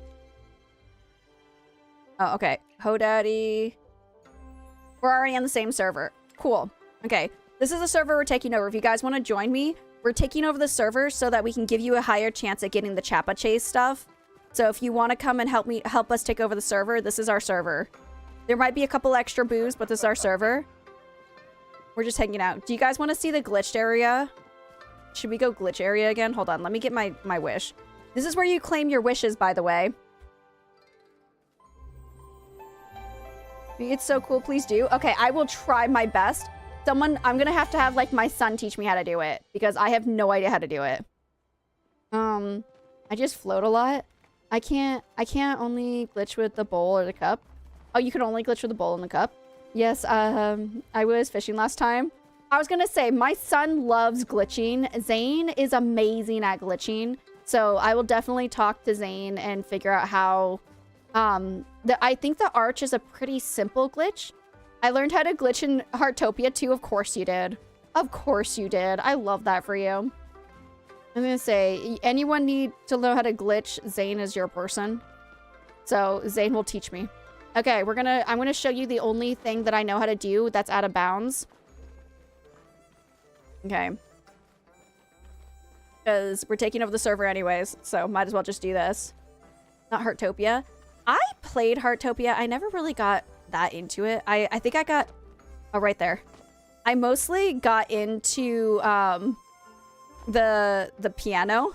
Oh, okay. HoDaddy. We're already on the same server. Cool. Okay. This is the server we're taking over. If you guys want to join me, we're taking over the server so that we can give you a higher chance at getting the Chappa Chase stuff. So if you want to come and help us take over the server, this is our server. There might be a couple extra boos, but this is our server. We're just hanging out. Do you guys want to see the glitched area? Should we go glitch area again? Hold on. Let me get my wish. This is where you claim your wishes, by the way. It's so cool. Please do. Okay, I will try my best. I'm going to have like my son teach me how to do it because I have no idea how to do it. I just float a lot. I can't only glitch with the bowl or the cup. Oh, you can only glitch with the bowl and the cup? Yes, I was fishing last time. I was gonna say, my son loves glitching. Zane is amazing at glitching. So I will definitely talk to Zane and figure out how... I think the arch is a pretty simple glitch. I learned how to glitch in Heartopia too. Of course you did. Of course you did. I love that for you. I'm gonna say, anyone need to know how to glitch, Zane is your person. So Zane will teach me. Okay, I'm gonna show you the only thing that I know how to do that's out of bounds. Okay. Because we're taking over the server anyways, so might as well just do this. Not Heartopia. I played Heartopia. I never really got that into it. I think I got... Oh, right there. I mostly got into the piano.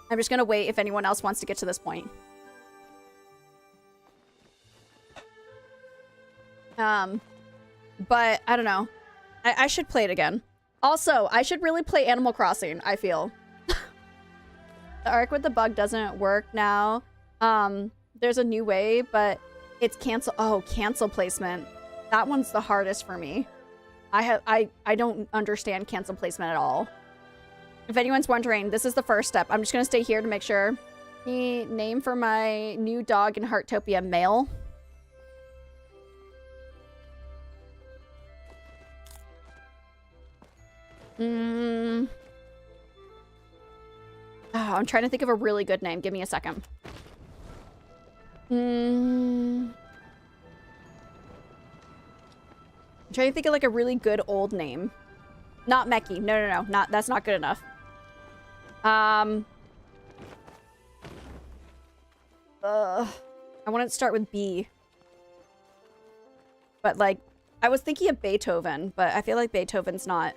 I'm just gonna wait if anyone else wants to get to this point. But I don't know. I should play it again. Also, I should really play Animal Crossing, I feel. The arc with the bug doesn't work now. There's a new way, but it's cancel. Oh, cancel placement. That one's the hardest for me. I don't understand cancel placement at all. If anyone's wondering, this is the first step. I'm just gonna stay here to make sure. The name for my new dog in Heartopia, male. Oh, I'm trying to think of a really good name. Give me a second. I'm trying to think of like a really good old name. Not Meki. No. That's not good enough. I want to start with B. But like, I was thinking of Beethoven, but I feel like Beethoven's not.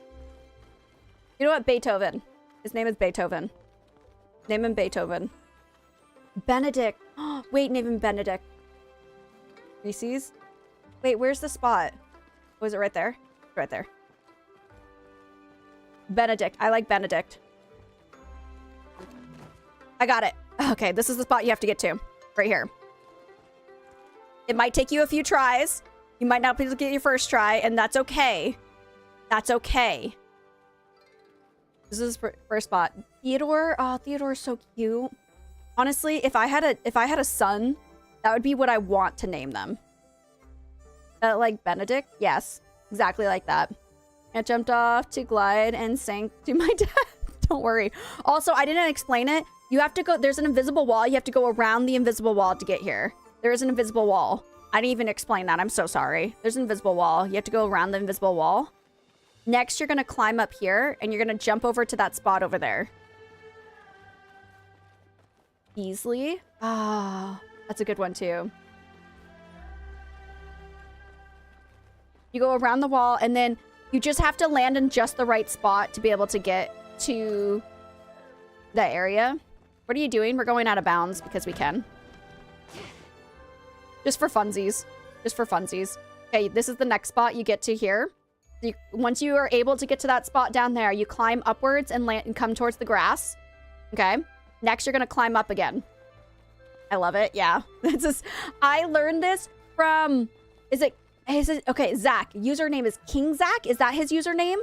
You know what? Beethoven. His name is Beethoven. Name him Beethoven. Benedict. Wait, name him Benedict. Reese's? Wait, where's the spot? Was it right there? Right there. Benedict. I like Benedict. I got it. Okay, this is the spot you have to get to. Right here. It might take you a few tries. You might not be able to get your first try, and that's okay. That's okay. This is first spot. Theodore. Oh, Theodore's so cute. Honestly, if I had a son, that would be what I want to name them. Like Benedict? Yes. Exactly like that. I jumped off to glide and sank to my death. Don't worry. Also, I didn't explain it. You have to go... There's an invisible wall. You have to go around the invisible wall to get here. There is an invisible wall. I didn't even explain that. I'm so sorry. There's an invisible wall. You have to go around the invisible wall. Next, you're going to climb up here, and you're going to jump over to that spot over there. Easily. Ah, that's a good one, too. You go around the wall, and then you just have to land in just the right spot to be able to get to that area. What are you doing? We're going out of bounds because we can. Just for funsies. Just for funsies. Okay, this is the next spot you get to here. Once you are able to get to that spot down there, you climb upwards and land and come towards the grass. Okay. Next, you're going to climb up again. I love it. Yeah. It's just, I learned this from... Is it... Okay, Zach. Username is King Zach. Is that his username?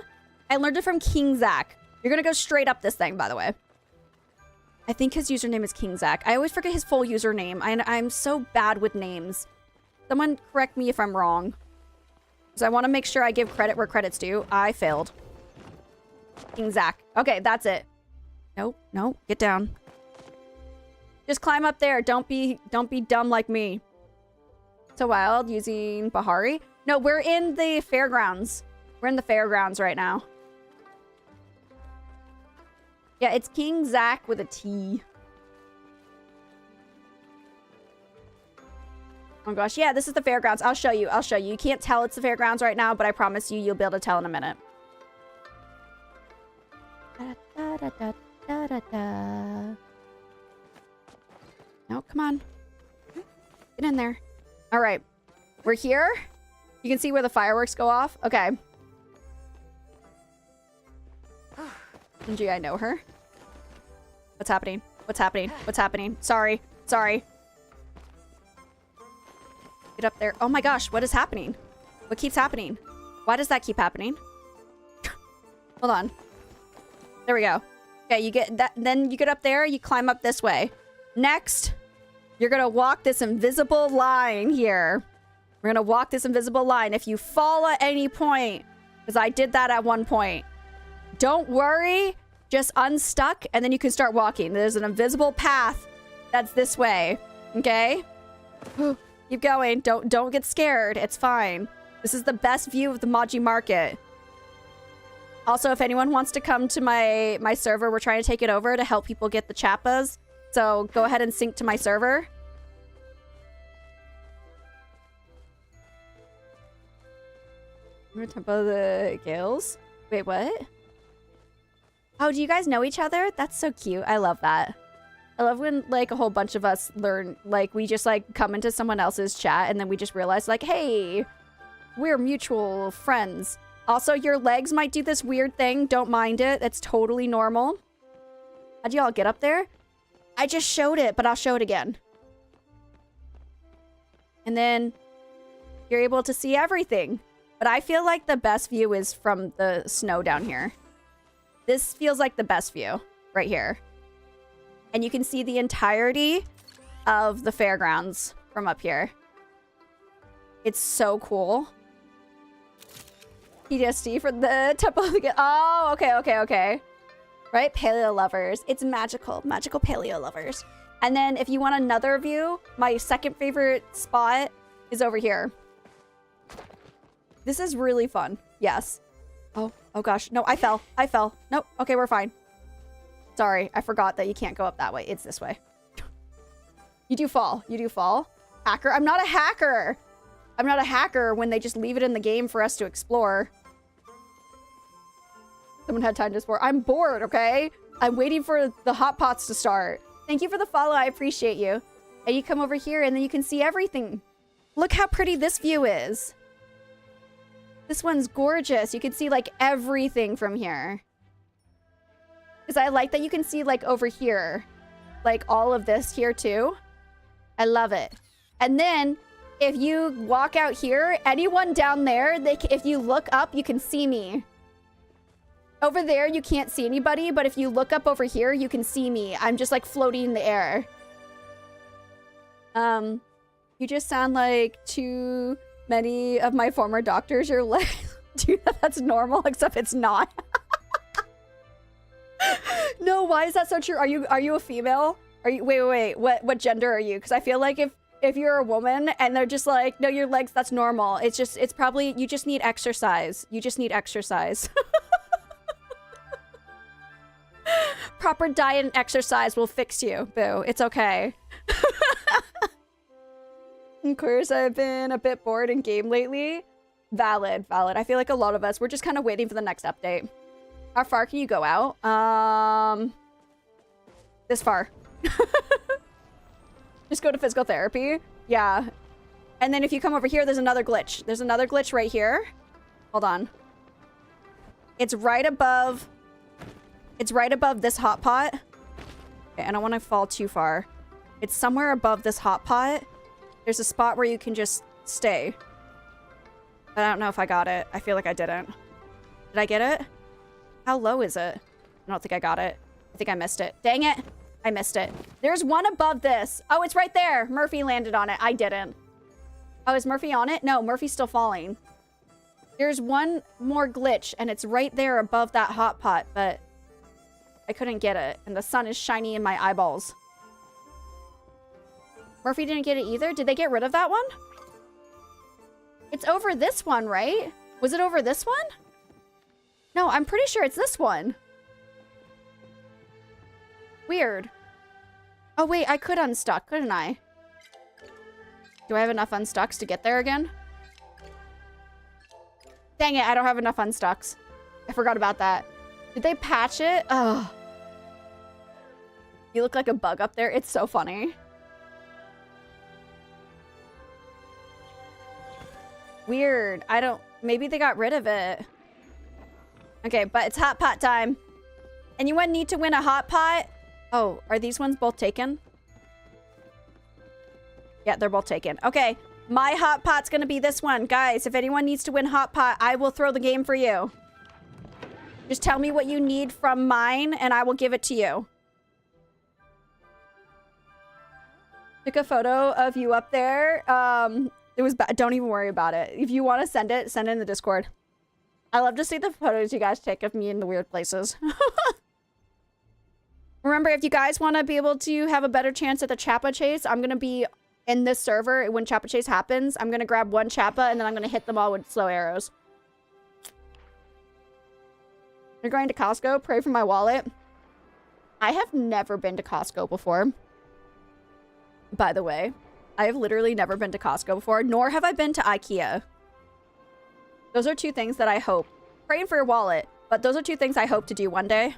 I learned it from King Zach. You're going to go straight up this thing, by the way. I think his username is King Zach. I always forget his full username. I'm so bad with names. Someone correct me if I'm wrong. So I want to make sure I give credit where credit's due. I failed. King Zach. Okay, that's it. Nope. Get down. Just climb up there. Don't be dumb like me. So wild using Bahari. No, we're in the fairgrounds. We're in the fairgrounds right now. Yeah, it's King Zach with a T. Oh my gosh, yeah, this is the fairgrounds. I'll show you. You can't tell it's the fairgrounds right now, but I promise you, you'll be able to tell in a minute. No, come on. Get in there. All right. We're here. You can see where the fireworks go off. Okay. Gee, I know her. What's happening? Sorry. Get up there. Oh my gosh, what is happening? What keeps happening? Why does that keep happening? Hold on. There we go. Okay, you get that. Then you get up there, you climb up this way. Next, you're gonna walk this invisible line here. We're gonna walk this invisible line. If you fall at any point, because I did that at one point, don't worry, just unstuck, and then you can start walking. There's an invisible path that's this way, okay? Keep going. Don't get scared. It's fine. This is the best view of the Maji Market. Also, if anyone wants to come to my server, we're trying to take it over to help people get the chappas. So go ahead and sync to my server. Temple of the Gales. Wait, what? Oh, do you guys know each other? That's so cute. I love that. I love when, like, a whole bunch of us learn, like, we just, like, come into someone else's chat and then we just realize, like, hey, we're mutual friends. Also, your legs might do this weird thing. Don't mind it. It's totally normal. How'd y'all get up there? I just showed it, but I'll show it again. And then you're able to see everything. But I feel like the best view is from the snow down here. This feels like the best view right here. And you can see the entirety of the fairgrounds from up here. It's so cool. PTSD for the Temple of the... Oh, okay. Right? Paleo lovers. It's magical. Magical paleo lovers. And then if you want another view, my second favorite spot is over here. This is really fun. Yes. Oh gosh. No, I fell. Nope. Okay, we're fine. Sorry, I forgot that you can't go up that way. It's this way. You do fall. Hacker. I'm not a hacker. I'm not a hacker when they just leave it in the game for us to explore. Someone had time to explore. I'm bored, okay? I'm waiting for the hot pots to start. Thank you for the follow. I appreciate you. And you come over here and then you can see everything. Look how pretty this view is. This one's gorgeous. You can see, like, everything from here. Because I like that you can see, like, over here. Like, all of this here, too. I love it. And then, if you walk out here, anyone down there, if you look up, you can see me. Over there, you can't see anybody, but if you look up over here, you can see me. I'm just, like, floating in the air. You just sound like too many of my former doctors. You're like, dude, that's normal, except it's not. No, why is that so true? Are you a female? Are you wait, what gender are you? Because I feel like if you're a woman and they're just like, no, your legs, that's normal. It's probably, you just need exercise. You just need exercise. Proper diet and exercise will fix you, boo. It's okay. Of course, I've been a bit bored in game lately. Valid. I feel like a lot of us, we're just kind of waiting for the next update. How far can you go out? This far. Just go to physical therapy. Yeah. And then if you come over here, there's another glitch. There's another glitch right here. Hold on. It's right above this hot pot. Okay, I don't want to fall too far. It's somewhere above this hot pot. There's a spot where you can just stay. I don't know if I got it. I feel like I didn't. Did I get it? How low is it? I don't think I got it. I think I missed it. Dang it. I missed it. There's one above this. Oh, it's right there. Murphy landed on it. I didn't. Oh, is Murphy on it? No, Murphy's still falling. There's one more glitch, and it's right there above that hot pot, but I couldn't get it, and the sun is shining in my eyeballs. Murphy didn't get it either? Did they get rid of that one? It's over this one, right? Was it over this one? No, I'm pretty sure it's this one. Weird. Oh, wait, I could unstuck, couldn't I? Do I have enough unstucks to get there again? Dang it, I don't have enough unstucks. I forgot about that. Did they patch it? Oh. You look like a bug up there. It's so funny. Weird. I don't... Maybe they got rid of it. Okay, but it's hot pot time. Anyone need to win a hot pot? Oh, are these ones both taken? Yeah, they're both taken. Okay, my hot pot's gonna be this one. Guys, if anyone needs to win hot pot, I will throw the game for you. Just tell me what you need from mine and I will give it to you. Took a photo of you up there. It was bad. Don't even worry about it. If you want to send it in the Discord. I love to see the photos you guys take of me in the weird places. Remember, if you guys want to be able to have a better chance at the Chappa Chase, I'm going to be in this server when Chappa Chase happens. I'm going to grab one Chappa and then I'm going to hit them all with slow arrows. You're going to Costco? Pray for my wallet. I have never been to Costco before. By the way, I have literally never been to Costco before, nor have I been to IKEA. Those are two things that I hope. Praying for your wallet, but those are two things I hope to do one day.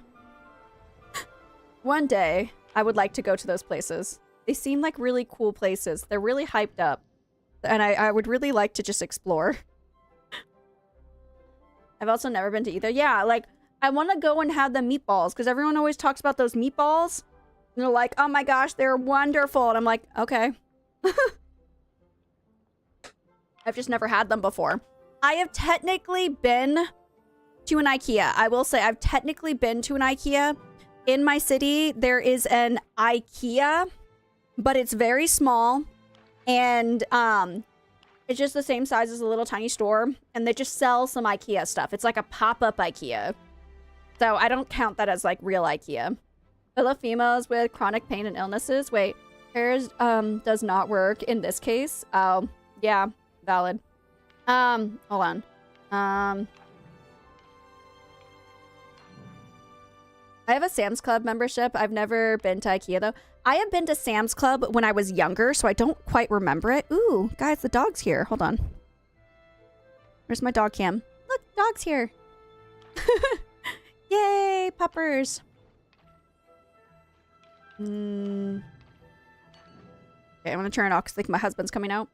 One day, I would like to go to those places. They seem like really cool places. They're really hyped up. And I would really like to just explore. I've also never been to either. Yeah, like, I want to go and have the meatballs, because everyone always talks about those meatballs. And they're like, oh my gosh, they're wonderful. And I'm like, okay. I've just never had them before. I have technically been to an IKEA. I will say I've technically been to an IKEA. In my city, there is an IKEA, but it's very small. And it's just the same size as a little tiny store. And they just sell some IKEA stuff. It's like a pop-up IKEA. So I don't count that as like real IKEA. I love females with chronic pain and illnesses. Wait, hers does not work in this case. Oh, yeah, valid. Hold on. I have a Sam's Club membership. I've never been to IKEA though. I have been to Sam's Club when I was younger, so I don't quite remember it. Ooh, guys, the dog's here. Hold on. Where's my dog cam? Look, dog's here. Yay, puppers. Okay, I'm gonna turn it off because like my husband's coming out.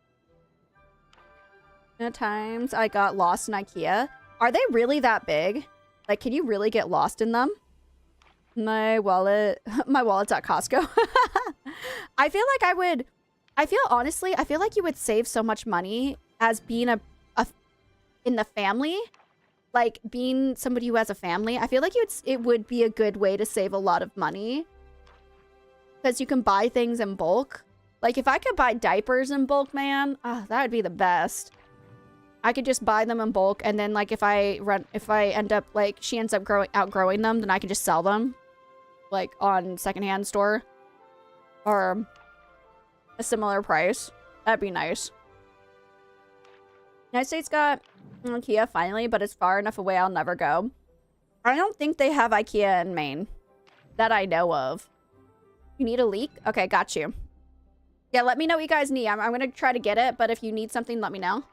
At times I got lost in IKEA. Are they really that big? Like, can you really get lost in them? My wallet's at Costco. I feel like honestly, I feel like you would save so much money as being in the family. Like, being somebody who has a family. I feel like it would be a good way to save a lot of money. Because you can buy things in bulk. Like, if I could buy diapers in bulk, man, that would be the best. I could just buy them in bulk, and then, like, if I end up, like, she ends up outgrowing them, then I can just sell them. Like, on secondhand store. Or a similar price. That'd be nice. United States got IKEA finally, but it's far enough away I'll never go. I don't think they have IKEA in Maine. That I know of. You need a leak? Okay, got you. Yeah, let me know what you guys need. I'm gonna try to get it, but if you need something, let me know.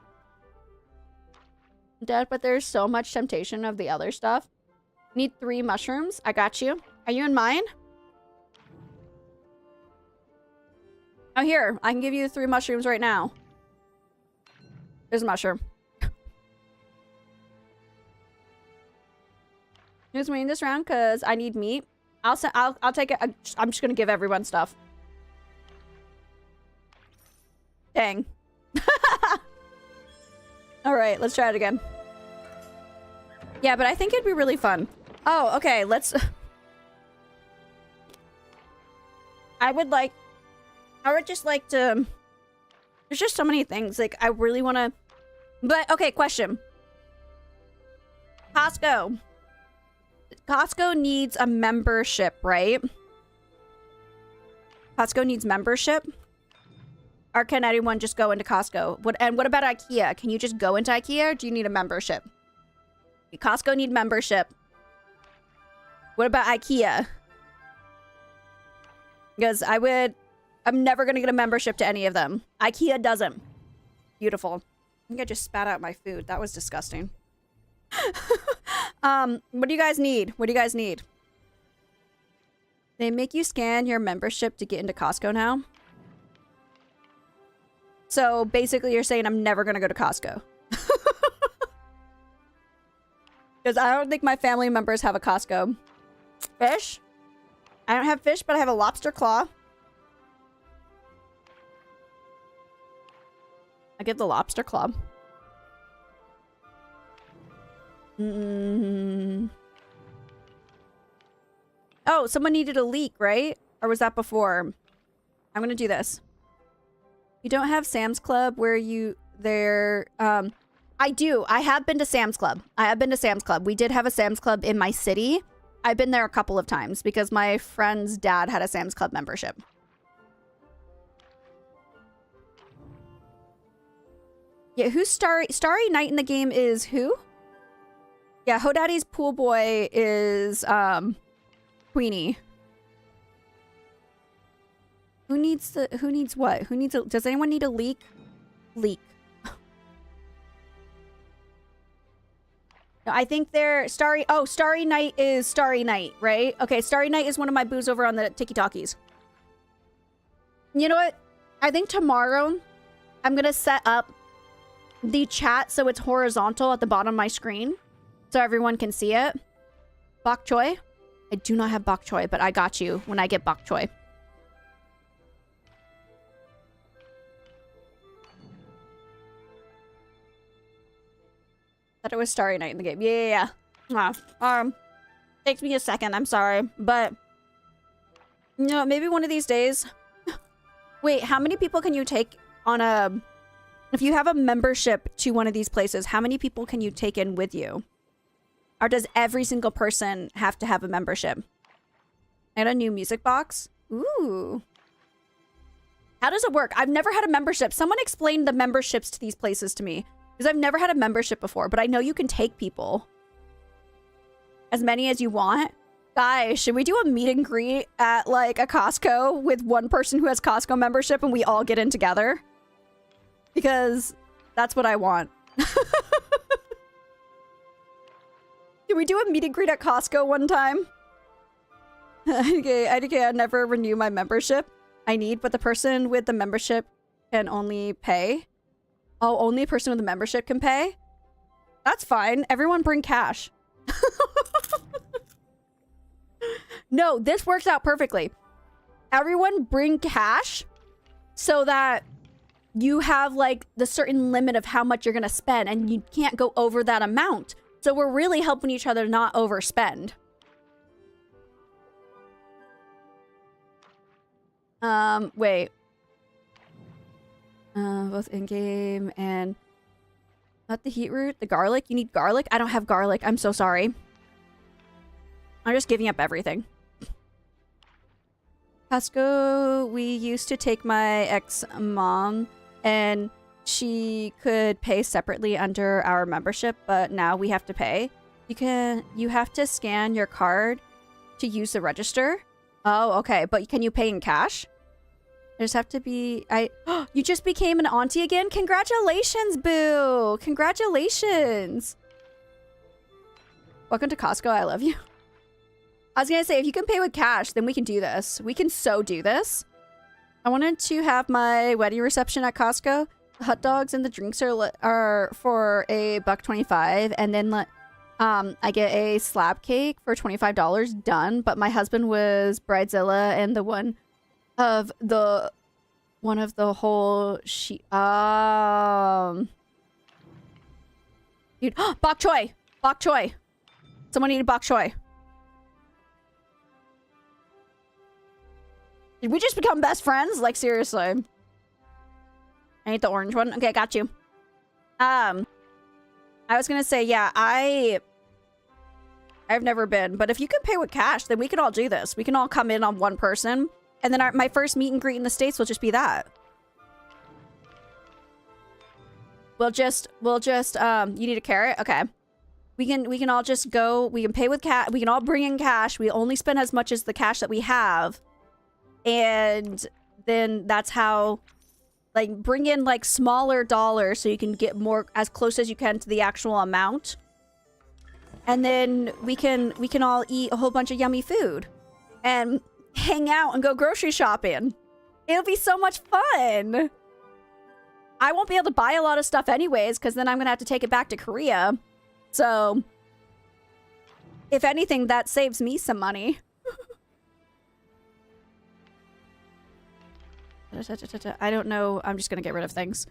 Dead, but there's so much temptation of the other stuff. Need 3 mushrooms. I got you. Are you in mine? Oh, here. I can give you 3 mushrooms right now. There's a mushroom. Who's winning this round? Because I need meat. I'll take it. I'm just gonna give everyone stuff. Dang. All right, let's try it again. Yeah, but I think it'd be really fun. Oh, okay. I would just like to. There's just so many things. Like, I really want to. But okay, question. Costco. Costco needs a membership, right? Costco needs membership? Or can anyone just go into Costco? What about IKEA? Can you just go into IKEA, or do you need a membership? Costco need membership. What about IKEA? Because I'm never going to get a membership to any of them. IKEA doesn't. Beautiful. I think I just spat out my food. That was disgusting. What do you guys need? What do you guys need? They make you scan your membership to get into Costco now? So basically you're saying I'm never gonna go to Costco. Because I don't think my family members have a Costco. Fish? I don't have fish, but I have a lobster claw. I get the lobster claw. Oh, someone needed a leak, right? Or was that before? I'm gonna do this. You don't have Sam's Club where you there. I do. I have been to Sam's Club. We did have a Sam's Club in my city. I've been there a couple of times because my friend's dad had a Sam's Club membership. Yeah, who's Starry Night in the game is who? Yeah, Hodaddy's pool boy is Queenie. Who needs what? Does anyone need a leak? Leak. No, I think they're Starry Night is Starry Night, right? Okay, Starry Night is one of my boos over on the Tiki Talkies. You know what? I think tomorrow I'm gonna set up the chat so it's horizontal at the bottom of my screen so everyone can see it. Bok choy? I do not have bok choy, but I got you when I get bok choy. Thought it was Starry Night in the game. Yeah. Takes me a second. I'm sorry, but you know, maybe one of these days. Wait, how many people can you take on a? If you have a membership to one of these places, how many people can you take in with you? Or does every single person have to have a membership? And a new music box? Ooh. How does it work? I've never had a membership. Someone explained the memberships to these places to me. Because I've never had a membership before, but I know you can take people. As many as you want. Guys, should we do a meet and greet at like a Costco with one person who has Costco membership and we all get in together? Because that's what I want. Can we do a meet and greet at Costco one time? IDK, I never renew my membership. I need, but the person with the membership can only pay. Oh, only a person with a membership can pay? That's fine. Everyone bring cash. No, this works out perfectly. Everyone bring cash so that you have like the certain limit of how much you're going to spend and you can't go over that amount. So we're really helping each other not overspend. Wait. Both in-game and not the heat root, the garlic. You need garlic? I don't have garlic. I'm so sorry. I'm just giving up everything. Costco, we used to take my ex-mom and she could pay separately under our membership, but now we have to pay. You have to scan your card to use the register. Oh, okay. But can you pay in cash? I just have to be... You just became an auntie again? Congratulations, boo! Congratulations! Welcome to Costco. I love you. I was gonna say, if you can pay with cash, then we can do this. We can so do this. I wanted to have my wedding reception at Costco. The hot dogs and the drinks are for $1.25, and then I get a slab cake for $25 done. But my husband was bridezilla and the one of the whole dude, bok choy. Someone needed bok choy. Did we just become best friends? Like, seriously. I need the orange one. Okay, got you. I was gonna say, yeah, I've never been, but if you can pay with cash, then we can all do this. We can all come in on one person, and then my first meet and greet in the States will just be that. We'll just, you need a carrot? Okay. We can all just go, we can pay with cash, we can all bring in cash, we only spend as much as the cash that we have, and then that's how, like, bring in, like, smaller dollars so you can get more, as close as you can to the actual amount. And then we can all eat a whole bunch of yummy food. And hang out and go grocery shopping. It'll be so much fun! I won't be able to buy a lot of stuff anyways, because then I'm gonna have to take it back to Korea. So, if anything, that saves me some money. I don't know. I'm just gonna get rid of things.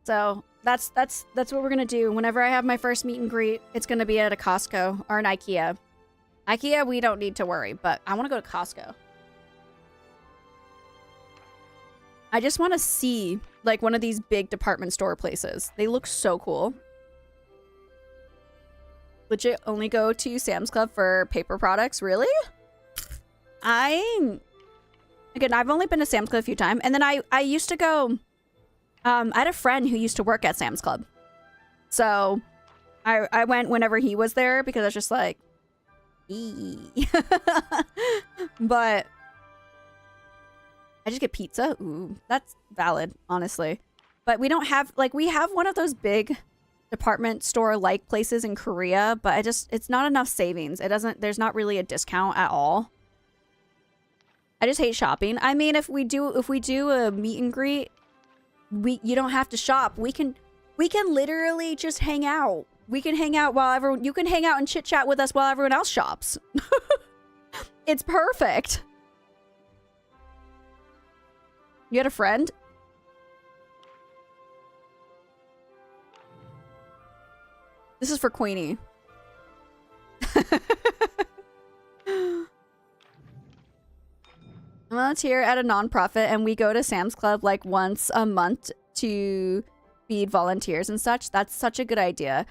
So that's what we're gonna do. Whenever I have my first meet and greet, it's gonna be at a Costco or an IKEA. IKEA, we don't need to worry, but I want to go to Costco. I just want to see like one of these big department store places. They look so cool. Legit only go to Sam's Club for paper products. Really? Again, I've only been to Sam's Club a few times. And then I used to go, I had a friend who used to work at Sam's Club. So I went whenever he was there because I was just like, but I just get pizza. Ooh, that's valid, honestly. But we don't have, like, we have one of those big department store like places in Korea, but it's not enough savings. There's not really a discount at all. I just hate shopping. I mean, if we do a meet and greet, you don't have to shop. We can literally just hang out. We can hang out while you can hang out and chit chat with us while everyone else shops. It's perfect. You had a friend? This is for Queenie. I volunteer at a nonprofit and we go to Sam's Club like once a month to feed volunteers and such. That's such a good idea.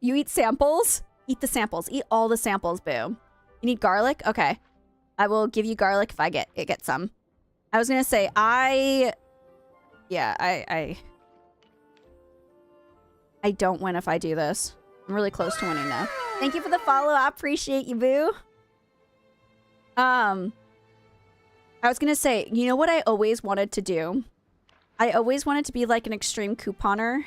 You eat samples? Eat the samples. Eat all the samples, boo. You need garlic? Okay. I will give you garlic if I get some. I was gonna say, I don't win if I do this. I'm really close to winning now. Thank you for the follow. I appreciate you, boo. I was gonna say, you know what I always wanted to do? I always wanted to be like an extreme couponer.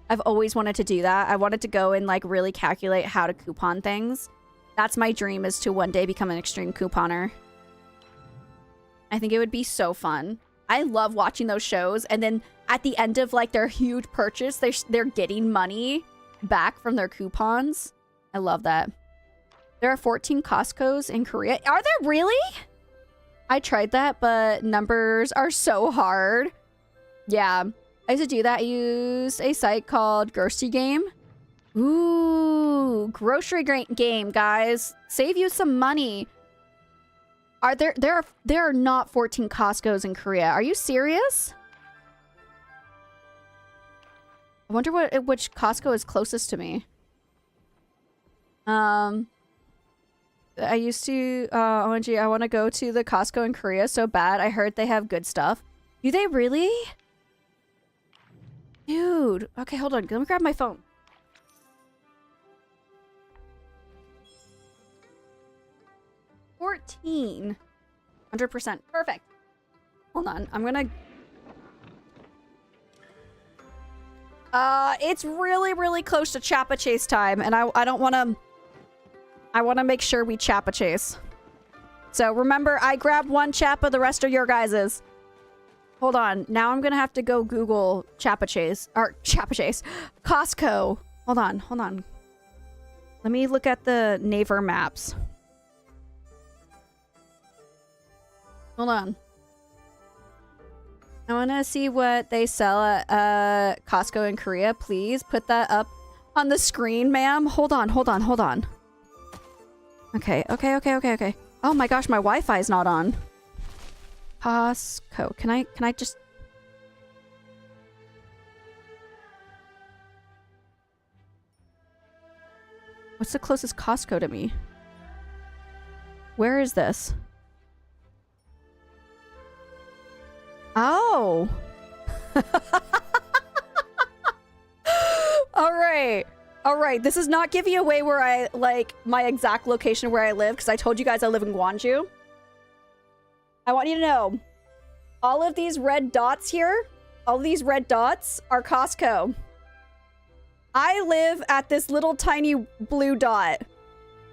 I've always wanted to do that. I wanted to go and like really calculate how to coupon things. That's my dream, is to one day become an extreme couponer. I think it would be so fun. I love watching those shows, and then at the end of like their huge purchase, they're getting money back from their coupons. I love that. There are 14 Costco's in Korea. Are there really? I tried that, but numbers are so hard. Yeah, I used to do that. I used a site called Grocery Game. Ooh, grocery game, guys. Save you some money. There are not 14 Costco's in Korea. Are you serious? I wonder which Costco is closest to me. I used to OMG, I want to go to the Costco in Korea so bad. I heard they have good stuff. Do they really? Dude. Okay, hold on. Let me grab my phone. $14. 100%. Perfect. Hold on. I'm gonna... it's really, really close to Chappa Chase time, and I don't want to... I want to make sure we Chappa Chase. So remember, I grabbed one Chappa, the rest are your guys's. Hold on. Now I'm gonna have to go Google Chappa Chase. Or Chappa Chase. Costco. Hold on. Hold on. Let me look at the Naver maps. Hold on. I want to see what they sell at Costco in Korea. Please put that up on the screen, ma'am. Hold on, hold on, hold on. Okay. Oh my gosh, my Wi-Fi is not on. Costco. Can I just... What's the closest Costco to me? Where is this? Oh. All right. All right. This is not giving away where I, like, my exact location where I live, because I told you guys I live in Gwangju. I want you to know, all of these red dots here, all these red dots are Costco. I live at this little tiny blue dot.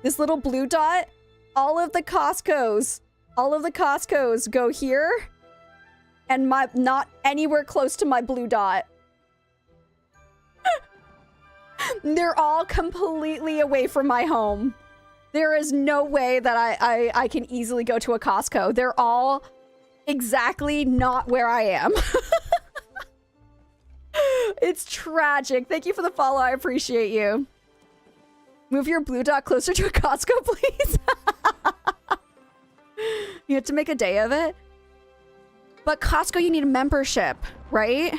This little blue dot, all of the Costcos go here. And not anywhere close to my blue dot. They're all completely away from my home. There is no way that I can easily go to a Costco. They're all exactly not where I am. It's tragic. Thank you for the follow. I appreciate you. Move your blue dot closer to a Costco, please. You have to make a day of it. But Costco, you need a membership, right?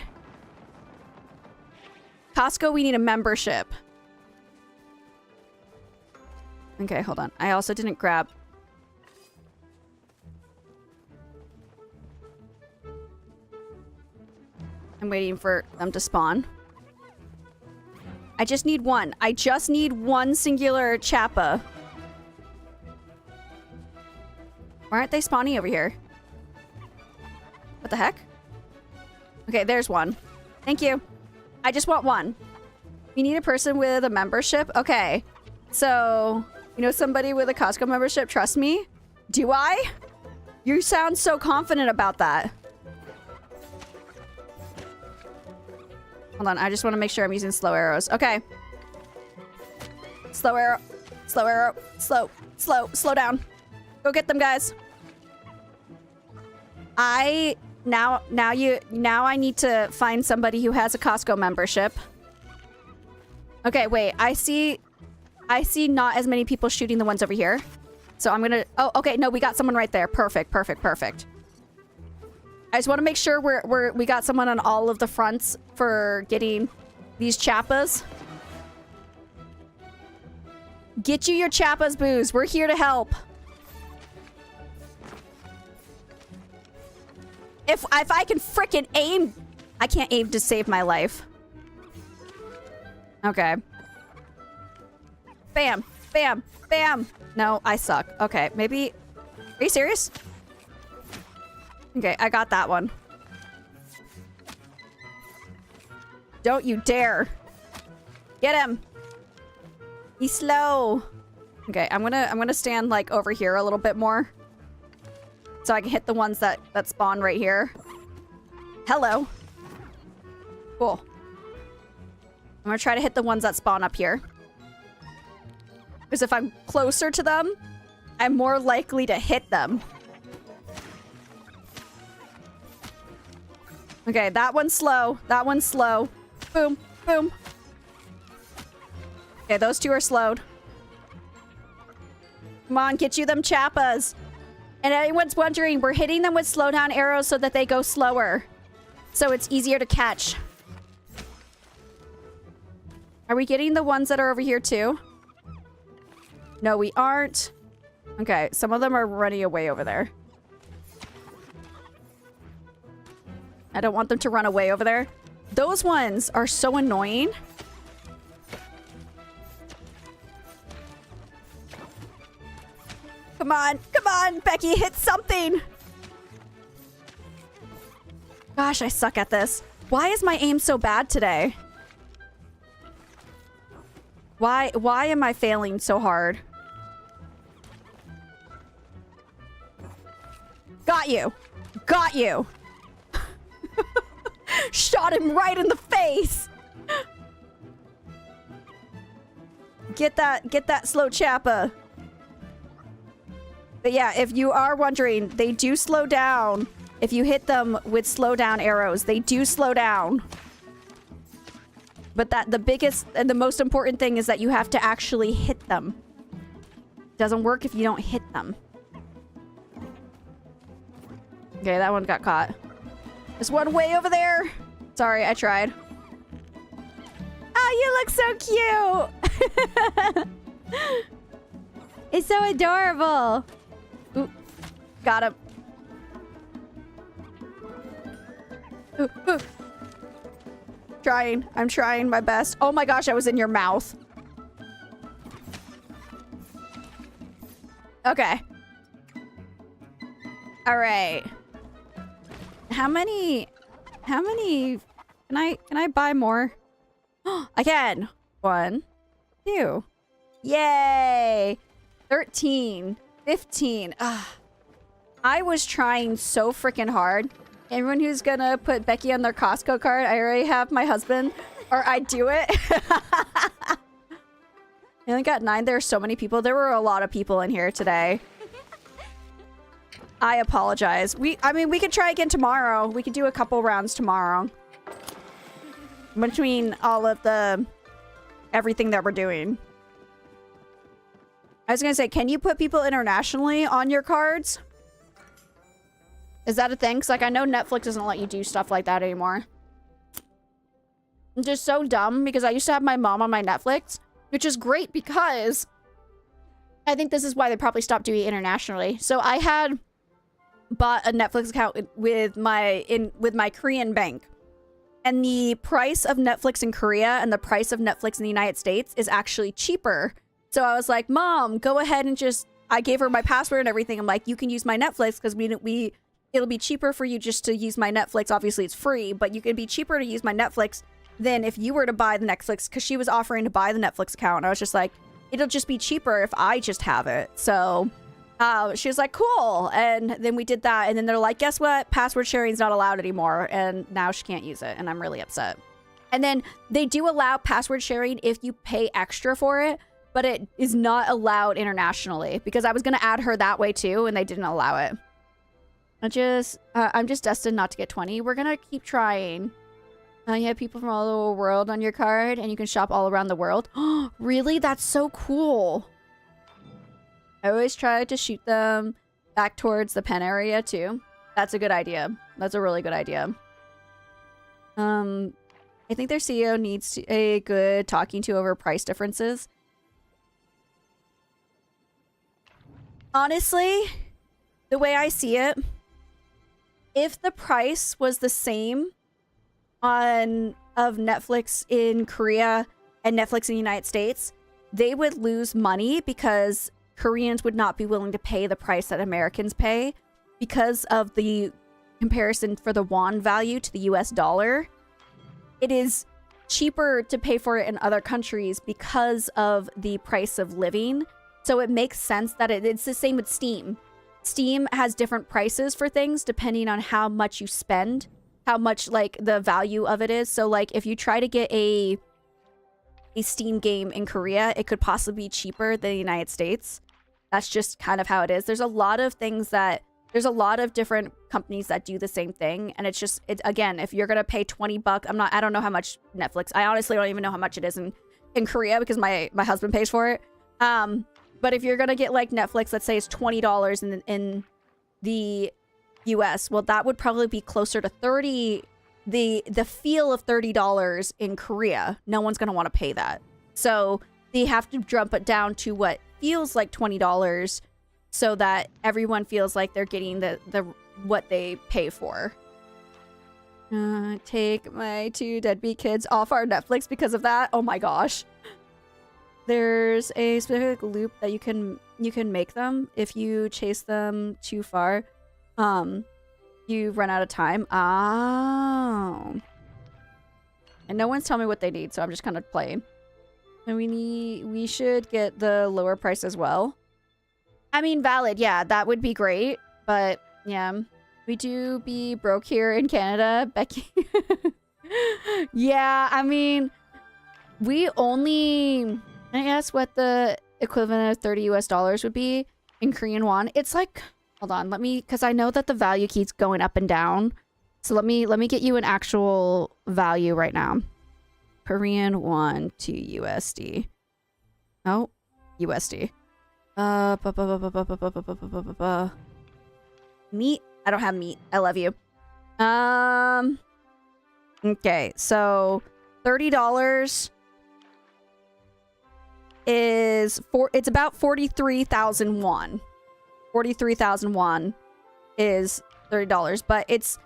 Costco, we need a membership. Okay, hold on. I also didn't grab... I'm waiting for them to spawn. I just need one. I just need one singular Chappa. Why aren't they spawning over here? What the heck? Okay, there's one. Thank you. I just want one. We need a person with a membership? Okay. So, you know somebody with a Costco membership? Trust me? Do I? You sound so confident about that. Hold on, I just want to make sure I'm using slow arrows. Okay. Slow arrow. Slow arrow. Slow down. Go get them, guys. Now I need to find somebody who has a Costco membership. Okay, wait. I see not as many people shooting the ones over here. So I'm gonna... Oh, okay. No, we got someone right there. Perfect. I just want to make sure we got someone on all of the fronts for getting these Chappas. Get you your Chappas, Booze. We're here to help. If I can frickin' aim... I can't aim to save my life. Okay. Bam. Bam. Bam. No, I suck. Okay, maybe... Are you serious? Okay, I got that one. Don't you dare. Get him. He's slow. Okay, I'm gonna stand like over here a little bit more. So I can hit the ones that spawn right here. Hello. Cool. I'm gonna try to hit the ones that spawn up here. Because if I'm closer to them, I'm more likely to hit them. Okay, that one's slow. That one's slow. Boom, boom. Okay, those two are slowed. Come on, get you them Chappas. And anyone's wondering, we're hitting them with slowdown arrows so that they go slower. So it's easier to catch. Are we getting the ones that are over here too? No, we aren't. Okay, some of them are running away over there. I don't want them to run away over there. Those ones are so annoying. Come on, Becky, hit something. Gosh, I suck at this. Why is my aim so bad today? Why am I failing so hard? Got you. Got you. Shot him right in the face. Get that slow Chappa. But yeah, if you are wondering, they do slow down. If you hit them with slowdown arrows, they do slow down. But the biggest and the most important thing is that you have to actually hit them. It doesn't work if you don't hit them. Okay, that one got caught. There's one way over there. Sorry, I tried. Oh, you look so cute. It's so adorable. Ooh, got him. Ooh, ooh. I'm trying my best. Oh my gosh, I was in your mouth. Okay. All right. How many can I buy more? I can. 1, 2. Yay! 13, 15. I was trying so freaking hard. Everyone who's gonna put Becky on their Costco card, I already have my husband, or I do it. I only got 9. There are so many people. There were a lot of people in here today. I apologize. I mean, we could try again tomorrow. We could do a couple rounds tomorrow. Between all of everything that we're doing. I was gonna say, can you put people internationally on your cards? Is that a thing? Because, like, I know Netflix doesn't let you do stuff like that anymore. It's just so dumb because I used to have my mom on my Netflix, which is great because I think this is why they probably stopped doing it internationally. So I had bought a Netflix account with my Korean bank. And the price of Netflix in Korea and the price of Netflix in the United States is actually cheaper. So I was like, Mom, go ahead and just... I gave her my password and everything. I'm like, you can use my Netflix because it'll be cheaper for you just to use my Netflix. Obviously, it's free, but you could be cheaper to use my Netflix than if you were to buy the Netflix, because she was offering to buy the Netflix account. And I was just like, it'll just be cheaper if I just have it. So she was like, cool. And then we did that. And then they're like, guess what? Password sharing is not allowed anymore. And now she can't use it. And I'm really upset. And then they do allow password sharing if you pay extra for it, but it is not allowed internationally because I was going to add her that way too. And they didn't allow it. I'm just destined not to get 20. We're going to keep trying. You have people from all over the world on your card and you can shop all around the world. Oh, really? That's so cool. I always try to shoot them back towards the pen area too. That's a good idea. That's a really good idea. I think their CEO needs a good talking to over price differences. Honestly, the way I see it, if the price was the same of Netflix in Korea and Netflix in the United States, they would lose money because Koreans would not be willing to pay the price that Americans pay because of the comparison for the won value to the US dollar. It is cheaper to pay for it in other countries because of the price of living. So it makes sense that it's the same with Steam. Steam has different prices for things depending on how much you spend, how much like the value of it is. So like if you try to get a Steam game in Korea, it could possibly be cheaper than the United States. That's just kind of how it is. There's a lot of different companies that do the same thing. And it's again, if you're going to pay 20 bucks, I don't know how much Netflix, I honestly don't even know how much it is in Korea because my husband pays for it. But if you're going to get like Netflix, let's say it's $20 in the US, well, that would probably be closer to 30, the feel of $30 in Korea. No one's going to want to pay that. So they have to jump it down to what feels like $20 so that everyone feels like they're getting the what they pay for. Take my 2 deadbeat kids off our Netflix because of that. Oh my gosh. There's a specific loop that you can make them if you chase them too far. You run out of time. Oh. And no one's telling me what they need, so I'm just kind of playing. And we should get the lower price as well. I mean, valid, yeah, that would be great. But yeah, we do be broke here in Canada, Becky. Yeah, I mean, we only... I asked what the equivalent of 30 US dollars would be in Korean won. It's like, hold on, because I know that the value keeps going up and down. So let me get you an actual value right now. Korean won to USD. Oh, USD. Meat. I don't have meat. I love you. Okay, so $30 it's about 43,000 won. 43,000 won is $30, but it's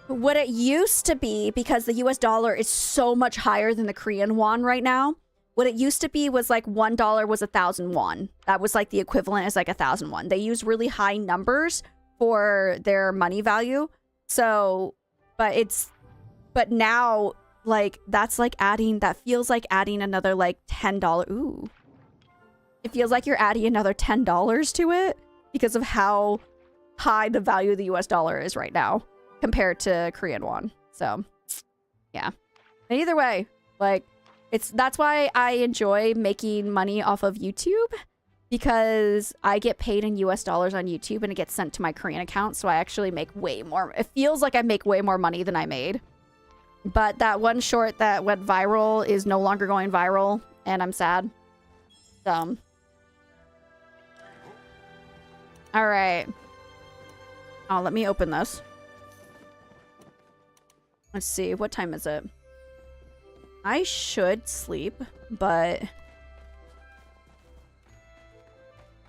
what it used to be because the US dollar is so much higher than the Korean won right now. What it used to be was like $1 was 1,000 won. That was like the equivalent is like 1,000 won. They use really high numbers for their money value. So, but now like that's like that feels like adding another like $10. Ooh. It feels like you're adding another $10 to it because of how high the value of the US dollar is right now compared to Korean won. So, yeah. And either way, like that's why I enjoy making money off of YouTube because I get paid in US dollars on YouTube and it gets sent to my Korean account. So I actually make way more. It feels like I make way more money than I made. But that one short that went viral is no longer going viral, and I'm sad. So, All right. Oh, let me open this. Let's see. What time is it? I should sleep, but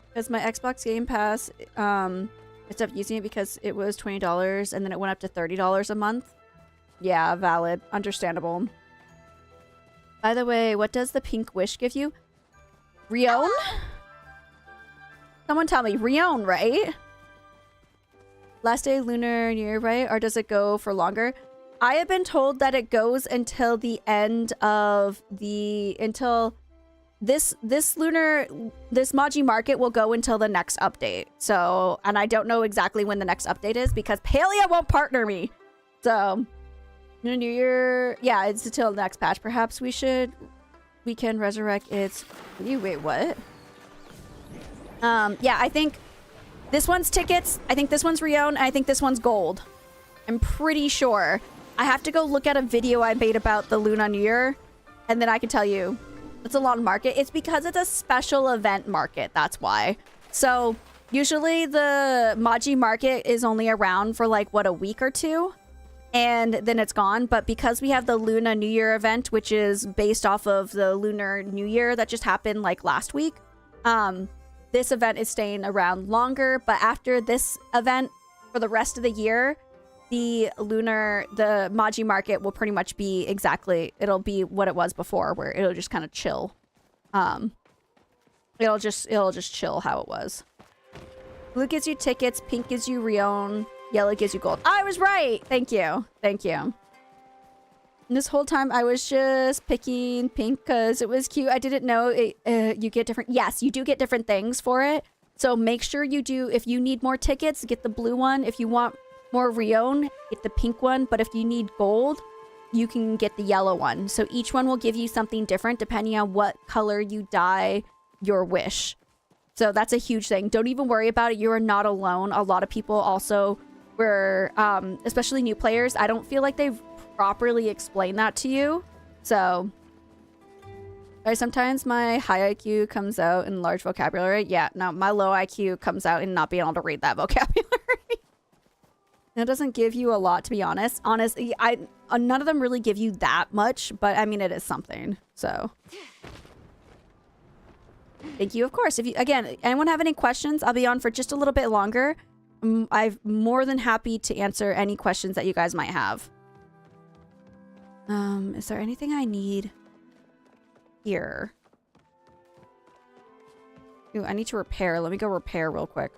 because my Xbox Game Pass, I stopped using it because it was $20 and then it went up to $30 a month. Yeah, valid. Understandable. By the way, what does the pink wish give you? Rion? Someone tell me. Rion, right? Last day Lunar New Year, right? Or does it go for longer? I have been told that it goes until the end of the... Until this Maji Market will go until the next update. So, and I don't know exactly when the next update is because Palia won't partner me. So, New Year... Yeah, it's until the next patch. Perhaps we can resurrect its... Wait, what? Yeah, I think this one's tickets. I think this one's Rion. And I think this one's gold. I'm pretty sure. I have to go look at a video I made about the Lunar New Year, and then I can tell you. It's a long market. It's because it's a special event market. That's why. So usually the Maji Market is only around for like, what, a week or two? And then it's gone. But because we have the Lunar New Year event, which is based off of the Lunar New Year that just happened like last week, this event is staying around longer. But after this event, for the rest of the year, the Maji Market will pretty much be exactly, it'll be what it was before, where it'll just kind of chill. It'll just chill how it was. Blue gives you tickets, pink gives you Rion, yellow gives you gold. I was right! Thank you. Thank you. And this whole time I was just picking pink because it was cute. I didn't know you get different, yes, you do get different things for it. So make sure you do, if you need more tickets, get the blue one. If you want more Rion, get the pink one. But if you need gold, you can get the yellow one. So each one will give you something different depending on what color you dye your wish. So that's a huge thing. Don't even worry about it. You are not alone. A lot of people also were, especially new players, I don't feel like they've properly explained that to you. So sometimes my high IQ comes out in large vocabulary. Yeah, no, my low IQ comes out in not being able to read that vocabulary. It doesn't give you a lot, to be honest. Honestly, none of them really give you that much, but I mean, it is something. So, thank you, of course. If you, again, anyone have any questions, I'll be on for just a little bit longer. I'm more than happy to answer any questions that you guys might have. Is there anything I need here? Ooh, I need to repair. Let me go repair real quick.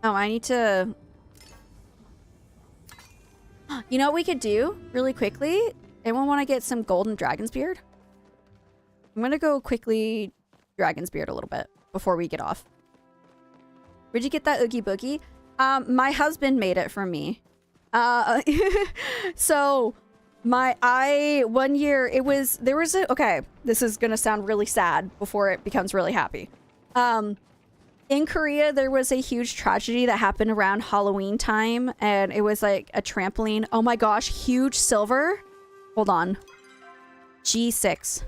Oh, I need to... You know what we could do really quickly? Anyone want to get some golden dragon's beard? I'm going to go quickly dragon's beard a little bit before we get off. Where'd you get that Oogie Boogie? My husband made it for me. So one year okay, this is going to sound really sad before it becomes really happy. In Korea, there was a huge tragedy that happened around Halloween time, and it was like a trampoline. Oh my gosh, huge silver. Hold on. G6.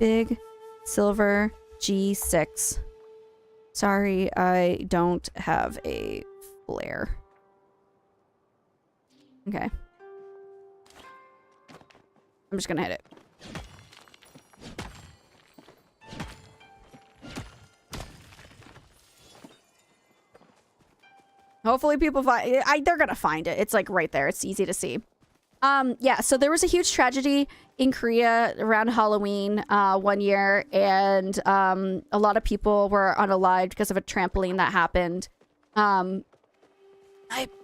Big silver G6. Sorry, I don't have a flare. Okay. I'm just gonna hit it. Hopefully people find it. They're gonna find it. It's like right there. It's easy to see. Yeah, so there was a huge tragedy in Korea around Halloween one year, and a lot of people were unalived because of a trampoline that happened. I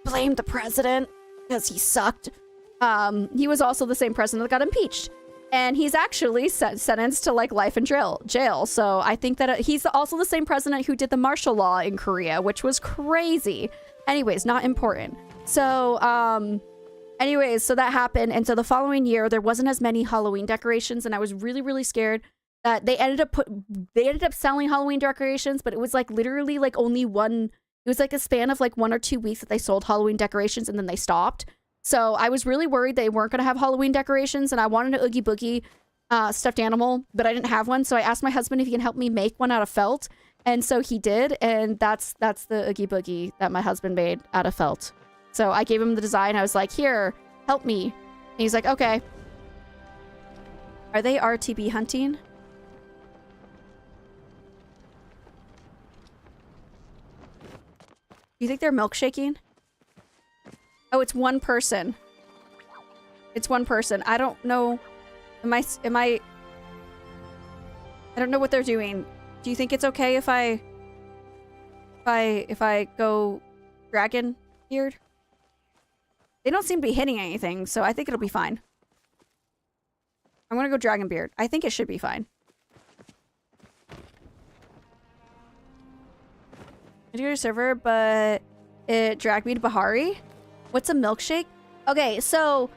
blame the president because he sucked. He was also the same president that got impeached. And he's actually sentenced to like life in jail. So I think that he's also the same president who did the martial law in Korea, which was crazy. Anyways, not important. So, anyways, so that happened. And so the following year, there wasn't as many Halloween decorations. And I was really, really scared that they ended up selling Halloween decorations, but it was like literally like only one. It was like a span of like 1 or 2 weeks that they sold Halloween decorations and then they stopped. So I was really worried they weren't going to have Halloween decorations, and I wanted an Oogie Boogie stuffed animal, but I didn't have one. So I asked my husband if he can help me make one out of felt. And so he did. And that's the Oogie Boogie that my husband made out of felt. So I gave him the design. I was like, here, help me. And he's like, okay. Are they RTB hunting? Do you think they're milkshaking? Oh, it's one person. It's one person. I don't know. I don't know what they're doing. Do you think it's okay if I go dragon beard? They don't seem to be hitting anything, so I think it'll be fine. I'm gonna go dragon beard. I think it should be fine. I do go to server, but it dragged me to Bahari. What's a milkshake? Okay, so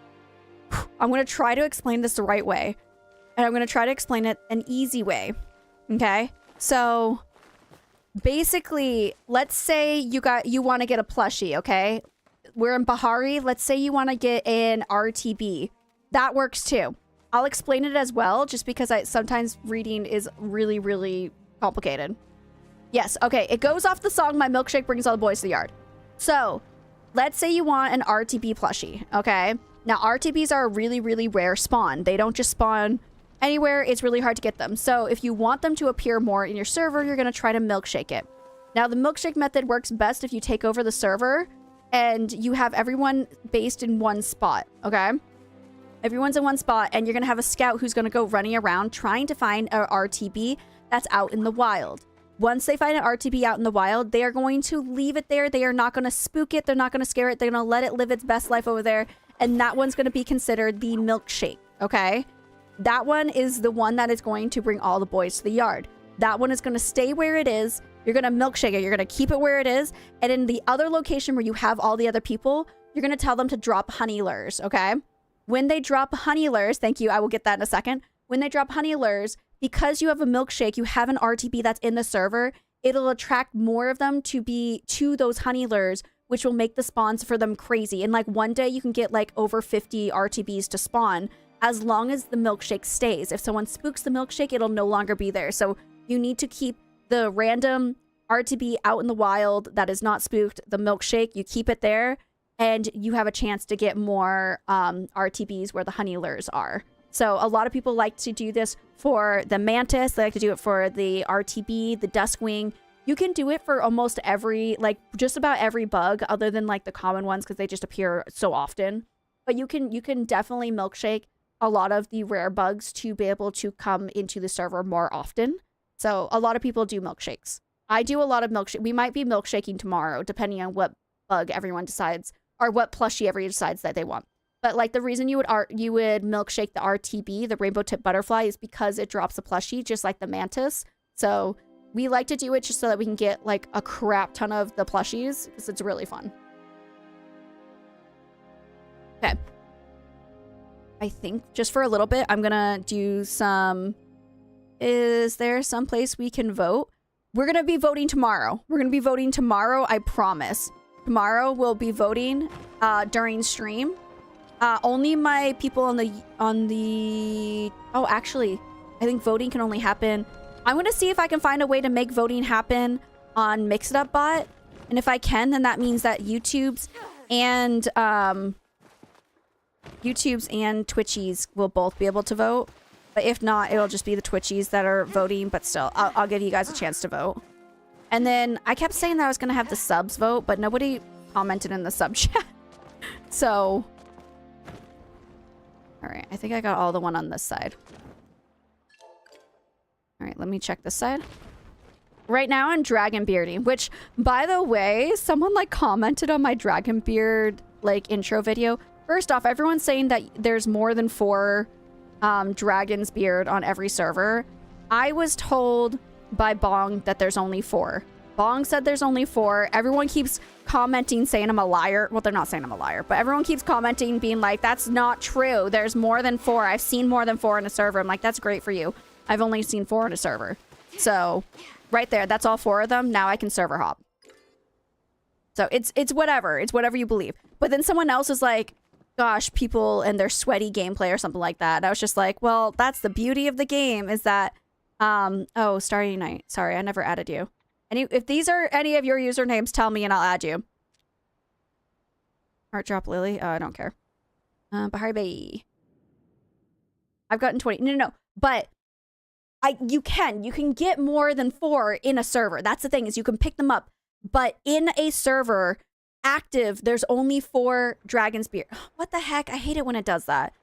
I'm gonna try to explain this the right way. And I'm gonna try to explain it an easy way. Okay? So basically, let's say you want to get a plushie, okay? We're in Bahari. Let's say you want to get an RTB. That works too. I'll explain it as well, just because sometimes reading is really, really complicated. Yes, okay. It goes off the song, My Milkshake Brings All the Boys to the Yard. So, let's say you want an RTB plushie, okay? Now, RTBs are a really, really rare spawn. They don't just spawn anywhere. It's really hard to get them. So, if you want them to appear more in your server, you're going to try to milkshake it. Now, the milkshake method works best if you take over the server and you have everyone based in one spot, okay? Everyone's in one spot, and you're going to have a scout who's going to go running around trying to find a RTB that's out in the wild. Once they find an RTB out in the wild, they are going to leave it there. They are not going to spook it. They're not going to scare it. They're going to let it live its best life over there. And that one's going to be considered the milkshake, okay? That one is the one that is going to bring all the boys to the yard. That one is going to stay where it is. You're going to milkshake it. You're going to keep it where it is. And in the other location where you have all the other people, you're going to tell them to drop honey lures, okay? When they drop honey lures, thank you, I will get that in a second. When they drop honey lures, because you have a milkshake, you have an RTB that's in the server, it'll attract more of them to those honey lures, which will make the spawns for them crazy. And like one day you can get like over 50 RTBs to spawn as long as the milkshake stays. If someone spooks the milkshake, it'll no longer be there. So you need to keep the random RTB out in the wild that is not spooked, the milkshake, you keep it there, and you have a chance to get more RTBs where the honey lures are. So a lot of people like to do this for the mantis. They like to do it for the RTB, the duskwing. You can do it for almost every, like just about every bug other than like the common ones because they just appear so often. But you can definitely milkshake a lot of the rare bugs to be able to come into the server more often. So a lot of people do milkshakes. I do a lot of milkshake. We might be milkshaking tomorrow depending on what bug everyone decides or what plushie everyone decides that they want. But like the reason you would milkshake the RTB, the rainbow tip butterfly, is because it drops a plushie just like the mantis. So we like to do it just so that we can get like a crap ton of the plushies because it's really fun. Okay. I think just for a little bit, I'm gonna do some. Is there some place we can vote? We're gonna be voting tomorrow. We're gonna be voting tomorrow, I promise. Tomorrow we'll be voting during stream. Only my people on the oh, actually, I think voting can only happen. I'm gonna see if I can find a way to make voting happen on Mix It Up Bot. And if I can, then that means that YouTube's and Twitchies will both be able to vote. But if not, it'll just be the Twitchies that are voting. But still, I'll give you guys a chance to vote. And then I kept saying that I was going to have the subs vote, but nobody commented in the sub chat. So, all right. I think I got all the one on this side. All right, let me check this side. Right now I'm Dragon Bearding, which, by the way, someone like commented on my Dragon Beard like intro video. First off, everyone's saying that there's more than 4 Dragon's Beard on every server. I was told by Bong that there's only 4. Bong said there's only 4. Everyone keeps commenting saying I'm a liar. Well, they're not saying I'm a liar, but everyone keeps commenting being like, that's not true. There's more than 4. I've seen more than 4 in a server. I'm like, that's great for you. I've only seen 4 in a server. So right there, that's all 4 of them. Now I can server hop. So it's whatever. It's whatever you believe. But then someone else is like, gosh, people and their sweaty gameplay or something like that. And I was just like, well, that's the beauty of the game is that, oh, Starry Night. Sorry, I never added you. If these are any of your usernames, tell me and I'll add you. Heart Drop Lily. Oh, I don't care. Bahari Bay. I've gotten 20. No. But you can get more than 4 in a server. That's the thing is you can pick them up. But in a server active, there's only 4 Dragon's Beard. What the heck? I hate it when it does that.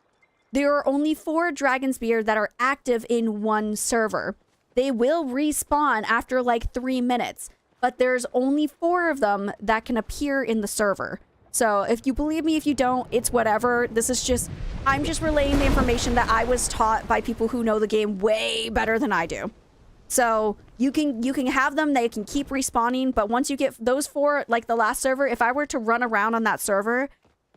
There are only 4 Dragon's Beard that are active in one server. They will respawn after like 3 minutes, but there's only 4 of them that can appear in the server. So if you believe me, if you don't, it's whatever. I'm just relaying the information that I was taught by people who know the game way better than I do. So you can have them, they can keep respawning, but once you get those 4, like the last server, if I were to run around on that server,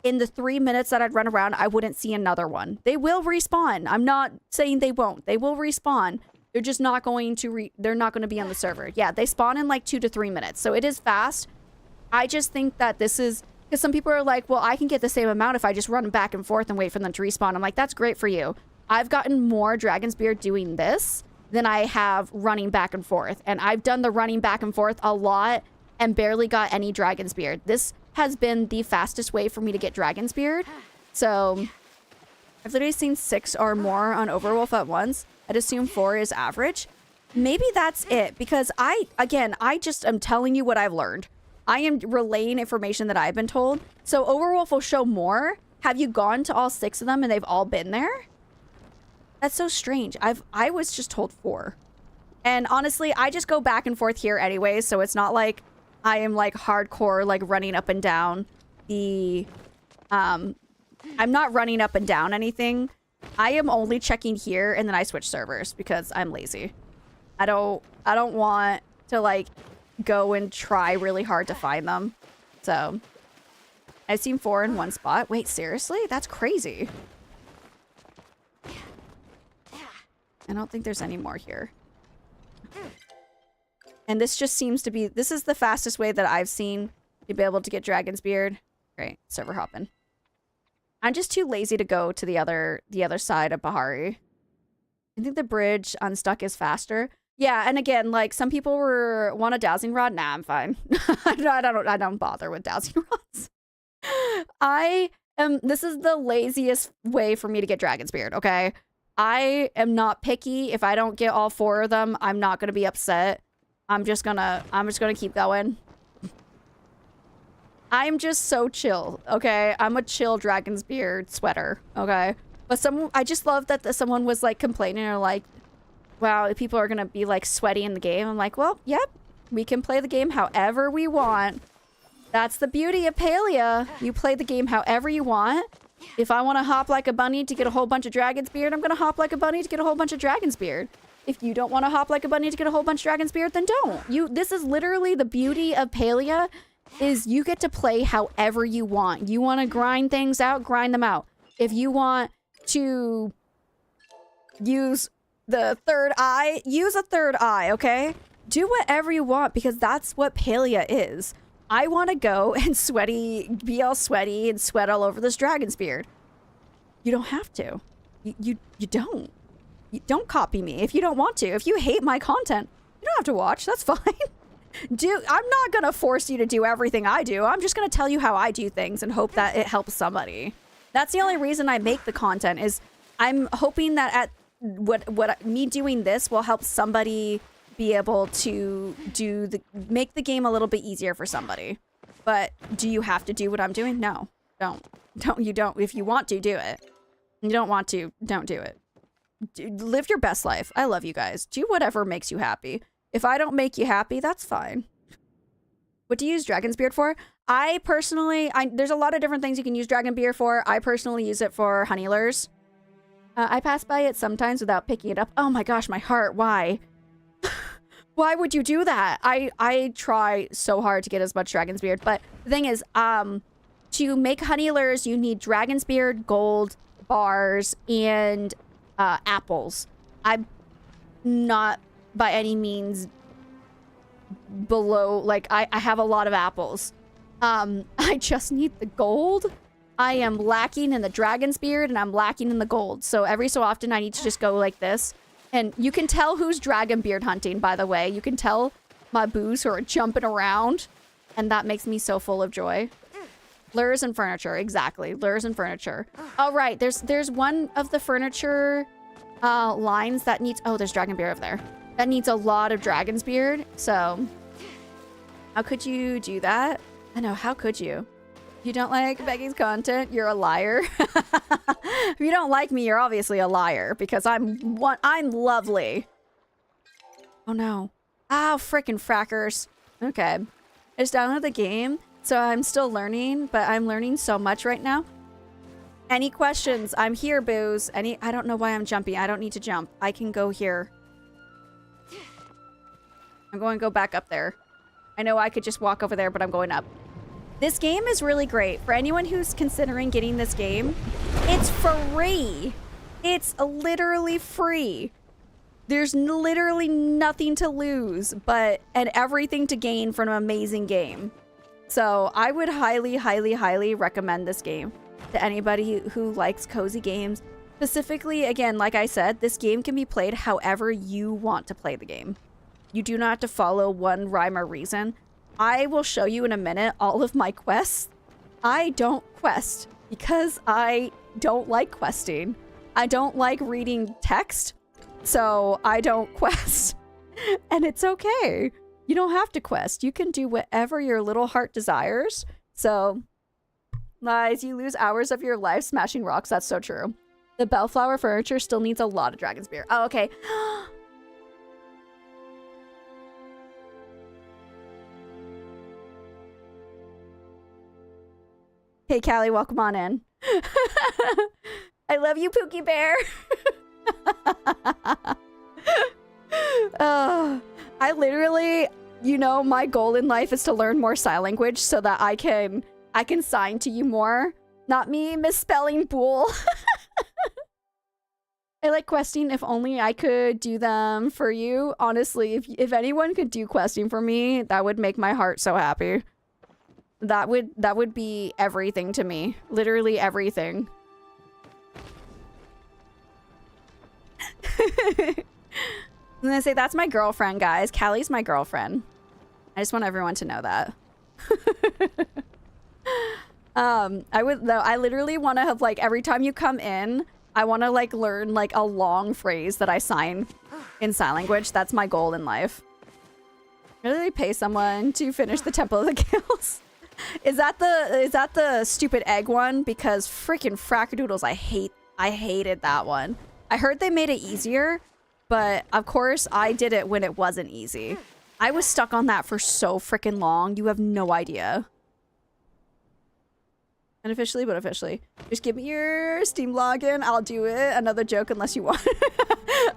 in the 3 minutes that I'd run around, I wouldn't see another one. They will respawn. I'm not saying they won't. They will respawn. They're just not going to they're not going to be on the server. Yeah, they spawn in like 2 to 3 minutes. So it is fast. I just think that this is because some people are like, well, I can get the same amount if I just run back and forth and wait for them to respawn. I'm like, that's great for you. I've gotten more Dragon's Beard doing this than I have running back and forth. And I've done the running back and forth a lot and barely got any Dragon's Beard. This has been the fastest way for me to get Dragon's Beard. So I've literally seen 6 or more on Overwolf at once. I'd assume 4 is average. Maybe that's it because I just am telling you what I've learned. I am relaying information that I've been told. So Overwolf will show more. Have you gone to all 6 of them and they've all been there? That's so strange. I was just told 4. And honestly, I just go back and forth here anyway, so it's not like I am like hardcore like running up and down the I'm not running up and down anything. I am only checking here and then I switch servers because I'm lazy. I don't want to like go and try really hard to find them. So I've seen 4 in one spot. Wait, seriously? That's crazy. I don't think there's any more here. And this just seems to be, this is the fastest way that I've seen to be able to get Dragon's Beard. Great, server hopping. I'm just too lazy to go to the other side of Bahari. I think the bridge unstuck is faster. Yeah, and again, like some people want a dowsing rod. Nah, I'm fine. I don't bother with dowsing rods. This is the laziest way for me to get Dragon's Beard, okay? I am not picky. If I don't get all 4 of them, I'm not gonna be upset. I'm just gonna keep going. I'm just so chill, okay? I'm a chill Dragon's Beard sweater, okay? But I just love that someone was like complaining or like, wow, people are gonna be like sweaty in the game. I'm like, well, yep, we can play the game however we want. That's the beauty of Palia. You play the game however you want. If I want to hop like a bunny to get a whole bunch of Dragon's Beard, I'm gonna hop like a bunny to get a whole bunch of Dragon's Beard. If you don't want to hop like a bunny to get a whole bunch of Dragon's Beard, then don't. This is literally the beauty of Palia, is you get to play however you want. You want to grind things out, grind them out. If you want to use the 3rd eye, use a 3rd eye, okay? Do whatever you want because that's what Palia is. I want to go and be all sweaty and sweat all over this Dragon's Beard. You don't have to. You don't. Don't copy me if you don't want to. If you hate my content, you don't have to watch. That's fine. I'm not going to force you to do everything I do. I'm just going to tell you how I do things and hope that it helps somebody. That's the only reason I make the content is I'm hoping that me doing this will help somebody be able to make the game a little bit easier for somebody. But do you have to do what I'm doing? No, don't. You don't. If you want to, do it. You don't want to, don't do it. Live your best life. I love you guys. Do whatever makes you happy. If I don't make you happy, that's fine. What do you use Dragon's Beard for? I personally, there's a lot of different things you can use Dragon Beard for. I personally use it for honey lures. I pass by it sometimes without picking it up. Oh my gosh, my heart. Why? Why would you do that? I try so hard to get as much Dragon's Beard, but the thing is, to make honey lures, you need Dragon's Beard, gold, bars, and apples. I'm not by any means below, like, I have a lot of apples. I just need the gold I am lacking in the dragon's beard and I'm lacking in the gold. So every so often I need to just go like this. And you can tell who's dragon beard hunting, by the way. You can tell my boos who are jumping around. And that makes me so full of joy. Lures and furniture, exactly. Lures and furniture. Oh, right. There's one of the furniture lines that needs... Oh, there's dragon beard over there. That needs a lot of dragon's beard. So how could you do that? I know, how could you? You don't like Becky's content? You're a liar. If you don't like me, you're obviously a liar because I'm lovely. Oh no. Ah, frickin' frackers. Okay. I just downloaded the game, so I'm still learning, but I'm learning so much right now. Any questions? I'm here, boos. I don't know why I'm jumping. I don't need to jump. I can go here. I'm going to go back up there. I know I could just walk over there, but I'm going up. This game is really great. For anyone who's considering getting this game, it's free. It's literally free. There's literally nothing to lose, and everything to gain from an amazing game. So I would highly, highly, highly recommend this game to anybody who likes cozy games. Specifically, again, like I said, this game can be played however you want to play the game. You do not have to follow one rhyme or reason. I will show you in a minute all of my quests. I don't quest because I don't like questing. I don't like reading text, so I don't quest. And it's okay. You don't have to quest. You can do whatever your little heart desires. So, lies, you lose hours of your life smashing rocks. That's so true. The bellflower furniture still needs a lot of dragon's beard. Oh, okay. Hey, Callie, welcome on in. I love you, Pookie Bear. I literally, you know, my goal in life is to learn more sign language so that I can sign to you more. Not me misspelling bool. I like questing. If only I could do them for you. Honestly, if anyone could do questing for me, that would make my heart so happy. That would be everything to me. Literally everything. I'm gonna say that's my girlfriend, guys. Callie's my girlfriend. I just want everyone to know that. I literally want to have, like, every time you come in, I want to, like, learn, like, a long phrase that I sign in sign language. That's my goal in life. Really pay someone to finish the Temple of the Gills. Is that the stupid egg one? Because freaking frackadoodles, I hated that one. I heard they made it easier, but of course I did it when it wasn't easy. I was stuck on that for so freaking long. You have no idea. Unofficially, but officially. Just give me your Steam login. I'll do it. Another joke unless you want.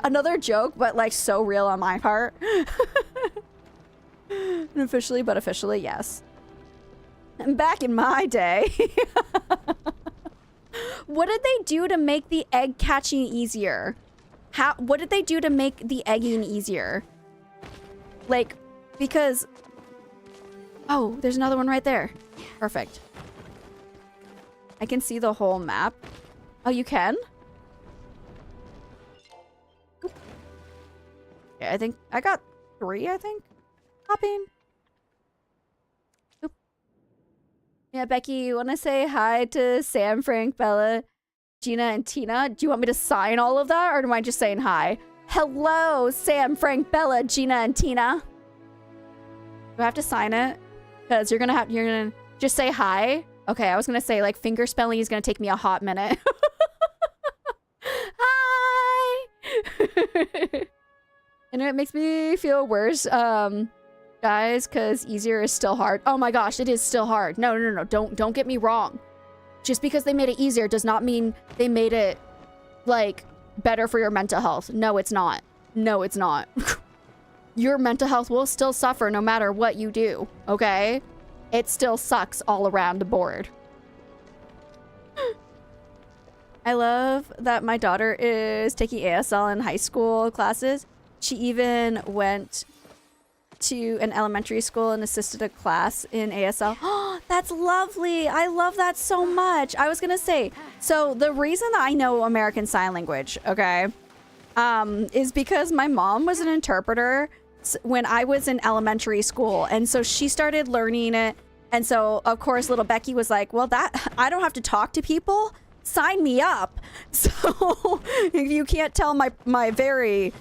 Another joke, but like so real on my part. Unofficially, but officially, yes. And back in my day. What did they do to make the egg catching easier? What did they do to make the egging easier? Like, because... Oh, there's another one right there. Perfect. I can see the whole map. Oh, you can? Yeah, I think I got 3, I think. Hopping. Oop. Yeah, Becky, you want to say hi to Sam, Frank, Bella, Gina, and Tina? Do you want me to sign all of that, or am I just saying hi? Hello, Sam, Frank, Bella, Gina, and Tina. Do I have to sign it? Because you're gonna just say hi. Okay, I was gonna say, like, finger spelling is gonna take me a hot minute. Hi! And it makes me feel worse, guys, because easier is still hard. Oh my gosh, it is still hard. No, don't get me wrong. Just because they made it easier does not mean they made it, like, better for your mental health. No, it's not. No, it's not. Your mental health will still suffer no matter what you do, okay? It still sucks all around the board. I love that my daughter is taking ASL in high school classes. She even went to an elementary school and assisted a class in ASL. That's lovely. I love that so much. I was gonna say, so the reason I know American Sign Language, okay, is because my mom was an interpreter when I was in elementary school, and so she started learning it. And so, of course, little Becky was like, well, that I don't have to talk to people. Sign me up. So you can't tell my very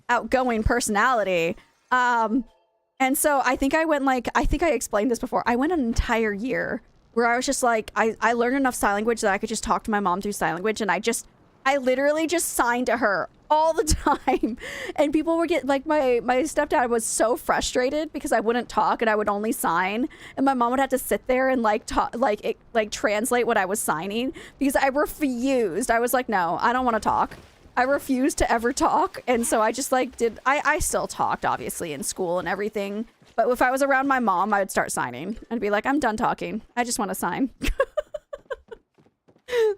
outgoing personality. And so I think I went like, I think I explained this before. I went an entire year where I was just like, I learned enough sign language that I could just talk to my mom through sign language. And I literally just signed to her all the time. And people would get like, my stepdad was so frustrated because I wouldn't talk and I would only sign. And my mom would have to sit there and like talk, like translate what I was signing because I refused. I was like, no, I don't want to talk. I refused to ever talk. And so I just like I still talked obviously in school and everything. But if I was around my mom, I would start signing and be like, I'm done talking. I just want to sign.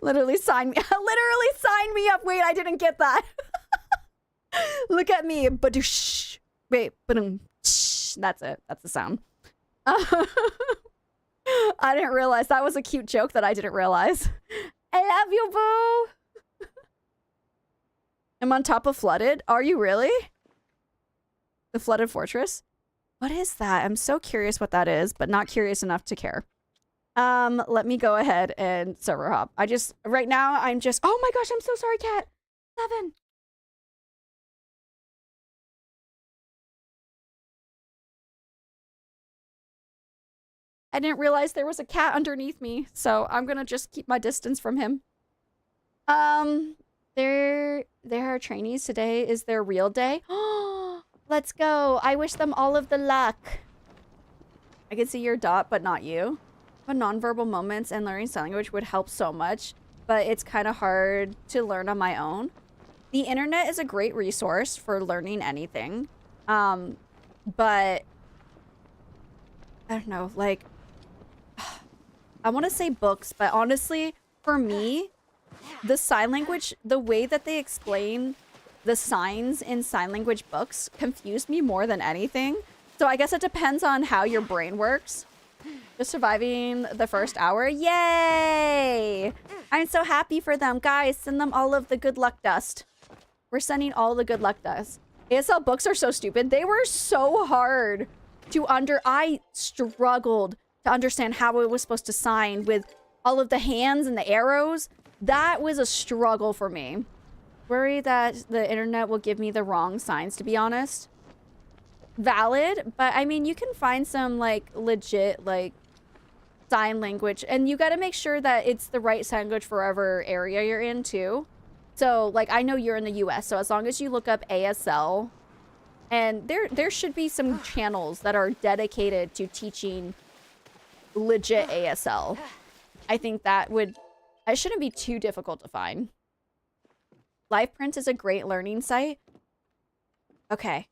Literally sign me up. Wait, I didn't get that. Look at me. Badoosh. Wait, badoom. That's it. That's the sound. I didn't realize that was a cute joke that I didn't realize. I love you, boo. I'm on top of Flooded. Are you really? The Flooded Fortress? What is that? I'm so curious what that is, but not curious enough to care. Let me go ahead and server hop. Right now, I'm just, oh my gosh, I'm so sorry, cat. 7. I didn't realize there was a cat underneath me, so I'm gonna just keep my distance from him. There are trainees. Today is their real day. Oh, let's go. I wish them all of the luck. I can see your dot, but not you. But nonverbal moments and learning sign language would help so much, but it's kind of hard to learn on my own. The internet is a great resource for learning anything. But I don't know, like, I want to say books, but honestly, for me, the sign language, the way that they explain the signs in sign language books confused me more than anything. So I guess it depends on how your brain works. Just surviving the first hour. Yay! I'm so happy for them. Guys, send them all of the good luck dust. We're sending all the good luck dust. ASL books are so stupid. They were so hard to I struggled to understand how it was supposed to sign with all of the hands and the arrows. That was a struggle for me. Worry that the internet will give me the wrong signs, to be honest. Valid, but I mean, you can find some like legit like sign language, and you got to make sure that it's the right sign language for whatever area you're in too. So like, I know you're in the US, so as long as you look up ASL, and there should be some channels that are dedicated to teaching legit ASL. I think that it shouldn't be too difficult to find. LivePrint is a great learning site. Okay.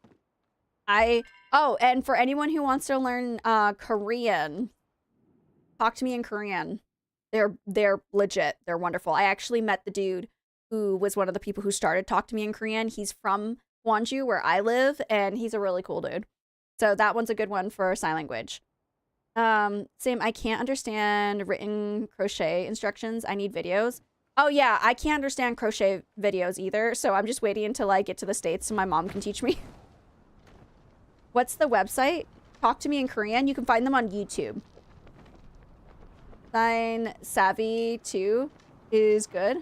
Oh, and for anyone who wants to learn Korean, talk to me in Korean. They're legit. They're wonderful. I actually met the dude who was one of the people who started Talk to Me in Korean. He's from Gwonju, where I live, and he's a really cool dude. So that one's a good one for sign language. Same, I can't understand written crochet instructions. I need videos. Oh yeah, I can't understand crochet videos either, so I'm just waiting until I get to the States so my mom can teach me. What's the website? Talk to Me in Korean. You can find them on YouTube. Sign Savvy 2 is good.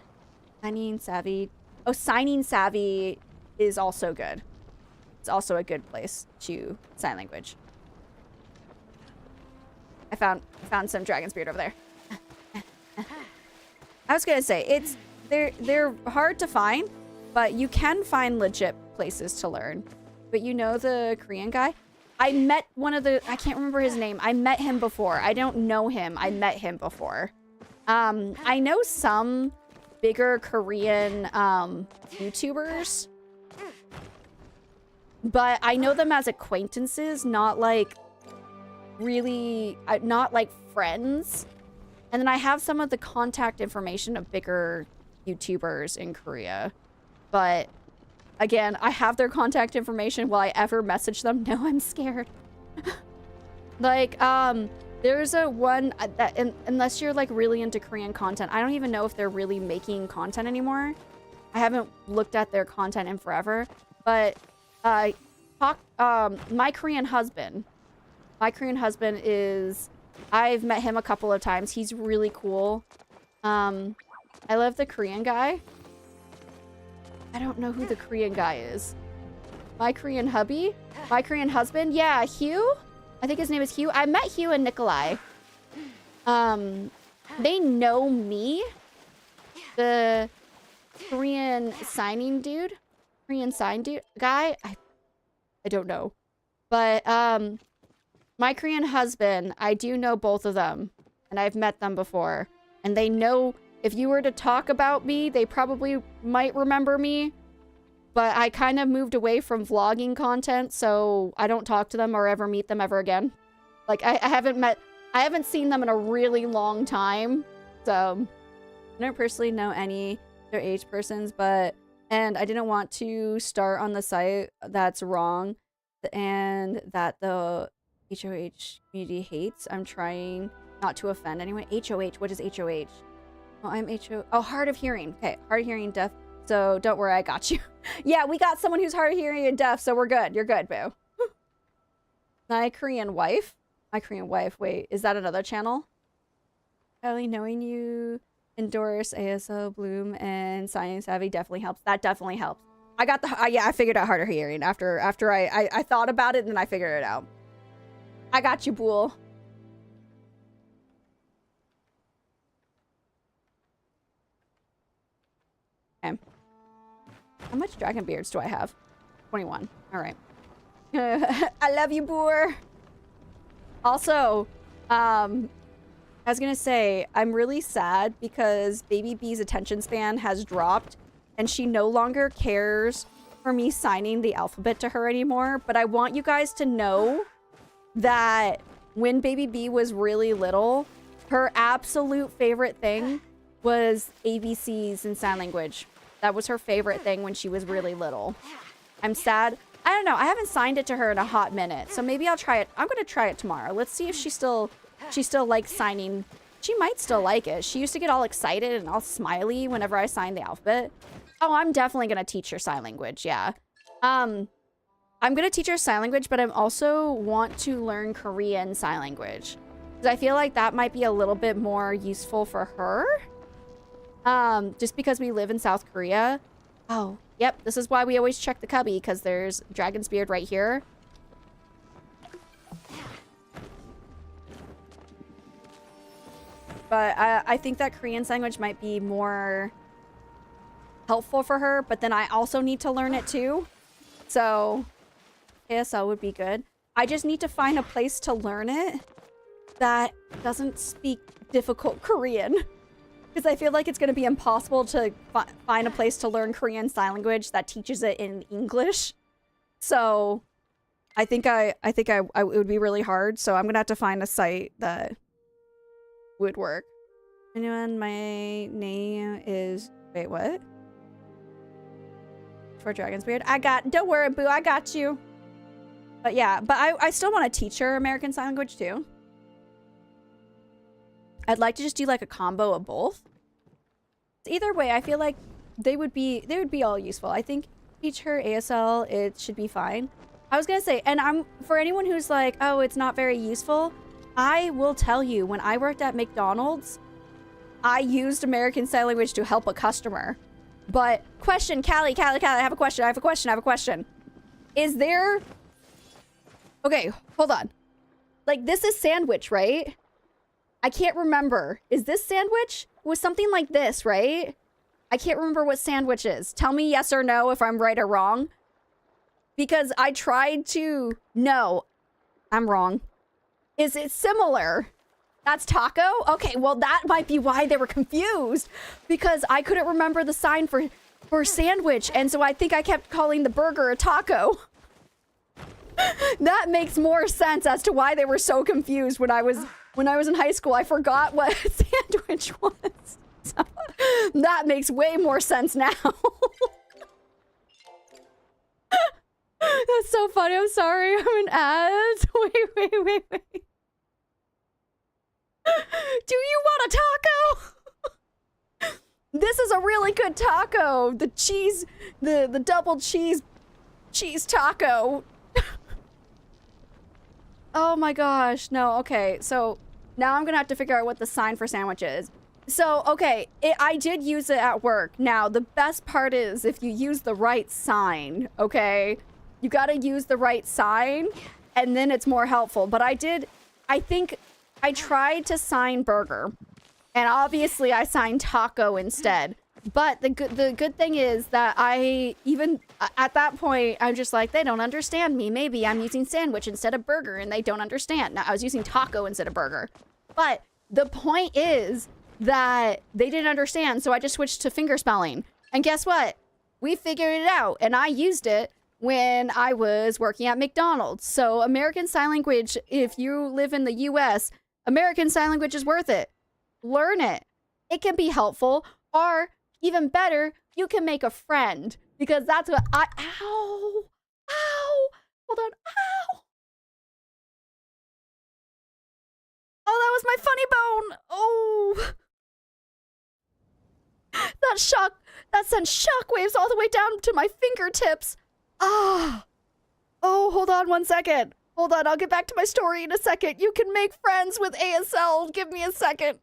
Signing Savvy. Oh, Signing Savvy is also good. It's also a good place to sign language. I found some dragon spirit over there. I was gonna say, they're hard to find, but you can find legit places to learn. But you know the Korean guy? I met I can't remember his name. I met him before. I don't know him. I met him before. I know some bigger Korean YouTubers, but I know them as acquaintances, not like really, not like friends. And then I have some of the contact information of bigger YouTubers in Korea. But again, I have their contact information. Will I ever message them? No, I'm scared. Like, There's a one that unless you're like really into Korean content, I don't even know if they're really making content anymore. I haven't looked at their content in forever, but my Korean husband. My Korean husband is, I've met him a couple of times. He's really cool. I love the Korean guy. I don't know who the Korean guy is. My Korean hubby? My Korean husband? Yeah, Hugh? I think his name is Hugh. I met Hugh and Nikolai. They know me. The Korean signing dude. Korean sign dude guy. I don't know. But my Korean husband, I do know both of them. And I've met them before. And they know if you were to talk about me, they probably might remember me. But I kind of moved away from vlogging content, so I don't talk to them or ever meet them ever again. Like, I haven't seen them in a really long time. So, I don't personally know any their age persons, and I didn't want to start on the site that's wrong and that the HOH community hates. I'm trying not to offend anyone. HOH, what is HOH? Oh, I'm oh, hard of hearing. Okay, hard of hearing, deaf. So don't worry, I got you. Yeah, we got someone who's hard of hearing and deaf, so we're good. You're good, boo. My Korean wife. My Korean wife. Wait, is that another channel? Ellie, knowing you endorse ASL, Bloom, and Science Savvy definitely helps. That definitely helps. I got the yeah, I figured out harder hearing after I thought about it and then I figured it out. I got you, Bool. Okay. How much dragon beards do I have? 21. All right. I love you, Boor. Also, I was gonna say, I'm really sad because Baby B's attention span has dropped and she no longer cares for me signing the alphabet to her anymore. But I want you guys to know that when Baby B was really little, her absolute favorite thing was ABCs and sign language. That was her favorite thing when she was really little. I'm sad. I don't know. I haven't signed it to her in a hot minute, so maybe I'll try it. I'm gonna try it tomorrow. Let's see if she still likes signing. She might still like it. She used to get all excited and all smiley whenever I signed the alphabet. Oh, I'm definitely gonna teach her sign language. Yeah. I'm gonna teach her sign language, but I also want to learn Korean sign language because I feel like that might be a little bit more useful for her. Just because we live in South Korea. Oh, yep. This is why we always check the cubby, because there's Dragon's Beard right here. But I think that Korean language might be more helpful for her, but then I also need to learn it too. So, ASL would be good. I just need to find a place to learn it that doesn't speak difficult Korean. Because I feel like it's going to be impossible to find a place to learn Korean sign language that teaches it in English. So I think it would be really hard. So I'm going to have to find a site that would work. Anyone, my name is... Wait, what? For Dragon's Beard. Don't worry, boo. I got you. But yeah, but I still want to teach her American Sign Language too. I'd like to just do like a combo of both. Either way, I feel like they would be all useful. I think teach her ASL, it should be fine. I was gonna say, and for anyone who's like, oh, it's not very useful, I will tell you, when I worked at McDonald's, I used American Sign Language to help a customer. But question, Callie, I have a question. Is there... Okay, hold on. Like, this is sandwich, right? I can't remember. Is this sandwich? It was something like this, right? I can't remember what sandwich is. Tell me yes or no if I'm right or wrong. Because I tried to... No, I'm wrong. Is it similar? That's taco? Okay, well, that might be why they were confused. Because I couldn't remember the sign for sandwich. And so I think I kept calling the burger a taco. That makes more sense as to why they were so confused when I was in high school. I forgot what sandwich was. So, that makes way more sense now. That's so funny. I'm sorry. I'm an ass. Wait. Do you want a taco? This is a really good taco. The cheese, the double cheese taco. Oh my gosh. No, okay. So now I'm gonna have to figure out what the sign for sandwich is. So, okay, I did use it at work. Now, the best part is if you use the right sign, okay? You gotta use the right sign, and then it's more helpful. But I think I tried to sign burger, and obviously I signed taco instead. But the good thing is that at that point, I'm just like, they don't understand me. Maybe I'm using sandwich instead of burger, and they don't understand. Now, I was using taco instead of burger. But the point is that they didn't understand, so I just switched to finger spelling. And guess what? We figured it out, and I used it when I was working at McDonald's. So American Sign Language, if you live in the US, American Sign Language is worth it. Learn it. It can be helpful, or even better, you can make a friend, because that's what ow, hold on, ow. Oh, that was my funny bone. Oh. That sent shockwaves all the way down to my fingertips. Ah. Oh, hold on 1 second. Hold on, I'll get back to my story in a second. You can make friends with ASL. Give me a second.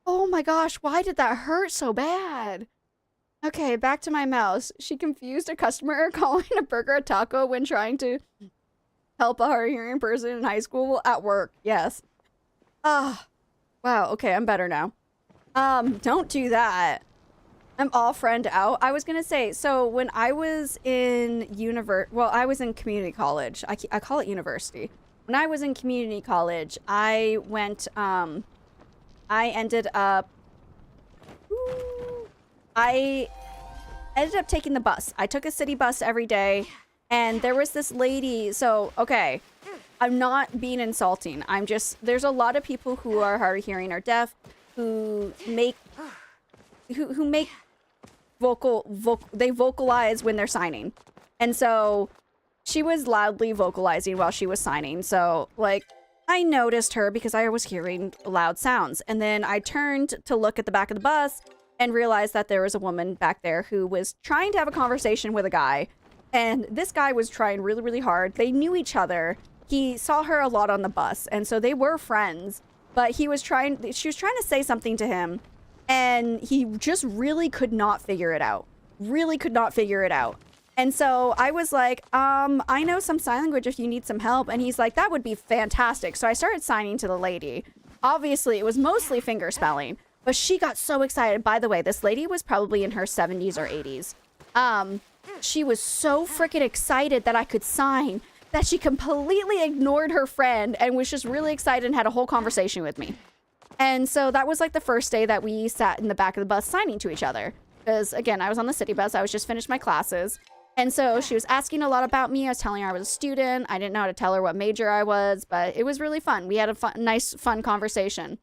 Oh my gosh, why did that hurt so bad? Okay, back to my mouse. She confused a customer calling a burger a taco when trying to help a hard hearing person in high school at work. Yes. Ah. Wow, okay, I'm better now. Don't do that. I'm all friend out. I was gonna say, so when I was in I was in community college. I call it university. When I was in community college, I ended up taking the bus. I took a city bus every day, and there was this lady. So, okay, I'm not being insulting. There's a lot of people who are hard of hearing or deaf who make they vocalize when they're signing. And so she was loudly vocalizing while she was signing. So, like, I noticed her because I was hearing loud sounds. And then I turned to look at the back of the bus and realized that there was a woman back there who was trying to have a conversation with a guy. And this guy was trying really, really hard. They knew each other. He saw her a lot on the bus, and so they were friends. But she was trying to say something to him, and he just really could not figure it out. Really could not figure it out. And so I was like, I know some sign language if you need some help. And he's like, that would be fantastic. So I started signing to the lady. Obviously, it was mostly finger spelling, but she got so excited. By the way, this lady was probably in her 70s or 80s. She was so freaking excited that I could sign that she completely ignored her friend and was just really excited and had a whole conversation with me. And so that was like the first day that we sat in the back of the bus signing to each other. Because again, I was on the city bus. I was just finished my classes. And so she was asking a lot about me. I was telling her I was a student. I didn't know how to tell her what major I was, but it was really fun. We had a nice, fun conversation.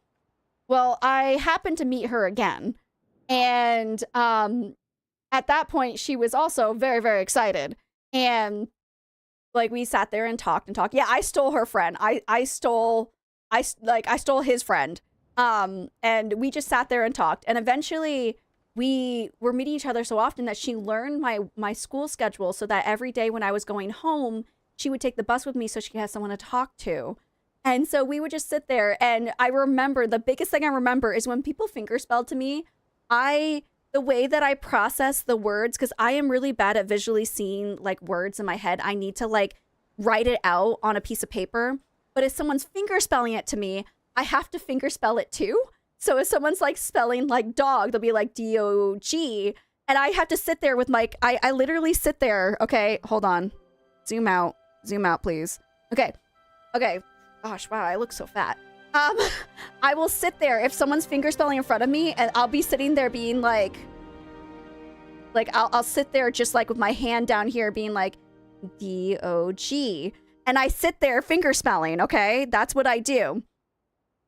Well, I happened to meet her again. And at that point, she was also very, very excited. And like, we sat there and talked and talked. Yeah, I stole her friend. I stole his friend. And we just sat there and talked. And eventually we were meeting each other so often that she learned my school schedule so that every day when I was going home, she would take the bus with me so she could have someone to talk to. And so we would just sit there. And I remember, the biggest thing I remember is when people fingerspelled to me, the way that I process the words, because I am really bad at visually seeing like words in my head. I need to like write it out on a piece of paper. But if someone's fingerspelling it to me, I have to fingerspell it too. So if someone's like spelling like dog, they'll be like D-O-G. And I have to sit there with my, I literally sit there. Okay, hold on. Zoom out, please. Okay. Gosh, wow, I look so fat. I will sit there if someone's fingerspelling in front of me, and I'll be sitting there being like I'll sit there just like with my hand down here being like D-O-G. And I sit there fingerspelling, okay? That's what I do.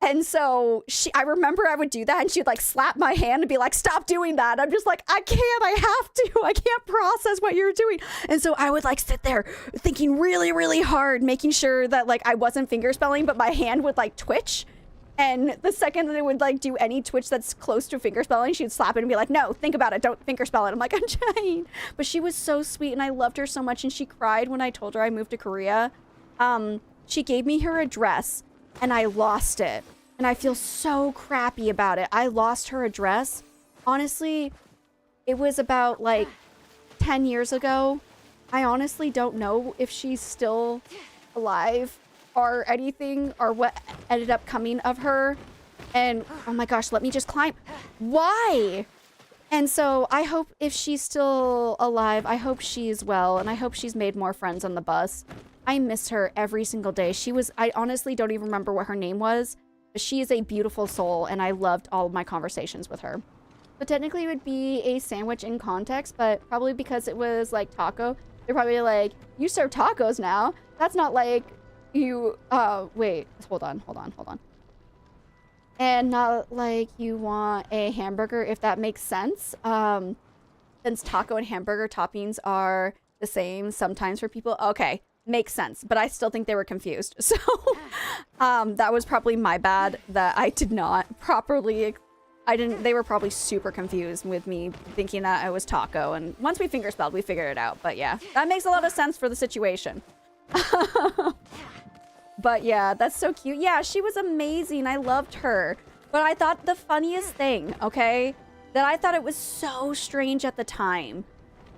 And so I remember I would do that and she'd like slap my hand and be like, stop doing that. I'm just like, I can't process what you're doing. And so I would like sit there thinking really, really hard, making sure that like I wasn't finger spelling, but my hand would like twitch. And the second that it would like do any twitch that's close to finger spelling, she'd slap it and be like, no, think about it. Don't finger spell it. I'm like, I'm trying. But she was so sweet and I loved her so much. And she cried when I told her I moved to Korea. She gave me her address and I lost it. And I feel so crappy about it. I lost her address. Honestly, it was about like 10 years ago. I honestly don't know if she's still alive or anything or what ended up coming of her. And oh my gosh, let me just climb. Why? And so I hope if she's still alive, I hope she's well. And I hope she's made more friends on the bus. I miss her every single day. I honestly don't even remember what her name was. But she is a beautiful soul and I loved all of my conversations with her. So technically it would be a sandwich in context, but probably because it was like taco, they're probably like, you serve tacos now. That's not like you, wait, hold on. And not like you want a hamburger, if that makes sense. Since taco and hamburger toppings are the same sometimes for people. Okay, makes sense. But I still think they were confused. So that was probably my bad that I did not properly, they were probably super confused with me thinking that I was taco. And once we finger spelled, we figured it out. But yeah, that makes a lot of sense for the situation. But yeah, that's so cute. Yeah, she was amazing. I loved her. But I thought the funniest thing, okay, that I thought it was so strange at the time.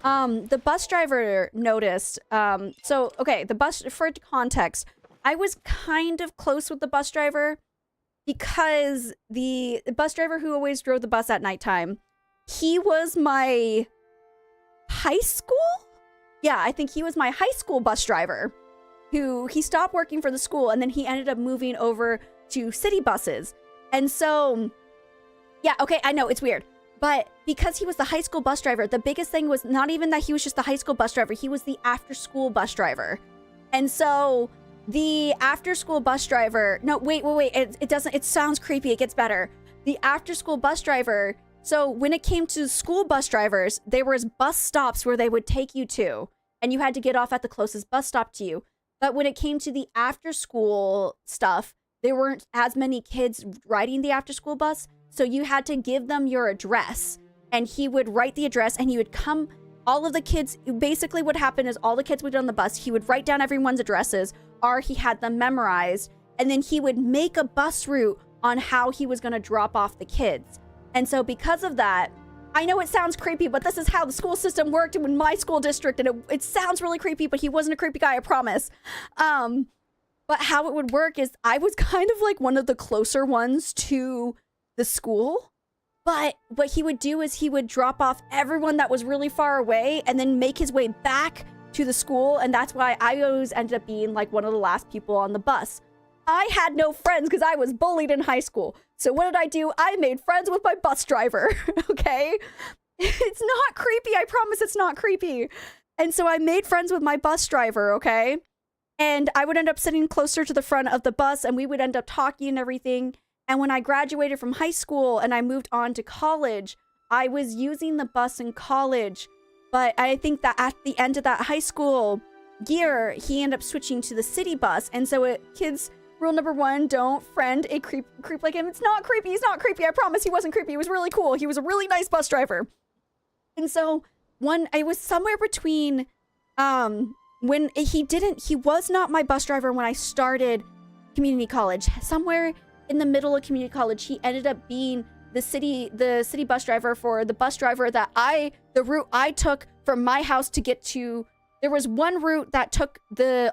The bus driver noticed, okay, the bus, for context, I was kind of close with the bus driver because the bus driver who always drove the bus at nighttime, he was my high school? Yeah, I think he was my high school bus driver. He stopped working for the school and then he ended up moving over to city buses. And so, yeah, okay, I know, it's weird. But because he was the high school bus driver, the biggest thing was not even that he was just the high school bus driver, he was the after school bus driver. And so the after school bus driver, no, wait, it sounds creepy, it gets better. The after school bus driver, so when it came to school bus drivers, there was bus stops where they would take you to, and you had to get off at the closest bus stop to you. But when it came to the after school stuff, there weren't as many kids riding the after school bus. So you had to give them your address and he would write the address and he would come, all of the kids, basically what happened is all the kids would get on the bus. He would write down everyone's addresses or he had them memorized. And then he would make a bus route on how he was going to drop off the kids. And so because of that, I know it sounds creepy, but this is how the school system worked in my school district. And it sounds really creepy, but he wasn't a creepy guy, I promise. But how it would work is I was kind of like one of the closer ones to the school. But what he would do is he would drop off everyone that was really far away and then make his way back to the school. And that's why I always ended up being like one of the last people on the bus. I had no friends because I was bullied in high school. So what did I do? I made friends with my bus driver, okay? It's not creepy. I promise it's not creepy. And so I made friends with my bus driver, okay? And I would end up sitting closer to the front of the bus and we would end up talking and everything. And when I graduated from high school and I moved on to college, I was using the bus in college. But I think that at the end of that high school year, he ended up switching to the city bus. And so kids... Rule number 1, don't friend a creep like him. It's not creepy. He's not creepy. I promise he wasn't creepy. He was really cool. He was a really nice bus driver. And so I was somewhere between, when he was not my bus driver when I started community college. Somewhere in the middle of community college, he ended up being the city bus driver for the bus driver that the route I took from my house to get to. There was one route that took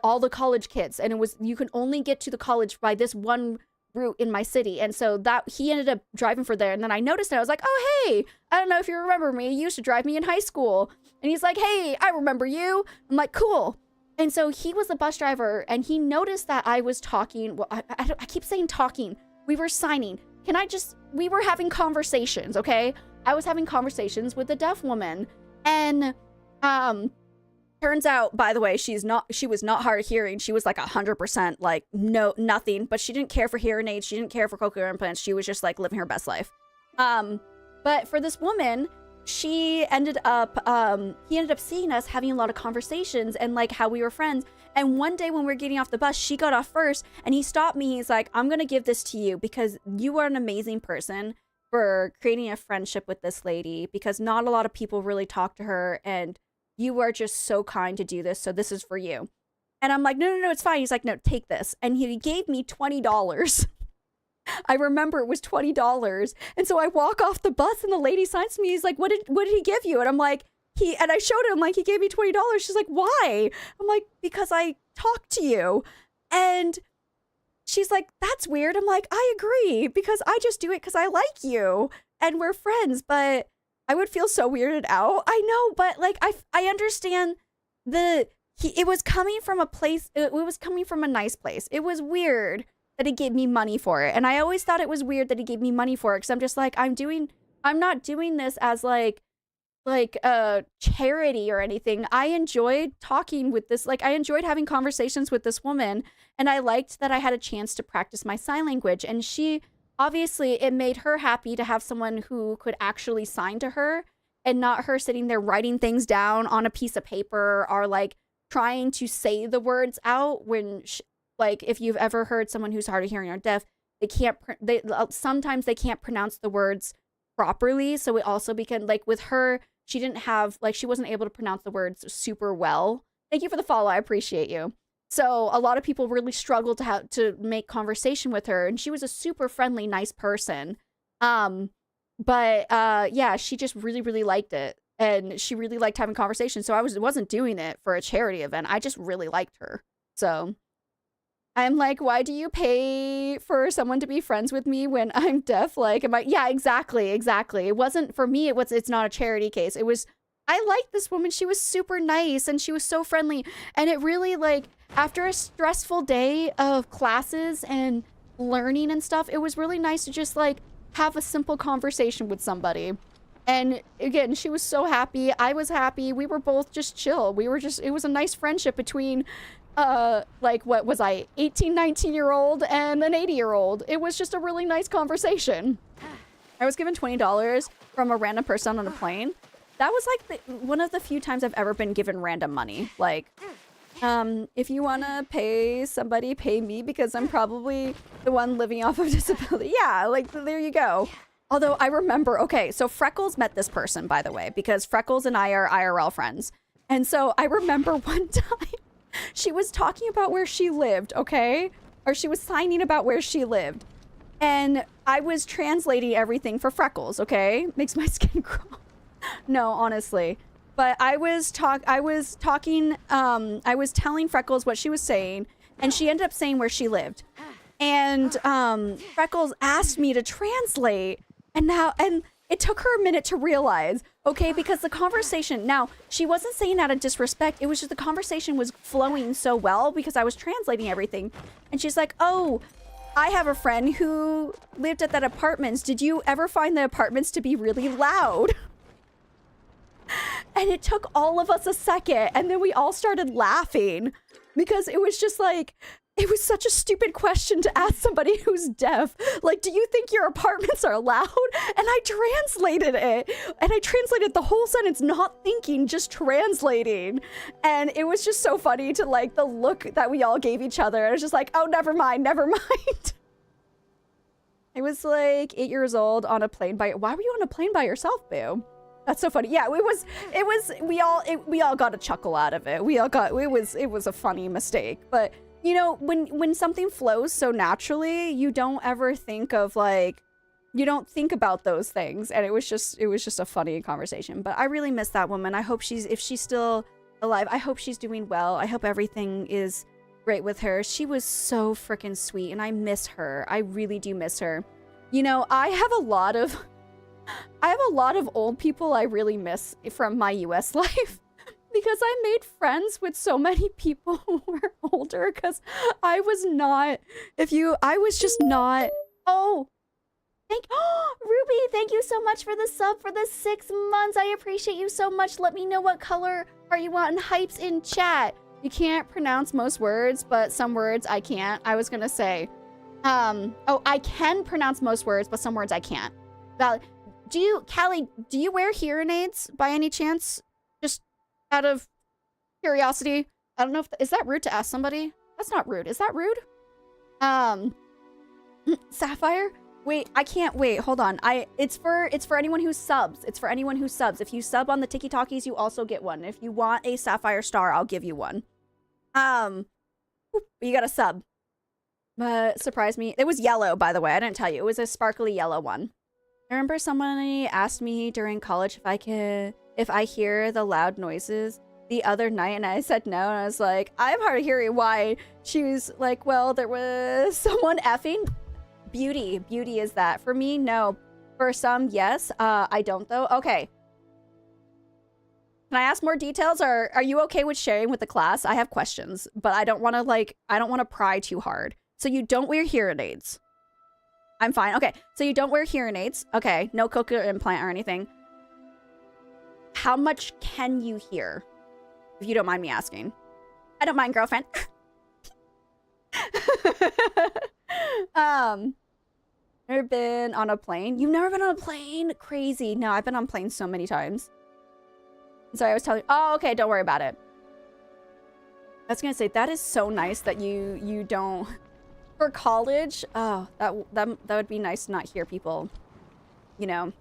all the college kids, and it was, you can only get to the college by this one route in my city. And so that he ended up driving for there. And then I noticed it. I was like, oh, hey, I don't know if you remember me. You used to drive me in high school. And he's like, hey, I remember you. I'm like, cool. And so he was the bus driver and he noticed that I was talking. Well, I keep saying talking. We were signing. We were having conversations, okay? I was having conversations with a deaf woman. And, Turns out, by the way, she was not hard of hearing. She was like 100% like nothing, but she didn't care for hearing aids. She didn't care for cochlear implants. She was just like living her best life. But for this woman, he ended up seeing us having a lot of conversations and like how we were friends. And one day when we were getting off the bus, she got off first and he stopped me. He's like, I'm going to give this to you because you are an amazing person for creating a friendship with this lady, because not a lot of people really talk to her and you are just so kind to do this. So this is for you. And I'm like, no, it's fine. He's like, no, take this. And he gave me $20. I remember it was $20. And so I walk off the bus and the lady signs to me. He's like, what did he give you? And I'm like, and I showed him, like, he gave me $20. She's like, why? I'm like, because I talked to you. And she's like, that's weird. I'm like, I agree, because I just do it because I like you and we're friends, but I would feel so weirded out. I know, but like, I understand it was coming from a place, it was coming from a nice place. It was weird that he gave me money for it. And I always thought it was weird that he gave me money for it, because I'm just like, I'm not doing this as like a charity or anything. I enjoyed talking with this, like I enjoyed having conversations with this woman, and I liked that I had a chance to practice my sign language. And she, obviously, it made her happy to have someone who could actually sign to her and not her sitting there writing things down on a piece of paper or like trying to say the words out when like if you've ever heard someone who's hard of hearing or deaf, sometimes they can't pronounce the words properly. So it also became like with her, she wasn't able to pronounce the words super well. Thank you for the follow. I appreciate you. So a lot of people really struggled to make conversation with her, and she was a super friendly, nice person. Yeah, she just really, really liked it, and she really liked having conversations. So I wasn't doing it for a charity event. I just really liked her. So I'm like, why do you pay for someone to be friends with me when I'm deaf? Like, yeah, exactly. It wasn't for me. It's not a charity case. I liked this woman. She was super nice and she was so friendly. And it really, like, after a stressful day of classes and learning and stuff, it was really nice to just like have a simple conversation with somebody. And again, she was so happy. I was happy. We were both just chill. It was a nice friendship between like, what was I, 18, 19-year-old and an 80-year-old. It was just a really nice conversation. I was given $20 from a random person on a plane. That was like one of the few times I've ever been given random money. Like, if you want to pay somebody, pay me, because I'm probably the one living off of disability. Yeah, like, there you go. Although I remember, okay, so Freckles met this person, by the way, because Freckles and I are IRL friends. And so I remember one time she was talking about where she lived, okay? Or she was signing about where she lived. And I was translating everything for Freckles, okay? Makes my skin crawl. No, honestly. But I was telling Freckles what she was saying, and she ended up saying where she lived. And Freckles asked me to translate, and it took her a minute to realize, okay, because the conversation, now, she wasn't saying out of disrespect, it was just the conversation was flowing so well because I was translating everything. And she's like, oh, I have a friend who lived at that apartments. Did you ever find the apartments to be really loud? And it took all of us a second, and then we all started laughing because it was just like, it was such a stupid question to ask somebody who's deaf. Like, do you think your apartments are loud? And I translated it. And I translated the whole sentence, not thinking, just translating. And it was just so funny to like the look that we all gave each other. It was just like, oh, never mind. I was like 8 years old on a plane why were you on a plane by yourself, boo? That's so funny. Yeah, we all got a chuckle out of it. It was a funny mistake. But you know, when something flows so naturally, you don't ever think of like, you don't think about those things. And it was just a funny conversation. But I really miss that woman. I hope if she's still alive, I hope she's doing well. I hope everything is great with her. She was so freaking sweet, and I miss her. I really do miss her. You know, I have a lot of old people I really miss from my US life. Because I made friends with so many people who were older, because I was just not, oh, Ruby, thank you so much for the sub for the 6 months. I appreciate you so much. Let me know what color are you wanting hypes in chat. You can't pronounce most words, but some words I can't. I was gonna say, oh, I can pronounce most words, but some words I can't. Callie, do you wear hearing aids by any chance? Just out of curiosity. I don't know if, is that rude to ask somebody? That's not rude. Is that rude? Sapphire? Wait, I can't wait. Hold on. It's for anyone who subs. It's for anyone who subs. If you sub on the Tiki Talkies, you also get one. If you want a Sapphire star, I'll give you one. You got a sub. Surprised me. It was yellow, by the way. I didn't tell you. It was a sparkly yellow one. I remember somebody asked me during college if I hear the loud noises the other night, and I said no, and I was like, I have hard of hearing. Why? She was like, well, there was someone effing. Beauty is that. For me, no. For some, yes. I don't though. Okay. Can I ask more details, or are you okay with sharing with the class? I have questions, but I don't want to pry too hard. So you don't wear hearing aids. I'm fine. Okay. So you don't wear hearing aids. Okay. No cochlear implant or anything. How much can you hear? If you don't mind me asking. I don't mind, girlfriend. Never been on a plane? You've never been on a plane? Crazy. No, I've been on planes so many times. Sorry, I was telling you. Oh, okay, don't worry about it. I was gonna say, that is so nice that you don't... For college, oh, that would be nice to not hear people, you know,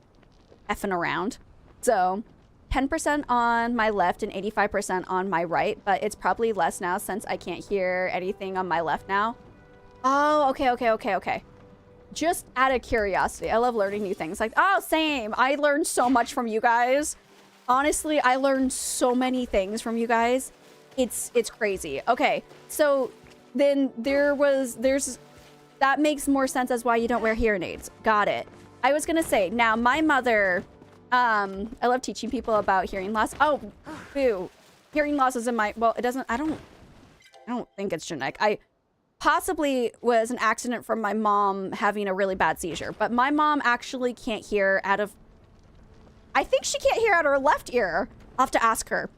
effing around. So, 10% on my left and 85% on my right, but it's probably less now since I can't hear anything on my left now. Oh, okay. Just out of curiosity, I love learning new things. Like, oh, same. I learned so much from you guys. Honestly, I learned so many things from you guys. It's crazy. Okay, so then that makes more sense as why you don't wear hearing aids. Got it. I was gonna say, now my mother, I love teaching people about hearing loss. Oh, boo. Hearing loss is in my, well, it doesn't, I don't think it's genetic. I possibly was an accident from my mom having a really bad seizure, but my mom actually can't hear out of, I think she can't hear out of her left ear. I'll have to ask her.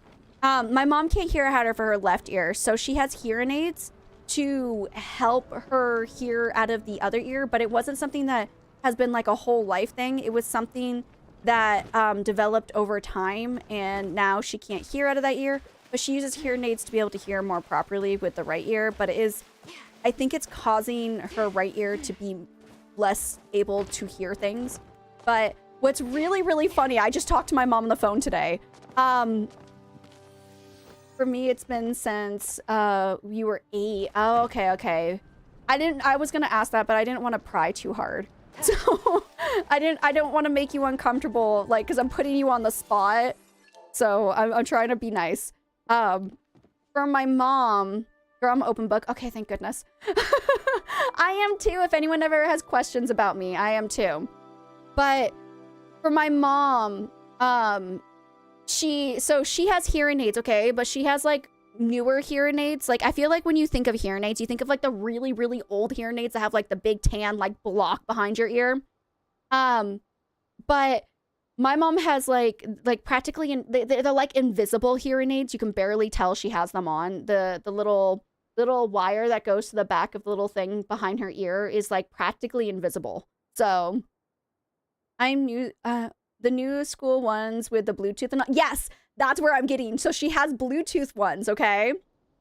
My mom can't hear out of her left ear, so she has hearing aids to help her hear out of the other ear, but it wasn't something that has been like a whole life thing. It was something that developed over time, and now she can't hear out of that ear, but she uses hearing aids to be able to hear more properly with the right ear. But it is, I think it's causing her right ear to be less able to hear things. But what's really, really funny, I just talked to my mom on the phone today. For me, it's been since you were 8. Oh, okay. I was gonna ask that, but I didn't want to pry too hard. So I don't want to make you uncomfortable, like, because I'm putting you on the spot. So I'm trying to be nice. For my mom, girl, I'm open book. Okay, thank goodness. I am too. If anyone ever has questions about me, I am too. But for my mom, she has hearing aids, okay? But she has like newer hearing aids. Like, I feel like when you think of hearing aids, you think of like the really, really old hearing aids that have like the big tan like block behind your ear. But my mom has like practically, they're like invisible hearing aids. You can barely tell she has them on. The little wire that goes to the back of the little thing behind her ear is like practically invisible. So I'm new, the new school ones with the Bluetooth and yes, that's where I'm getting. So she has Bluetooth ones, okay?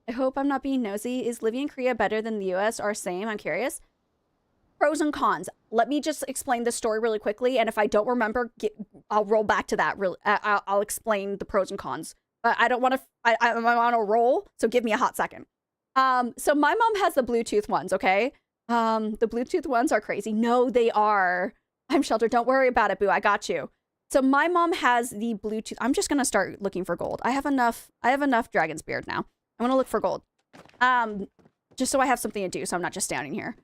I hope I'm not being nosy. Is living in Korea better than the US or same? I'm curious. Pros and cons. Let me just explain the story really quickly, and if I don't remember, I'll roll back to that. I'll explain the pros and cons. I don't want to. I'm on a roll, so give me a hot second. So my mom has the Bluetooth ones, okay? The Bluetooth ones are crazy. No, they are. I'm sheltered. Don't worry about it, boo. I got you. So my mom has the Bluetooth. I'm just gonna start looking for gold. I have enough Dragon's Beard now. I'm gonna look for gold. Just so I have something to do, so I'm not just standing here.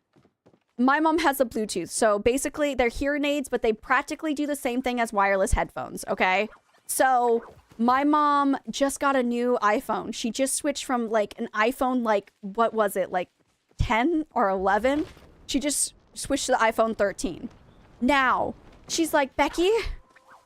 My mom has a Bluetooth. So basically they're hearing aids, but they practically do the same thing as wireless headphones, okay? So my mom just got a new iPhone. She just switched from like an iPhone, like, what was it? Like 10 or 11? She just switched to the iPhone 13. Now, she's like, Becky,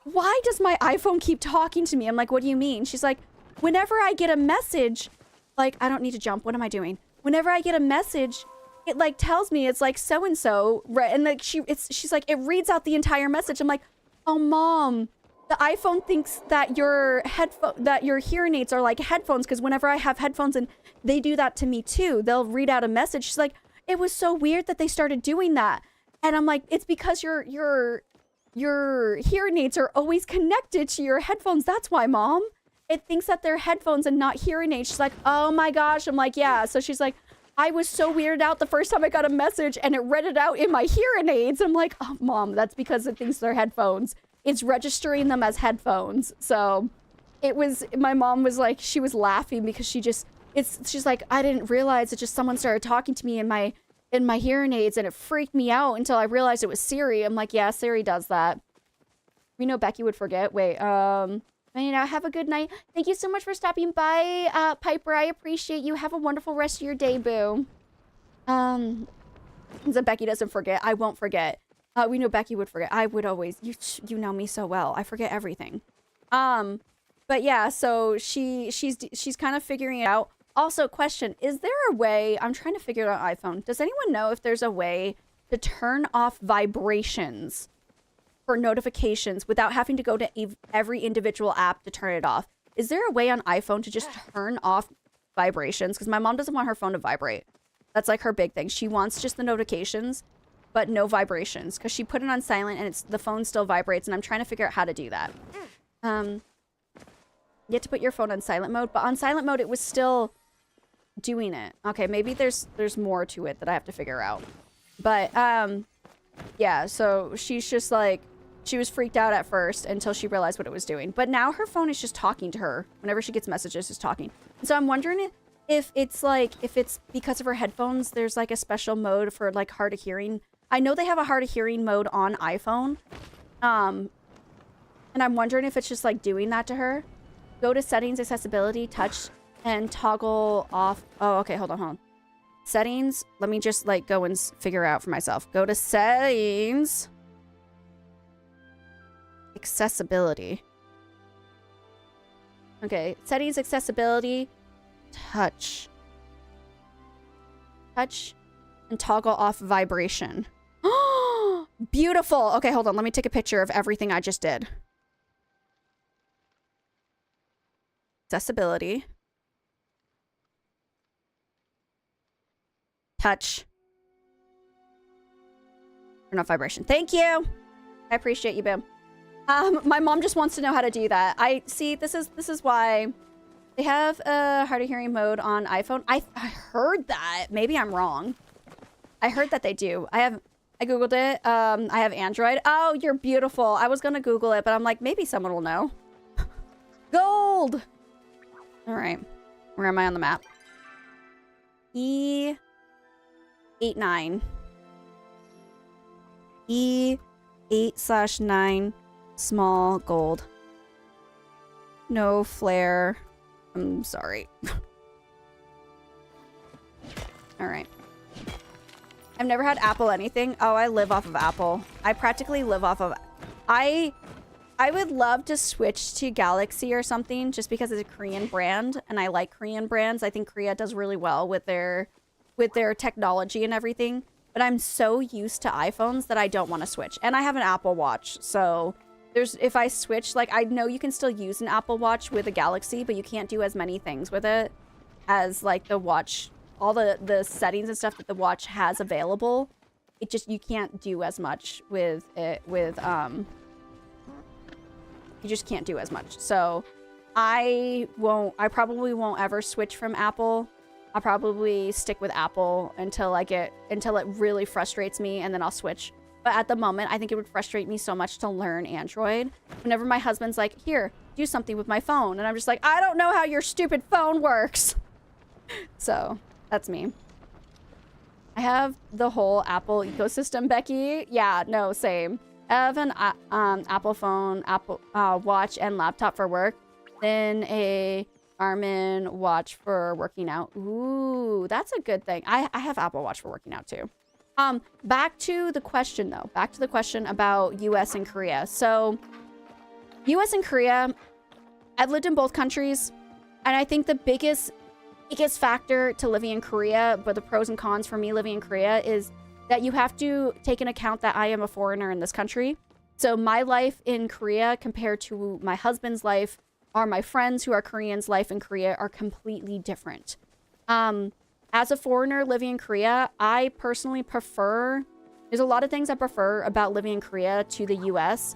why does my iPhone keep talking to me? I'm like, what do you mean? She's like, whenever I get a message, like, I don't need to jump. What am I doing? Whenever I get a message, it like tells me it's like so-and-so. And like she's like, it reads out the entire message. I'm like, oh, Mom, the iPhone thinks that your hearing aids are like headphones, because whenever I have headphones and they do that to me too, they'll read out a message. She's like, it was so weird that they started doing that. And I'm like, it's because your hearing aids are always connected to your headphones. That's why, Mom. It thinks that they're headphones and not hearing aids. She's like, oh my gosh. I'm like, yeah. So she's like, I was so weirded out the first time I got a message and it read it out in my hearing aids. I'm like, oh, Mom, that's because it thinks they're headphones. It's registering them as headphones. So it was, my mom was like, she was laughing because she's like, I didn't realize it, just someone started talking to me in my hearing aids and it freaked me out until I realized it was Siri. I'm like, yeah, Siri does that. We know Becky would forget. Wait, have a good night. Thank you so much for stopping by, Piper. I appreciate you. Have a wonderful rest of your day, boo. So Becky doesn't forget. I won't forget. We know Becky would forget. I would always. You know me so well. I forget everything. But yeah, so she's kind of figuring it out. Also, question, is there a way, I'm trying to figure it out on iPhone. Does anyone know if there's a way to turn off vibrations for notifications without having to go to every individual app to turn it off? Is there a way on iPhone to just turn off vibrations? Because my mom doesn't want her phone to vibrate. That's like her big thing. She wants just the notifications, but no vibrations. Because she put it on silent and the phone still vibrates, and I'm trying to figure out how to do that. You have to put your phone on silent mode, but on silent mode it was still doing it. Okay, maybe there's more to it that I have to figure out. But yeah, so she's just like, she was freaked out at first until she realized what it was doing. But now her phone is just talking to her. Whenever she gets messages, it's talking. So I'm wondering if it's because of her headphones, there's like a special mode for like hard of hearing. I know they have a hard of hearing mode on iPhone. And I'm wondering if it's just like doing that to her. Go to settings, accessibility, touch, and toggle off. Oh, okay, hold on. Settings. Let me just like go and figure out for myself. Go to settings. Accessibility. Okay, settings, accessibility, touch, and toggle off vibration. Beautiful. Okay, hold on. Let me take a picture of everything I just did. Accessibility. Touch. Turn off vibration. Thank you. I appreciate you, Bim. My mom just wants to know how to do that. I see. This is why they have a hard of hearing mode on iPhone. I heard that. Maybe I'm wrong. I heard that they do. I googled it. I have Android. Oh, you're beautiful. I was gonna Google it, but I'm like, maybe someone will know. Gold. All right. Where am I on the map? E89. E8/9. Small gold. No flare. I'm sorry. All right. I've never had Apple anything. Oh, I live off of Apple. I practically live off of... I would love to switch to Galaxy or something just because it's a Korean brand and I like Korean brands. I think Korea does really well with their technology and everything. But I'm so used to iPhones that I don't want to switch. And I have an Apple Watch, so... if I switch, like, I know you can still use an Apple Watch with a Galaxy, but you can't do as many things with it as, like, the watch, all the settings and stuff that the watch has available. It just, you can't do as much with it, you just can't do as much. So, I probably won't ever switch from Apple. I'll probably stick with Apple until it really frustrates me, and then I'll switch. But at the moment, I think it would frustrate me so much to learn Android. Whenever my husband's like, here, do something with my phone. And I'm just like, I don't know how your stupid phone works. So, that's me. I have the whole Apple ecosystem, Becky. Yeah, no, same. I have an Apple phone, Apple Watch, and laptop for work. Then a Garmin watch for working out. Ooh, that's a good thing. I have Apple Watch for working out, too. Back to the question though. Back to the question about US and Korea. So US and Korea, I've lived in both countries, and I think the biggest factor to living in Korea, but the pros and cons for me living in Korea, is that you have to take into account that I am a foreigner in this country. So my life in Korea compared to my husband's life, or my friends who are Koreans' life in Korea, are completely different. As a foreigner living in Korea, I personally prefer, there's a lot of things I prefer about living in Korea to the US.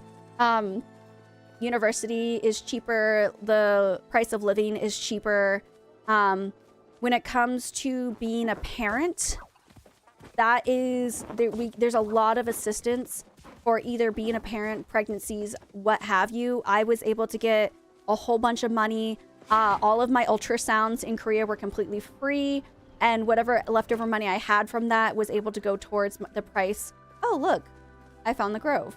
University is cheaper, the price of living is cheaper. When it comes to being a parent, that is, there's a lot of assistance for either being a parent, pregnancies, what have you. I was able to get a whole bunch of money. All of my ultrasounds in Korea were completely free, and whatever leftover money I had from that was able to go towards the price. Oh, look, I found the Grove.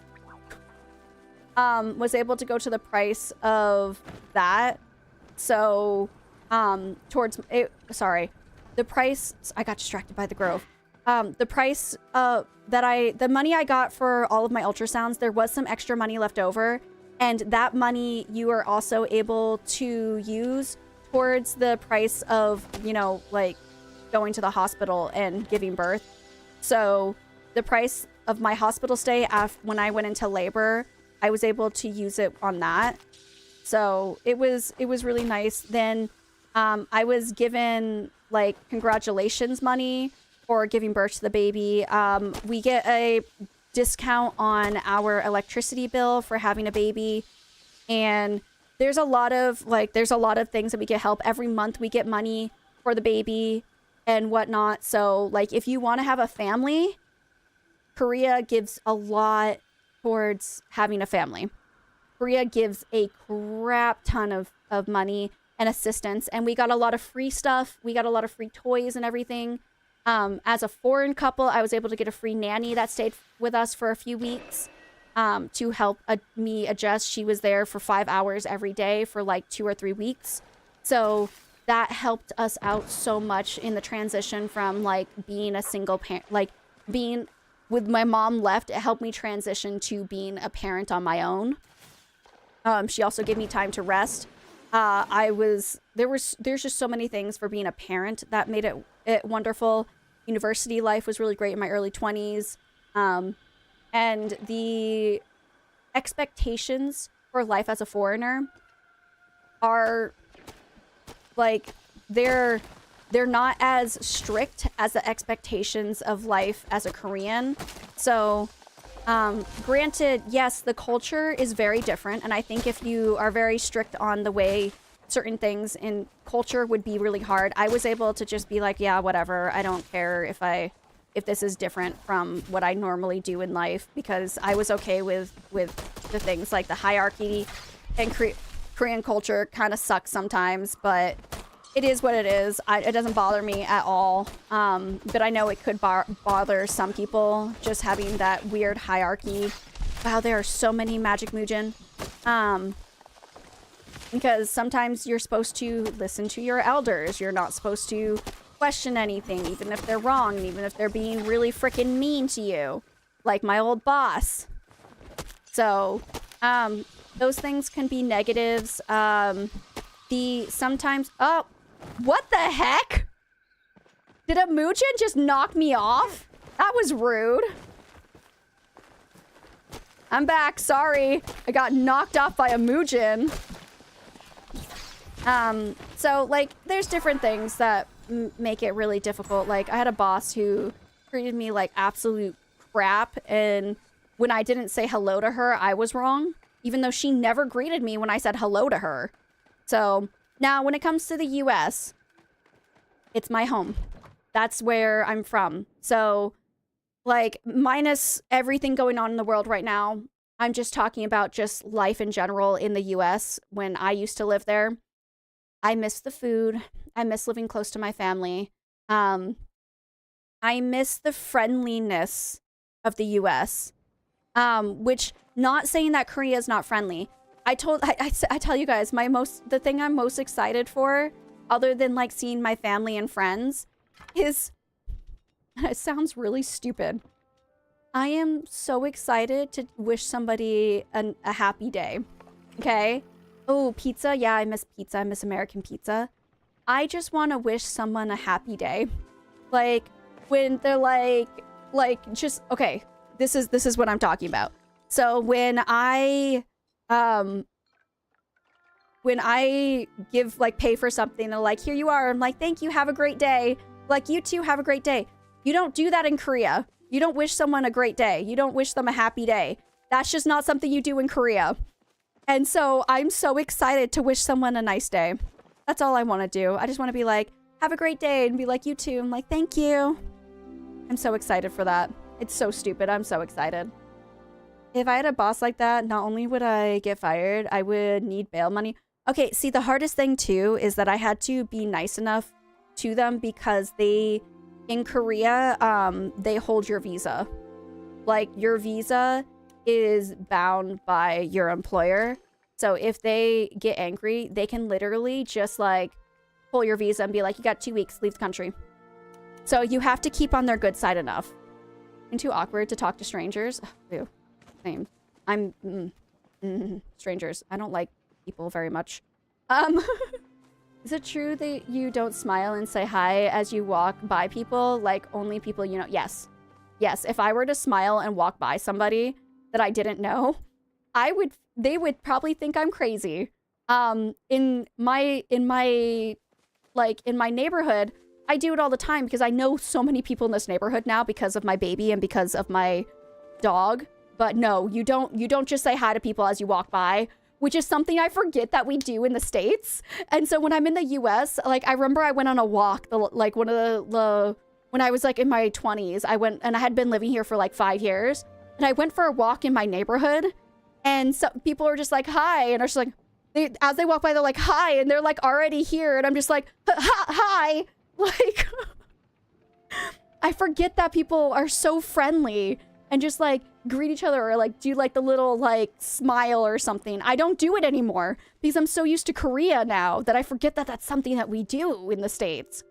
Was able to go to the price of that. So, towards it, sorry, the price, I got distracted by the Grove. The price, the money I got for all of my ultrasounds, there was some extra money left over. And that money you are also able to use towards the price of, you know, like going to the hospital and giving birth. So the price of my hospital stay when I went into labor, I was able to use it on that. So it was really nice. Then I was given like congratulations money for giving birth to the baby. We get a discount on our electricity bill for having a baby, and there's a lot of things that we get help. Every month we get money for the baby and whatnot. So like if you want to have a family, Korea gives a lot towards having a family. Korea gives a crap ton of money and assistance, and we got a lot of free stuff. We got a lot of free toys and everything. As a foreign couple, I was able to get a free nanny that stayed with us for a few weeks to help me adjust. She was there for 5 hours every day for like 2 or 3 weeks. So that helped us out so much in the transition from like being a single parent, like being with my mom left. It helped me transition to being a parent on my own. She also gave me time to rest. There's just so many things for being a parent that made it wonderful. University life was really great in my early 20s. And the expectations for life as a foreigner are like, they're not as strict as the expectations of life as a Korean. So, granted, yes, the culture is very different. And I think if you are very strict on the way certain things in culture would be really hard. I was able to just be like, yeah, whatever. I don't care if this is different from what I normally do in life, because I was okay with the things like the hierarchy, and Korean culture kind of sucks sometimes, but it is what it is. It doesn't bother me at all. But I know it could bother some people, just having that weird hierarchy. Wow, there are so many Magic Mujin. Because sometimes you're supposed to listen to your elders. You're not supposed to question anything, even if they're wrong, even if they're being really freaking mean to you. Like my old boss. So, those things can be negatives. Sometimes... Oh, what the heck? Did a Mujin just knock me off? That was rude. I'm back, sorry. I got knocked off by a Mujin. So, like, there's different things that make it really difficult. Like, I had a boss who treated me like absolute crap, and when I didn't say hello to her, I was wrong, even though she never greeted me when I said hello to her. So, now, when it comes to the US, it's my home. That's where I'm from. So, like, minus everything going on in the world right now, I'm just talking about just life in general in the US when I used to live there. I miss the food. I miss living close to my family. I miss the friendliness of the US. Which, not saying that Korea is not friendly. I tell you guys, the thing I'm most excited for, other than like seeing my family and friends, is It sounds really stupid. I am so excited to wish somebody a happy day. Okay? Oh, pizza. Yeah, I miss pizza. I miss American pizza. I just want to wish someone a happy day. Like, when they're like, just, okay, this is what I'm talking about. So when I give, like, pay for something, they're like, here you are. I'm like, thank you, have a great day. Like, you too, have a great day. You don't do that in Korea. You don't wish someone a great day. You don't wish them a happy day. That's just not something you do in Korea. And so I'm so excited to wish someone a nice day. That's all I want to do. I just want to be like, have a great day, and be like, you too. I'm like, thank you. I'm so excited for that. It's so stupid. I'm so excited. If I had a boss like that, not only would I get fired, I would need bail money. Okay, see, the hardest thing too is that I had to be nice enough to them because in Korea, they hold your visa. Like, your visa is bound by your employer. So if they get angry, they can literally just, like, pull your visa and be like, you got 2 weeks, leave the country. So you have to keep on their good side enough. I'm too awkward to talk to strangers. Ew. Same. I'm strangers. I don't like people very much. Is it true that you don't smile and say hi as you walk by people, like only people you know? Yes. Yes, if I were to smile and walk by somebody that I didn't know, they would probably think I'm crazy. In my neighborhood, I do it all the time because I know so many people in this neighborhood now because of my baby and because of my dog. But no, you don't just say hi to people as you walk by, which is something I forget that we do in the States. And so when I'm in the US, like, I remember I went on a walk, when I was, like, in my 20s, I went, and I had been living here for, like, 5 years, and I went for a walk in my neighborhood, and so people are just like, hi, and are just like, as they walk by, they're like, hi, and they're, like, already here, and I'm just like, hi, like, I forget that people are so friendly, and just, like, greet each other, or, like, do, like, the little, like, smile or something. I don't do it anymore because I'm so used to Korea now that I forget that that's something that we do in the States.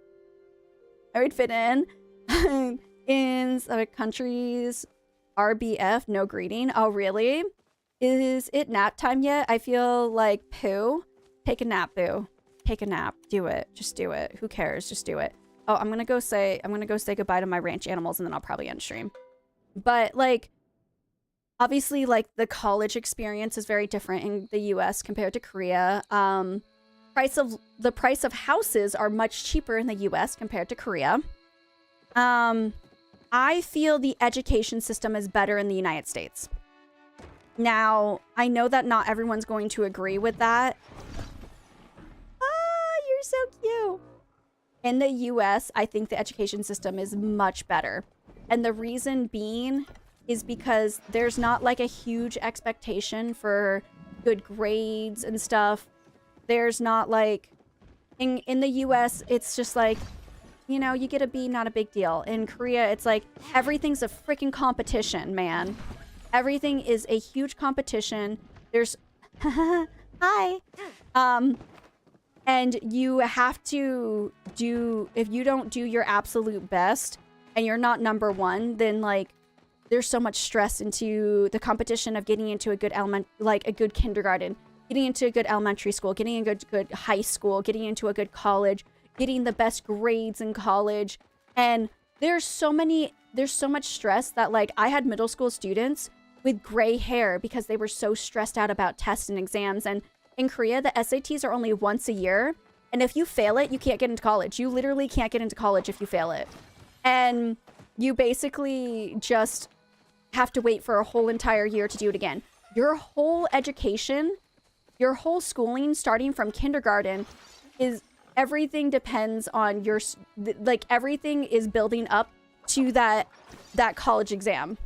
I would fit in in other countries. RBF, no greeting. Oh, really? Is it nap time yet? I feel like poo. Take a nap, boo. Take a nap. Do it. Just do it. Who cares? Just do it. Oh, I'm gonna go say goodbye to my ranch animals, and then I'll probably end stream. But, like, obviously, like, the college experience is very different in the US compared to Korea. The price of houses are much cheaper in the US compared to Korea. I feel the education system is better in the United States. Now, I know that not everyone's going to agree with that. Ah, you're so cute. In the US, I think the education system is much better. And the reason being is because there's not, like, a huge expectation for good grades and stuff. There's not, like, in the US, it's just like, you know, you get a B, not a big deal. In Korea, it's like, everything's a freaking competition, man. Everything is a huge competition. There's, hi. And you have to if you don't do your absolute best, and you're not number one, then, like, there's so much stress into the competition of getting into a good a good kindergarten, getting into a good elementary school, getting a good high school, getting into a good college, getting the best grades in college. And there's so much stress that, like, I had middle school students with gray hair because they were so stressed out about tests and exams. And in Korea, the SATs are only once a year. And if you fail it, you can't get into college. You literally can't get into college if you fail it. And you basically just have to wait for a whole entire year to do it again. Your whole education, your whole schooling, starting from kindergarten, everything depends on your, like, everything is building up to that college exam.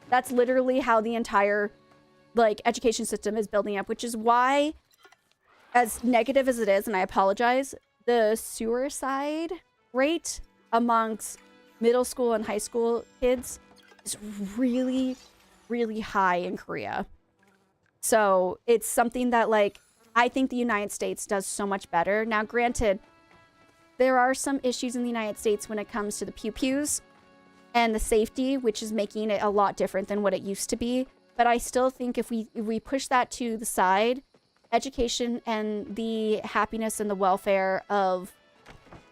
That's literally how the entire, like, education system is building up, which is why, as negative as it is, and I apologize, the suicide rate amongst middle school and high school kids is really, really high in Korea. So it's something that, like, I think the United States does so much better. Now, granted, there are some issues in the United States when it comes to the pew-pews. and the safety, which is making it a lot different than what it used to be. But I still think if we push that to the side, education and the happiness and the welfare of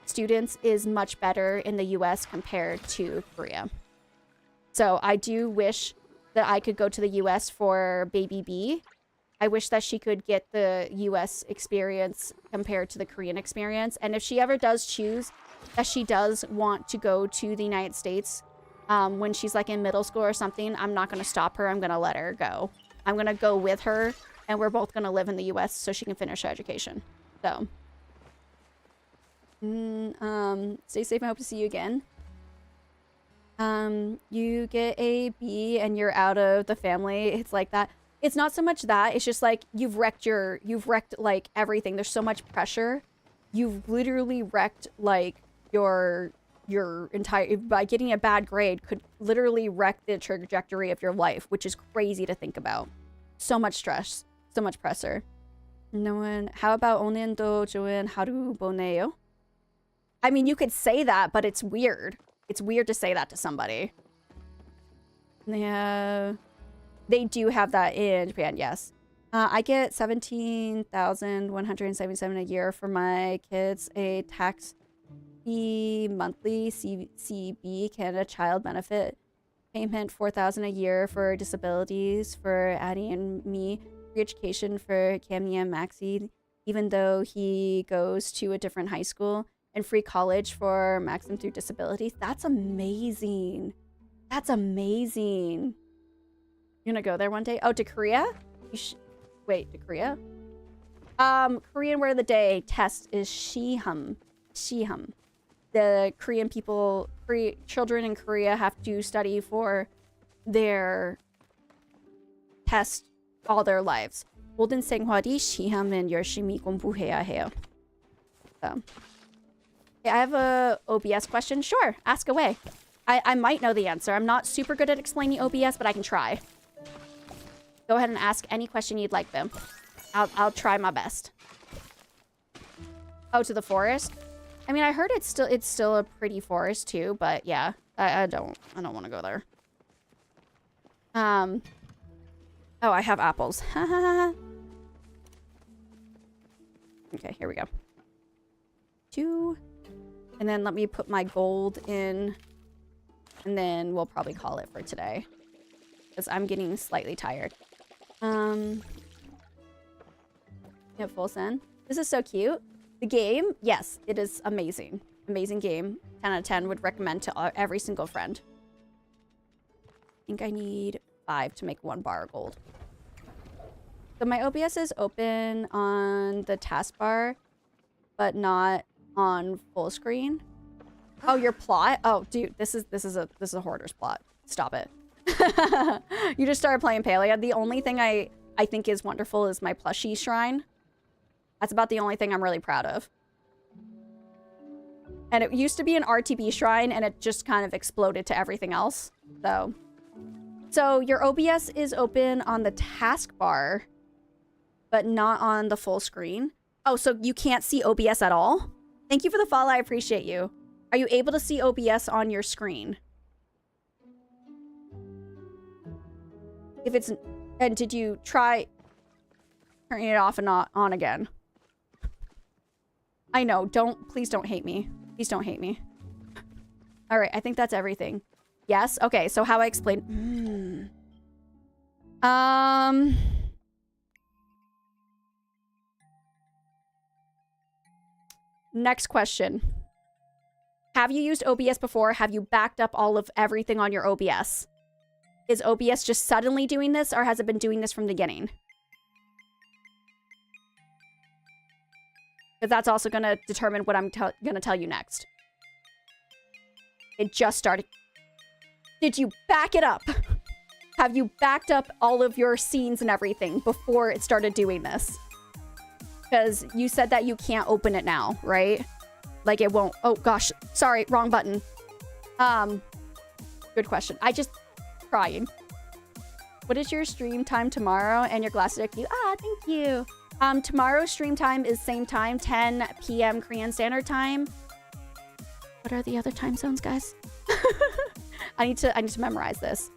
students is much better in the US compared to Korea. So I do wish that I could go to the US for baby B. I wish that she could get the US experience compared to the Korean experience. And if she ever does choose that she does want to go to the United States when she's like in middle school or something, I'm not going to stop her. I'm going to let her go. I'm going to go with her, and we're both going to live in the US so she can finish her education. So, stay safe and hope to see you again. You get a B and you're out of the family. It's like that. It's not so much that. It's just like you've wrecked like everything. There's so much pressure. You've literally wrecked like your entire, by getting a bad grade could literally wreck the trajectory of your life, which is crazy to think about. So much stress, so much pressure. No one. How about 오늘도 좋은 하루 보내요? I mean, you could say that, but it's weird. It's weird to say that to somebody. Yeah, they do have that in Japan. Yes, I get 17,177 a year for my kids. A tax fee monthly CB Canada child benefit payment 4,000 a year for disabilities for Addie and me. Free education for Cammy and Maxie, even though he goes to a different high school. And free college for Maxim through disabilities. That's amazing. That's amazing. You gonna go there one day? Oh, to Korea? Wait, to Korea? Korean word of the day test is Shiham. Shiham. The Korean people, children in Korea have to study for their test all their lives. 모든 생활이 시험은 열심히 공부해야 해요. So. I have a OBS question. Sure, ask away. I might know the answer. I'm not super good at explaining OBS, but I can try. Go ahead and ask any question you'd like, Bim. I'll try my best. Oh, to the forest? I mean, I heard it's still a pretty forest too, but yeah, I don't want to go there. Oh, I have apples. Okay, here we go. 2. And then let me put my gold in. And then we'll probably call it for today. Because I'm getting slightly tired. Yeah, full send. This is so cute. The game, yes, it is amazing. Amazing game. 10 out of 10 would recommend to every single friend. I think I need 5 to make 1 bar of gold. So my OBS is open on the taskbar, but not on full screen. Oh, your plot? Oh, dude, this is a hoarder's plot. Stop it. You just started playing Palia. The only thing I think is wonderful is my plushie shrine. That's about the only thing I'm really proud of. And it used to be an RTB shrine, and it just kind of exploded to everything else. So your OBS is open on the taskbar, but not on the full screen. Oh, so you can't see OBS at all? Thank you for the follow. I appreciate you. Are you able to see OBS on your screen? If it's... And did you try turning it off and not on again? I know. Please don't hate me. Please don't hate me. All right. I think that's everything. Yes? Okay. So how I explain... Next question. Have you used OBS before? Have you backed up all of everything on your OBS? Is OBS just suddenly doing this, or has it been doing this from the beginning? Because that's also going to determine what I'm going to tell you next. It just started. Did you back it up? Have you backed up all of your scenes and everything before it started doing this? Because you said that you can't open it now, right? Like it won't. Oh gosh, sorry, wrong button. Good question. I just crying. What is your stream time tomorrow and your glass deck view? Ah, thank you. Tomorrow's stream time is same time, 10 p.m. Korean Standard Time. What are the other time zones, guys? I need to memorize this.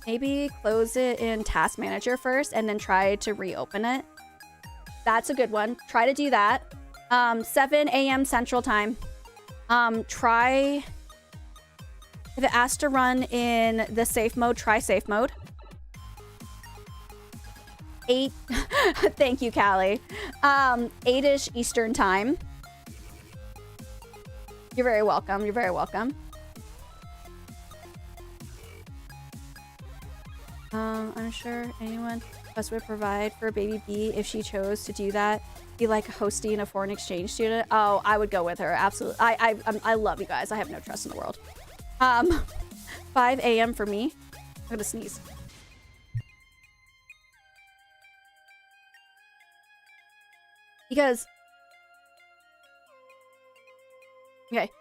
Maybe close it in Task Manager first and then try to reopen it. That's a good one. Try to do that. 7 a.m. Central Time. Try... If it asks to run in the safe mode, try safe mode. 8... Thank you, Callie. 8-ish Eastern Time. You're very welcome. You're very welcome. I'm sure anyone else would provide for baby B if she chose to do that. Be like hosting a foreign exchange student. Oh, I would go with her. Absolutely. I love you guys. I have no trust in the world. 5 a.m. for me. I'm gonna sneeze. Because okay.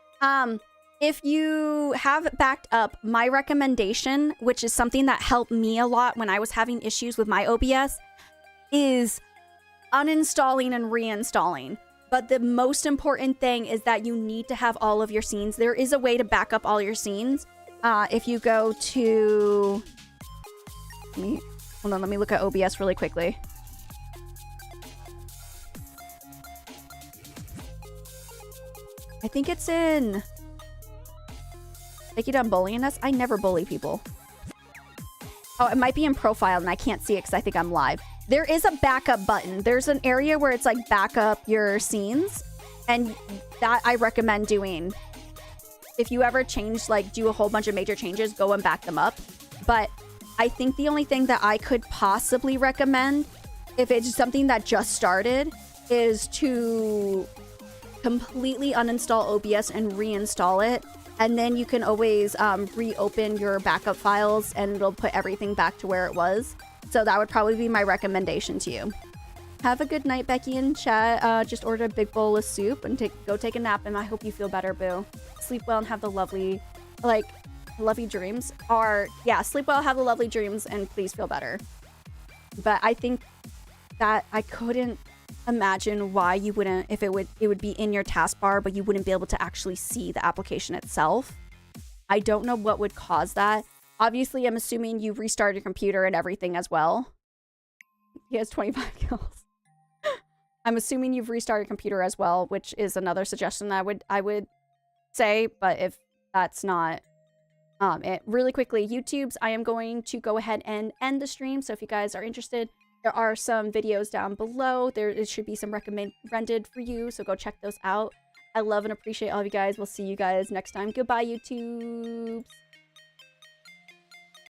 If you have backed up, my recommendation, which is something that helped me a lot when I was having issues with my OBS, is uninstalling and reinstalling. But the most important thing is that you need to have all of your scenes. There is a way to back up all your scenes. If you go to... Hold on, let me look at OBS really quickly. I think it's in... Like you done bullying us? I never bully people. Oh, it might be in profile and I can't see it because I think I'm live. There is a backup button. There's an area where it's like back up your scenes. And that I recommend doing. If you ever change, like do a whole bunch of major changes, go and back them up. But I think the only thing that I could possibly recommend, if it's something that just started, is to completely uninstall OBS and reinstall it. And then you can always reopen your backup files and it'll put everything back to where it was. So that would probably be my recommendation to you. Have a good night, Becky and chat. Just order a big bowl of soup and go take a nap. And I hope you feel better, boo. Sleep well and have the lovely, lovely dreams. Or, yeah, sleep well, have the lovely dreams, and please feel better. But I think that I couldn't imagine why you wouldn't, if it would be in your taskbar, but you wouldn't be able to actually see the application itself. I don't know what would cause that. Obviously, I'm assuming you restart your computer and everything as well. He has 25 kills. I'm assuming you've restarted your computer as well, which is another suggestion that I would say, but if that's not it. Really quickly, YouTube's, I am going to go ahead and end the stream, so if you guys are interested, there are some videos down below. There should be some recommended for you, so go check those out. I love and appreciate all of you guys. We'll see you guys next time. Goodbye, YouTubes.